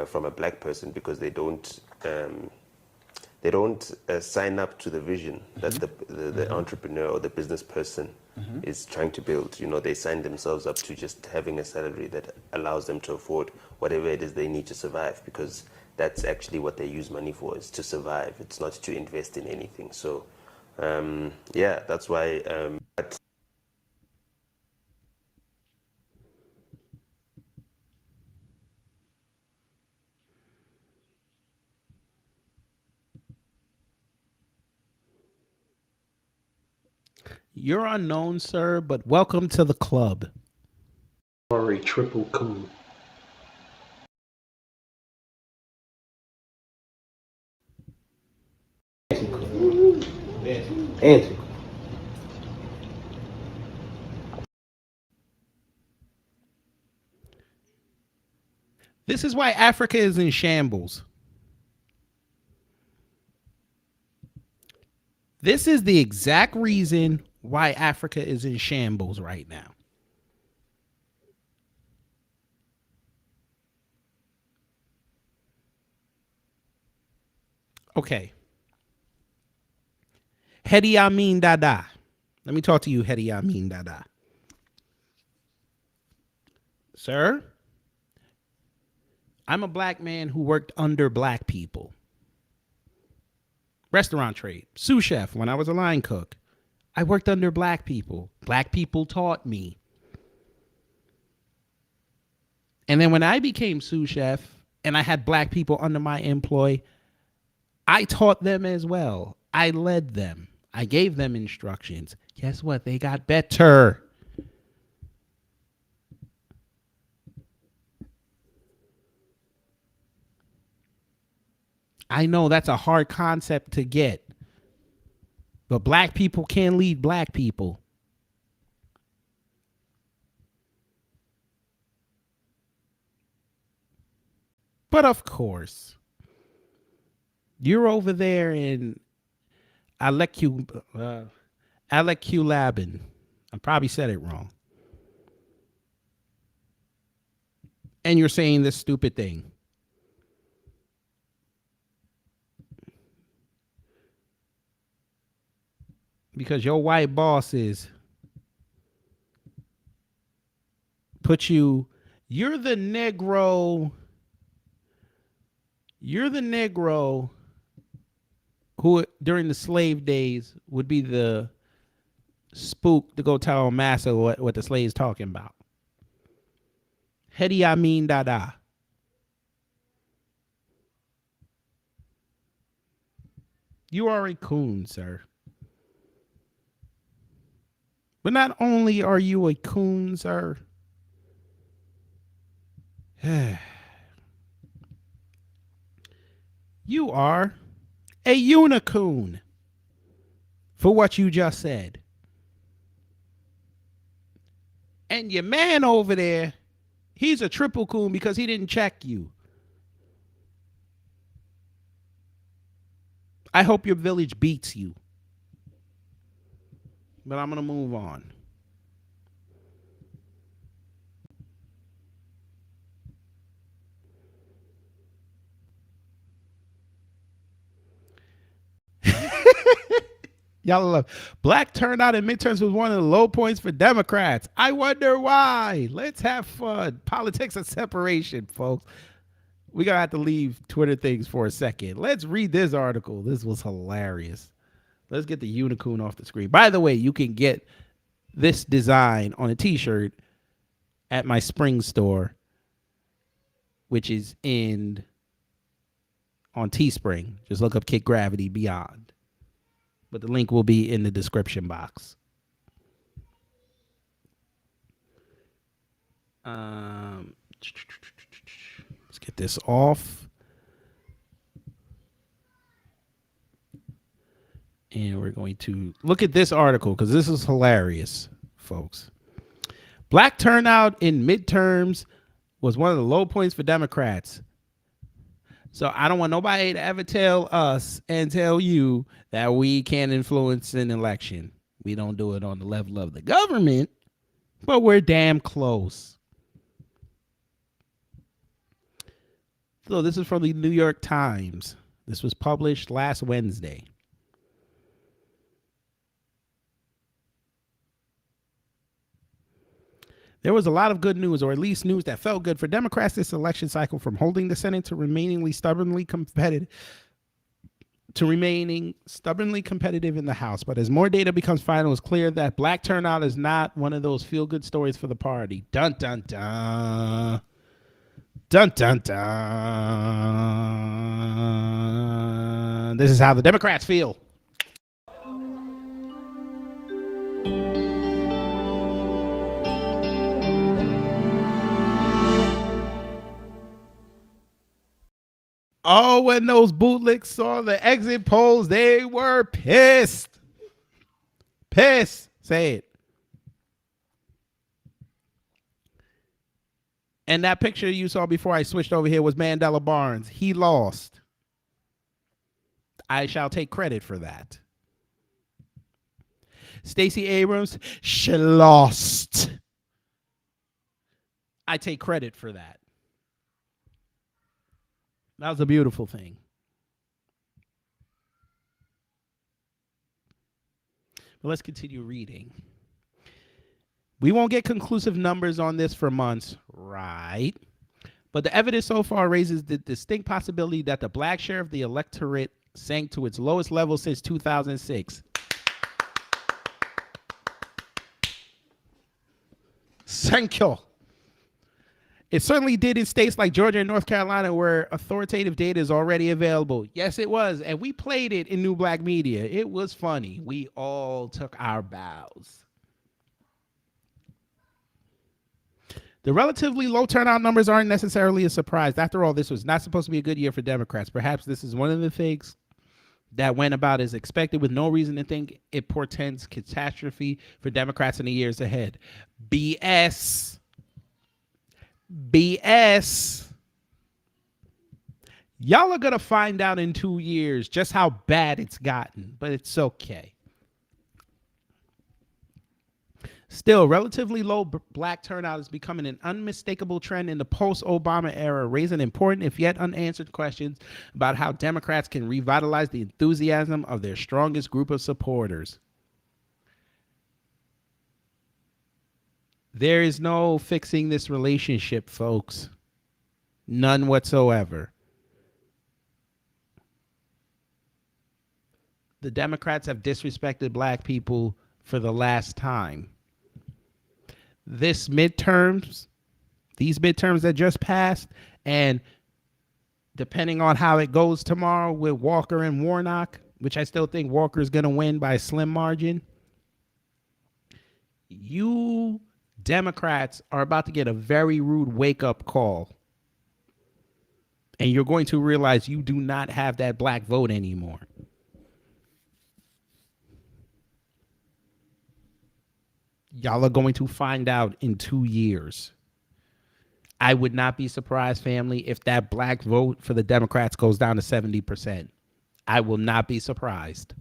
from a black person, because they don't they don't sign up to the vision that the entrepreneur or the business person is trying to build. You know, they sign themselves up to just having a salary that allows them to afford whatever it is they need to survive, because that's actually what they use money for, is to survive. It's not to invest in anything. So, yeah, that's why. You're unknown, sir, but welcome to the club. Sorry, triple cool. Answer. This is why Africa is in shambles. This is the exact reason why Africa is in shambles right now. Okay. Hedi Amin Dada. Let me talk to you, Hedi Amin Dada. Sir, I'm a black man who worked under black people. Restaurant trade, sous chef when I was a line cook. I worked under black people. Black people taught me. And then when I became sous chef and I had black people under my employ, I taught them as well. I led them. I gave them instructions. Guess what? They got better. I know that's a hard concept to get, but black people can't lead black people. But of course, you're over there in Alekulabin. I probably said it wrong. And you're saying this stupid thing. Because your white bosses put you, you're the Negro who during the slave days would be the spook to go tell Massa what the slaves talking about. Hedi Amin Dada. You are a coon, sir. But not only are you a coon, sir, you are a unicorn for what you just said. And your man over there, he's a triple coon because he didn't check you. I hope your village beats you. But I'm going to move on. Y'all love black turnout in midterms was one of the low points for Democrats. I wonder why. Let's have fun. Politics of separation, folks. We're going to have to leave Twitter things for a second. Let's read this article. This was hilarious. Let's get the unicorn off the screen. By the way, you can get this design on a t-shirt at my spring store, which is on Teespring. Just look up Kick Gravity Beyond. But the link will be in the description box. Let's get this off. And we're going to look at this article because this is hilarious, folks. Black turnout in midterms was one of the low points for Democrats. So I don't want nobody to ever tell us and tell you that we can't influence an election. We don't do it on the level of the government, but we're damn close. So this is from the New York Times. This was published last Wednesday. There was a lot of good news, or at least news that felt good for Democrats this election cycle, from holding the Senate to remaining stubbornly competitive in the House. But as more data becomes final, it's clear that black turnout is not one of those feel-good stories for the party. Dun, dun, dun. Dun, dun, dun. This is how the Democrats feel. Oh, when those bootlicks saw the exit polls, they were pissed. Pissed. Say it. And that picture you saw before I switched over here was Mandela Barnes. He lost. I shall take credit for that. Stacey Abrams, she lost. I take credit for that. That was a beautiful thing. But let's continue reading. We won't get conclusive numbers on this for months, right? But the evidence so far raises the distinct possibility that the black share of the electorate sank to its lowest level since 2006. Thank you. It certainly did in states like Georgia and North Carolina, where authoritative data is already available. Yes, it was. And we played it in New Black Media. It was funny. We all took our bows. The relatively low turnout numbers aren't necessarily a surprise. After all, this was not supposed to be a good year for Democrats. Perhaps this is one of the things that went about as expected, with no reason to think it portends catastrophe for Democrats in the years ahead. BS. BS. Y'all are going to find out in 2 years just how bad it's gotten, but it's okay. Still, relatively low black turnout is becoming an unmistakable trend in the post-Obama era, raising important, if yet unanswered, questions about how Democrats can revitalize the enthusiasm of their strongest group of supporters. There is no fixing this relationship, folks. None whatsoever. The Democrats have disrespected black people for the last time. These midterms that just passed, and depending on how it goes tomorrow with Walker and Warnock, which I still think Walker is going to win by a slim margin, you Democrats are about to get a very rude wake-up call. And you're going to realize you do not have that black vote anymore. Y'all are going to find out in 2 years. I would not be surprised, family, if that black vote for the Democrats goes down to 70%. I will not be surprised.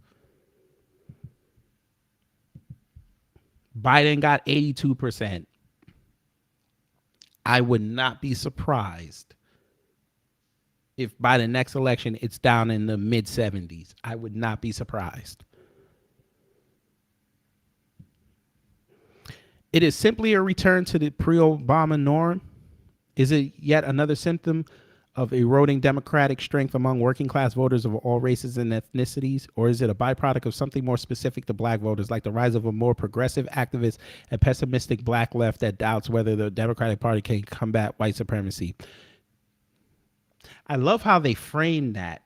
Biden got 82%. I would not be surprised if by the next election it's down in the mid-70s. I would not be surprised. It is simply a return to the pre-Obama norm. Is it yet another symptom of eroding democratic strength among working class voters of all races and ethnicities? Or is it a byproduct of something more specific to black voters, like the rise of a more progressive, activist, and pessimistic black left that doubts whether the Democratic Party can combat white supremacy? I love how they frame that.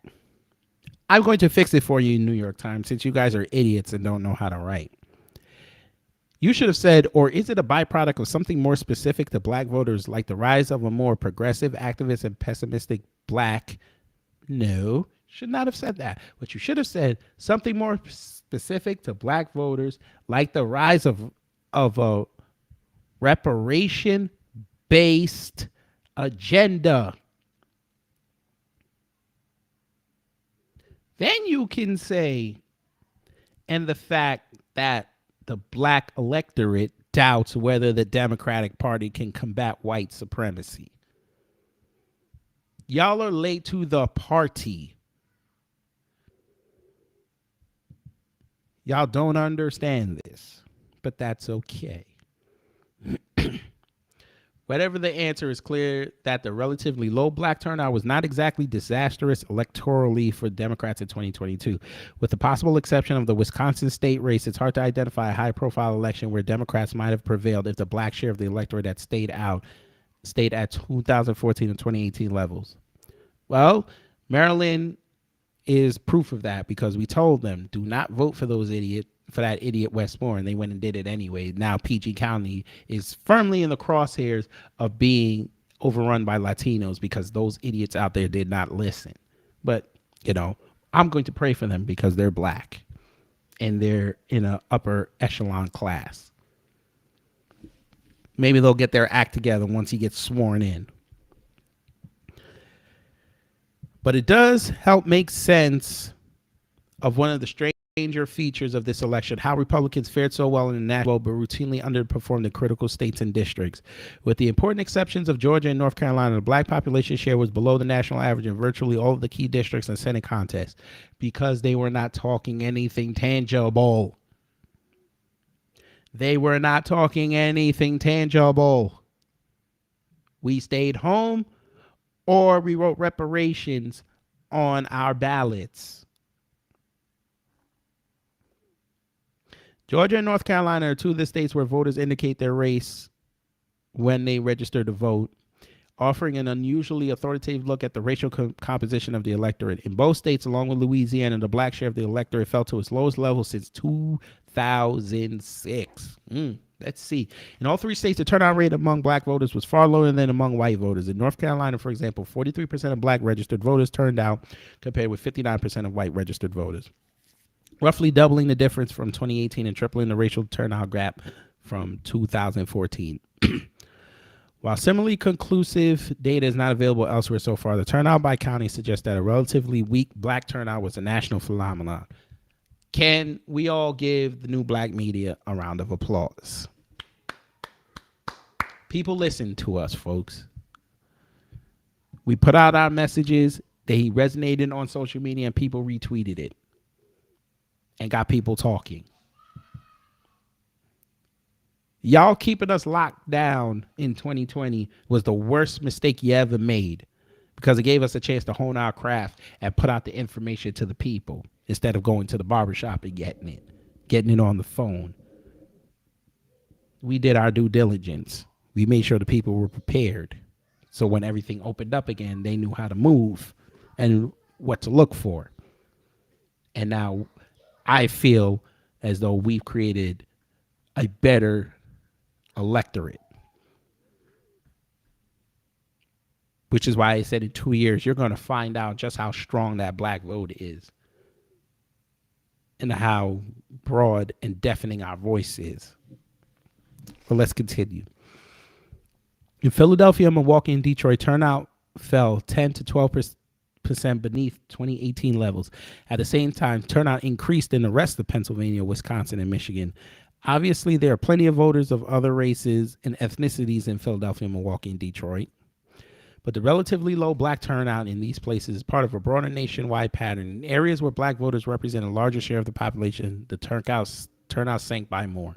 I'm going to fix it for you, New York Times, since you guys are idiots and don't know how to write. You should have said, or is it a byproduct of something more specific to black voters, like the rise of a more progressive, activist, and pessimistic black? No, should not have said that. What you should have said, something more specific to black voters, like the rise of a reparation-based agenda. Then you can say, and the fact that the black electorate doubts whether the Democratic Party can combat white supremacy. Y'all are late to the party. Y'all don't understand this, but that's okay. Whatever the answer, is clear that the relatively low black turnout was not exactly disastrous electorally for Democrats in 2022. With the possible exception of the Wisconsin state race, it's hard to identify a high-profile election where Democrats might have prevailed if the black share of the electorate had stayed at 2014 and 2018 levels. Well, Maryland is proof of that because we told them, do not vote for that idiot Westmoreland. They went and did it anyway. Now PG County is firmly in the crosshairs of being overrun by Latinos because those idiots out there did not listen. But, I'm going to pray for them because they're black and they're in an upper echelon class. Maybe they'll get their act together once he gets sworn in. But it does help make sense of one of the stranger features of this election, how Republicans fared so well in the national but routinely underperformed in critical states and districts. With the important exceptions of Georgia and North Carolina, the black population share was below the national average in virtually all of the key districts and Senate contests because they were not talking anything tangible. They were not talking anything tangible. We stayed home or we wrote reparations on our ballots. Georgia and North Carolina are two of the states where voters indicate their race when they register to vote, offering an unusually authoritative look at the racial composition of the electorate. In both states, along with Louisiana, the black share of the electorate fell to its lowest level since 2006. Let's see. In all three states, the turnout rate among black voters was far lower than among white voters. In North Carolina, for example, 43% of black registered voters turned out compared with 59% of white registered voters, roughly doubling the difference from 2018 and tripling the racial turnout gap from 2014. While similarly conclusive data is not available elsewhere so far, the turnout by county suggests that a relatively weak black turnout was a national phenomenon. Can we all give the new black media a round of applause? People listen to us, folks. We put out our messages. They resonated on social media and people retweeted it and got people talking. Y'all keeping us locked down in 2020 was the worst mistake you ever made because it gave us a chance to hone our craft and put out the information to the people instead of going to the barbershop and getting it on the phone. We did our due diligence. We made sure the people were prepared. So when everything opened up again, they knew how to move and what to look for. And now I feel as though we've created a better electorate, which is why I said in 2 years, you're going to find out just how strong that black vote is and how broad and deafening our voice is. But let's continue. In Philadelphia, Milwaukee, and Detroit, turnout fell 10 to 12% beneath 2018 levels. At the same time, turnout increased in the rest of Pennsylvania, Wisconsin, and Michigan. Obviously, there are plenty of voters of other races and ethnicities in Philadelphia, Milwaukee, and Detroit. But the relatively low black turnout in these places is part of a broader nationwide pattern. In areas where black voters represent a larger share of the population, the turnout sank by more.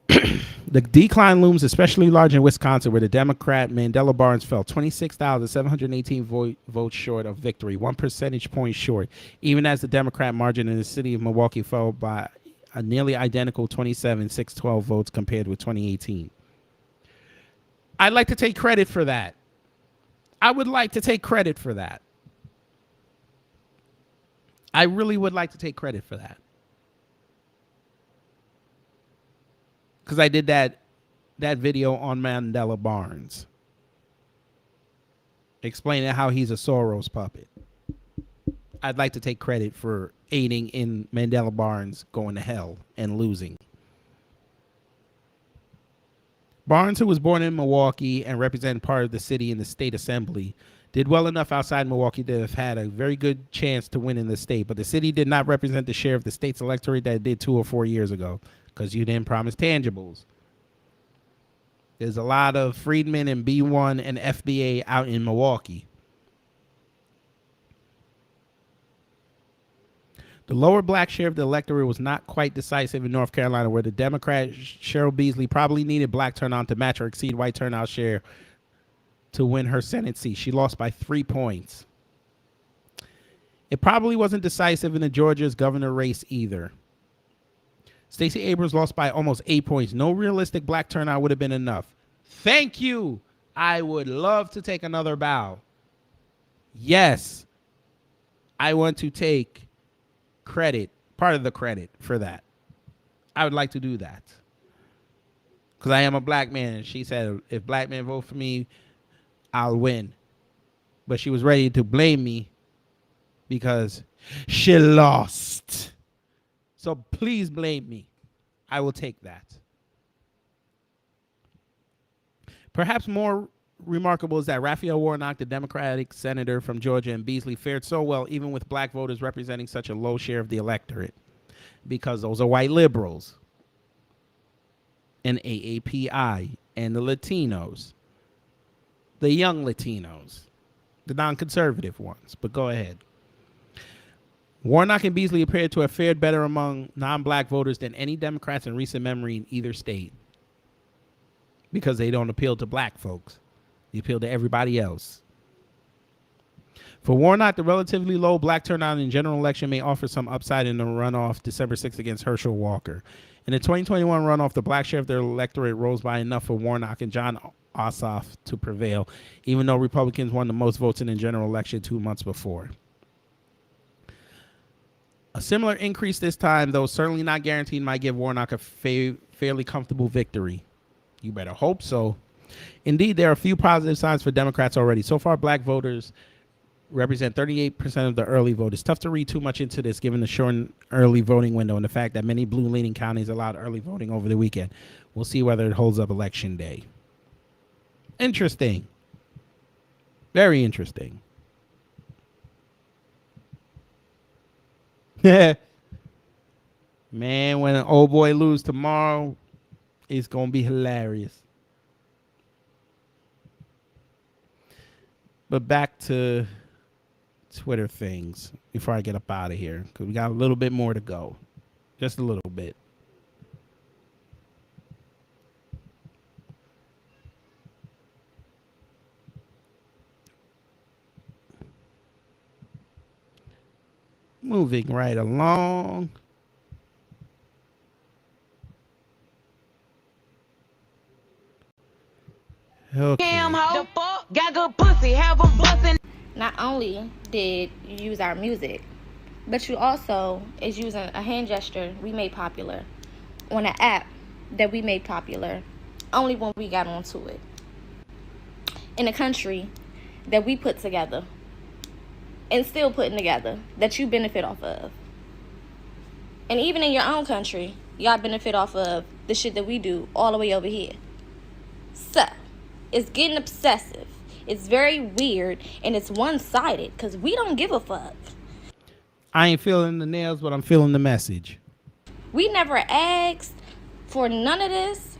The decline looms especially large in Wisconsin, where the Democrat Mandela Barnes fell 26,718 votes short of victory, 1 percentage point short, even as the Democrat margin in the city of Milwaukee fell by a nearly identical 27,612 votes compared with 2018. I'd like to take credit for that. I would like to take credit for that. I really would like to take credit for that. Because I did that video on Mandela Barnes, explaining how he's a Soros puppet. I'd like to take credit for aiding in Mandela Barnes going to hell and losing. Barnes, who was born in Milwaukee and represented part of the city in the state assembly, did well enough outside Milwaukee to have had a very good chance to win in the state, but the city did not represent the share of the state's electorate that it did 2 or 4 years ago because you didn't promise tangibles. There's a lot of freedmen and B1 and FBA out in Milwaukee. The lower black share of the electorate was not quite decisive in North Carolina, where the Democrat Cheryl Beasley probably needed black turnout to match or exceed white turnout share to win her Senate seat. She lost by 3 points. It probably wasn't decisive in the Georgia's governor race either. Stacey Abrams lost by almost 8 points. No realistic black turnout would have been enough. Thank you. I would love to take another bow. Yes, I want to take credit, part of the credit for that. I would like to do that. Because I am a black man. And she said, if black men vote for me, I'll win. But she was ready to blame me because she lost. So please blame me. I will take that. Perhaps more remarkable is that Raphael Warnock, the Democratic senator from Georgia, and Beasley fared so well even with black voters representing such a low share of the electorate, because those are white liberals and AAPI and the Latinos, the young Latinos, the non-conservative ones. But go ahead. Warnock and Beasley appeared to have fared better among non-black voters than any Democrats in recent memory in either state, because they don't appeal to black folks. They appeal to everybody else. For Warnock, the relatively low black turnout in the general election may offer some upside in the runoff December 6th against Herschel Walker. In the 2021 runoff, the black share of their electorate rose by enough for Warnock and John Ossoff to prevail, even though Republicans won the most votes in the general election 2 months before. A similar increase this time, though certainly not guaranteed, might give Warnock a fairly comfortable victory. You better hope so. Indeed, there are a few positive signs for Democrats already. So far, black voters represent 38% of the early vote. It's tough to read too much into this given the short early voting window and the fact that many blue-leaning counties allowed early voting over the weekend. We'll see whether it holds up Election Day. Interesting. Very interesting. Man, when an old boy lose tomorrow, it's going to be hilarious. But back to Twitter things before I get up out of here, because we got a little bit more to go. Just a little bit. Moving right along. Okay. Damn hoe. The fuck? Got good pussy. Have a bustin'. Not only did you use our music, but you also is using a hand gesture we made popular on an app that we made popular only when we got onto it. In a country that we put together and still putting together that you benefit off of. And even in your own country, y'all benefit off of the shit that we do all the way over here. So, it's getting obsessive. It's very weird, and it's one-sided, because we don't give a fuck. I ain't feeling the nails, but I'm feeling the message. We never asked for none of this,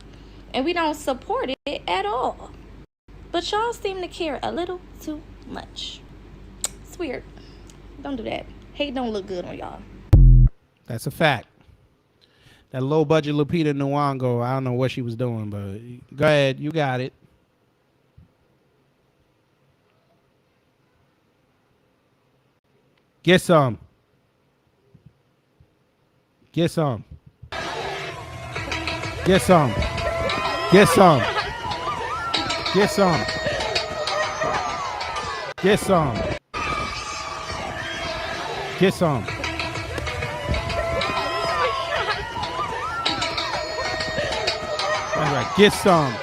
and we don't support it at all. But y'all seem to care a little too much. It's weird. Don't do that. Hate don't look good on y'all. That's a fact. That low-budget Lupita Nyong'o, I don't know what she was doing, but go ahead. You got it. Get some. Get some. Get some. Get some. Get some. Get some. Get some. All right, get some.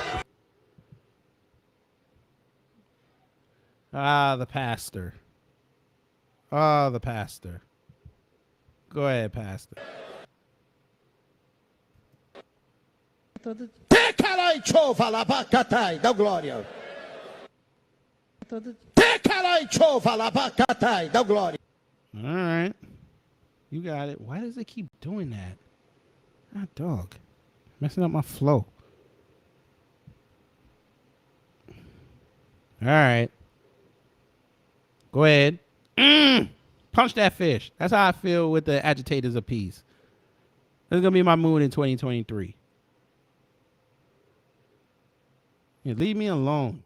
Ah, the pastor. Ah, the pastor. Go ahead, pastor. Tecarai chova la vacatai, da glória. Tecarai chova la vacatai, da glória. All right. You got it. Why does it keep doing that? Ah, dog. Messing up my flow. All right. Go ahead. Punch that fish. That's how I feel with the agitators of peace. That's going to be my mood in 2023. Yeah, leave me alone.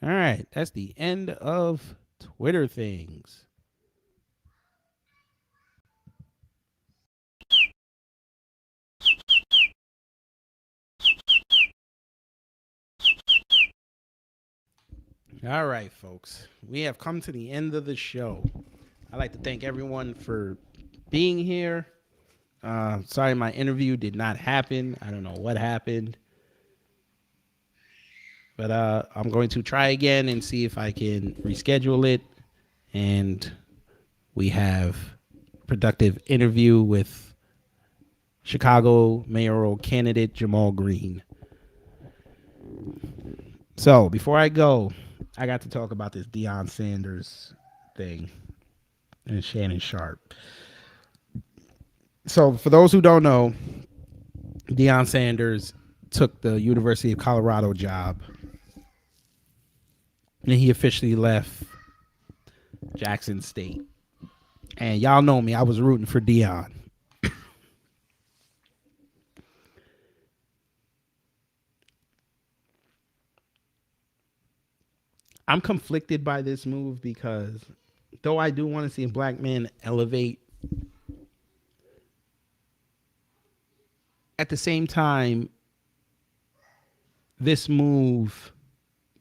All right. That's the end of Twitter things. All right, folks. We have come to the end of the show. I'd like to thank everyone for being here. Sorry my interview did not happen. I don't know what happened. But I'm going to try again and see if I can reschedule it. And we have a productive interview with Chicago mayoral candidate Jamal Green. So before I go, I got to talk about this Deion Sanders thing and Shannon Sharp. So for those who don't know, Deion Sanders took the University of Colorado job, and he officially left Jackson State. And y'all know me, I was rooting for Deion. I'm conflicted by this move because though I do want to see a black man elevate, at the same time, this move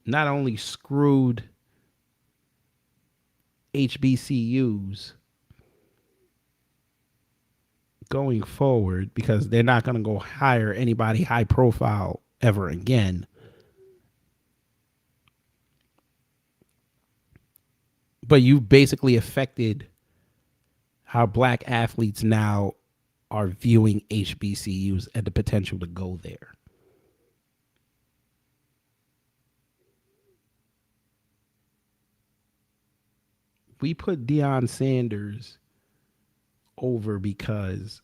not only screwed HBCUs going forward because they're not going to go hire anybody high profile ever again, but you basically affected how black athletes now are viewing HBCUs and the potential to go there. We put Deion Sanders over because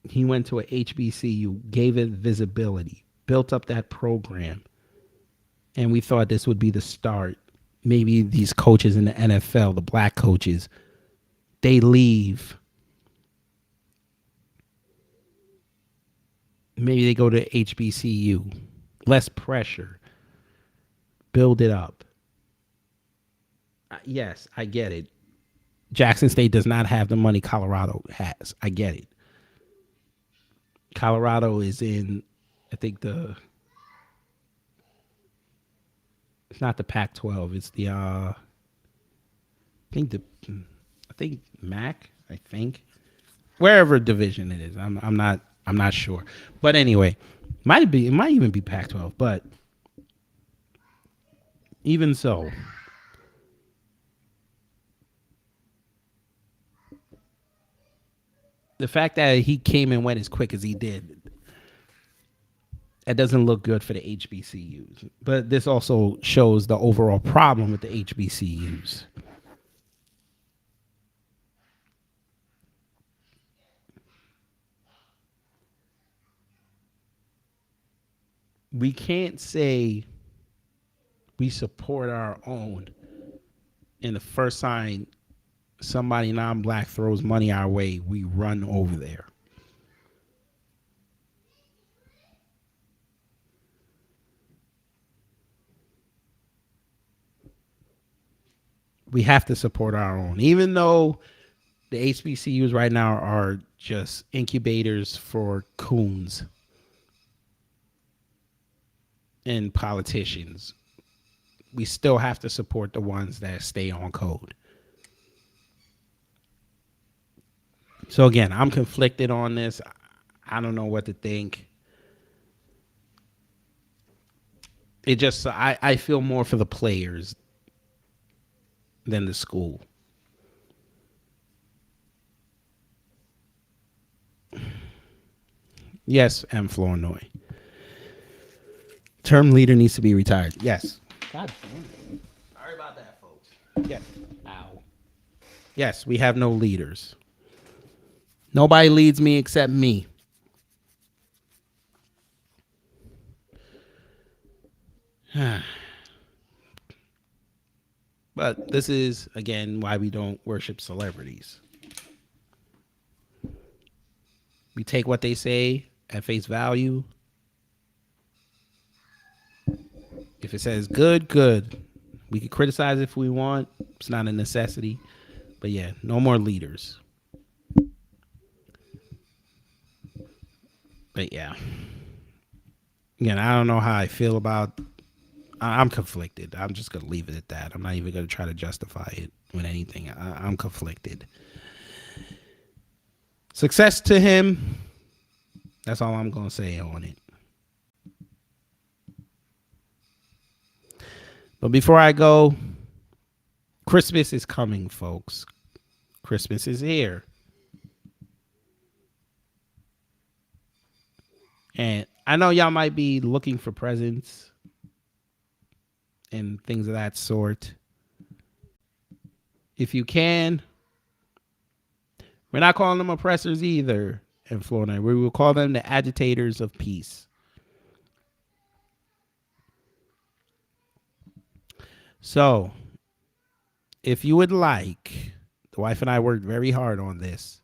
he went to a HBCU, gave it visibility, built up that program, and we thought this would be the start. Maybe these coaches in the NFL, the black coaches, they leave. Maybe they go to HBCU. Less pressure. Build it up. Yes, I get it. Jackson State does not have the money Colorado has. I get it. Colorado is in, I think it's not the Pac-12. It's the I think MAC. I think wherever division it is. I'm not sure. But anyway, it might even be Pac-12. But even so, the fact that he came and went as quick as he did, that doesn't look good for the HBCUs. But this also shows the overall problem with the HBCUs. We can't say we support our own and the first sign somebody non-black throws money our way, we run over there. We have to support our own. Even though the HBCUs right now are just incubators for coons and politicians, we still have to support the ones that stay on code. So again, I'm conflicted on this. I don't know what to think. It just, I feel more for the players than the school. Yes, M. Flournoy. Term leader needs to be retired. Yes. God damn. Sorry about that, folks. Yes. Ow. Yes, we have no leaders. Nobody leads me except me. But this is, again, why we don't worship celebrities. We take what they say at face value. If it says good, good. We can criticize if we want. It's not a necessity. But yeah, no more leaders. But yeah. Again, I don't know how I feel about... I'm conflicted. I'm just going to leave it at that. I'm not even going to try to justify it with anything. I'm conflicted. Success to him. That's all I'm going to say on it. But before I go, Christmas is coming, folks. Christmas is here. And I know y'all might be looking for presents and things of that sort. If you can, we're not calling them oppressors either in Florida. We will call them the agitators of peace. So, if you would like, the wife and I worked very hard on this.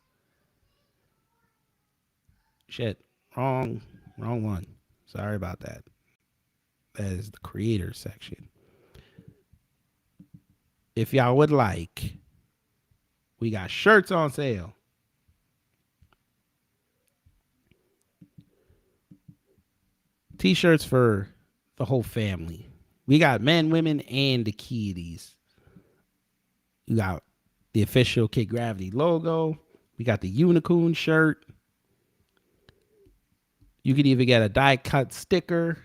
Shit, wrong one. Sorry about that. That is the creator section. If y'all would like, we got shirts on sale. T-shirts for the whole family. We got men, women, and the kiddies. We got the official Kid Gravity logo. We got the unicorn shirt. You could even get a die-cut sticker,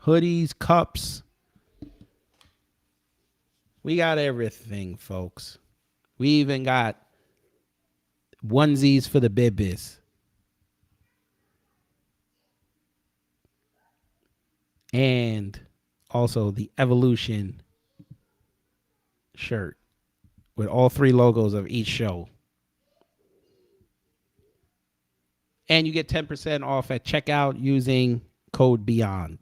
hoodies, cups. We got everything, folks. We even got onesies for the babies. And also the Evolution shirt with all 3 logos of each show. And you get 10% off at checkout using code BEYOND.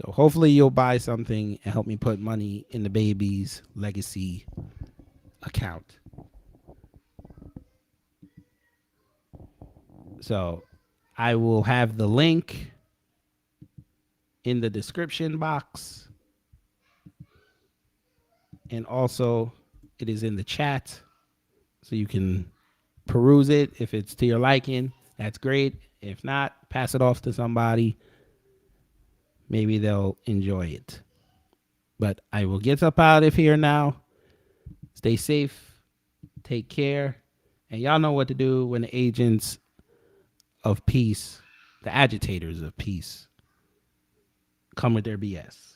So hopefully you'll buy something and help me put money in the baby's legacy account. So I will have the link in the description box. And also it is in the chat. So you can peruse it. If it's to your liking, that's great. If not, pass it off to somebody. Maybe they'll enjoy it. But I will get up out of here now. Stay safe. Take care. And y'all know what to do when the agents of peace, the agitators of peace, come with their BS.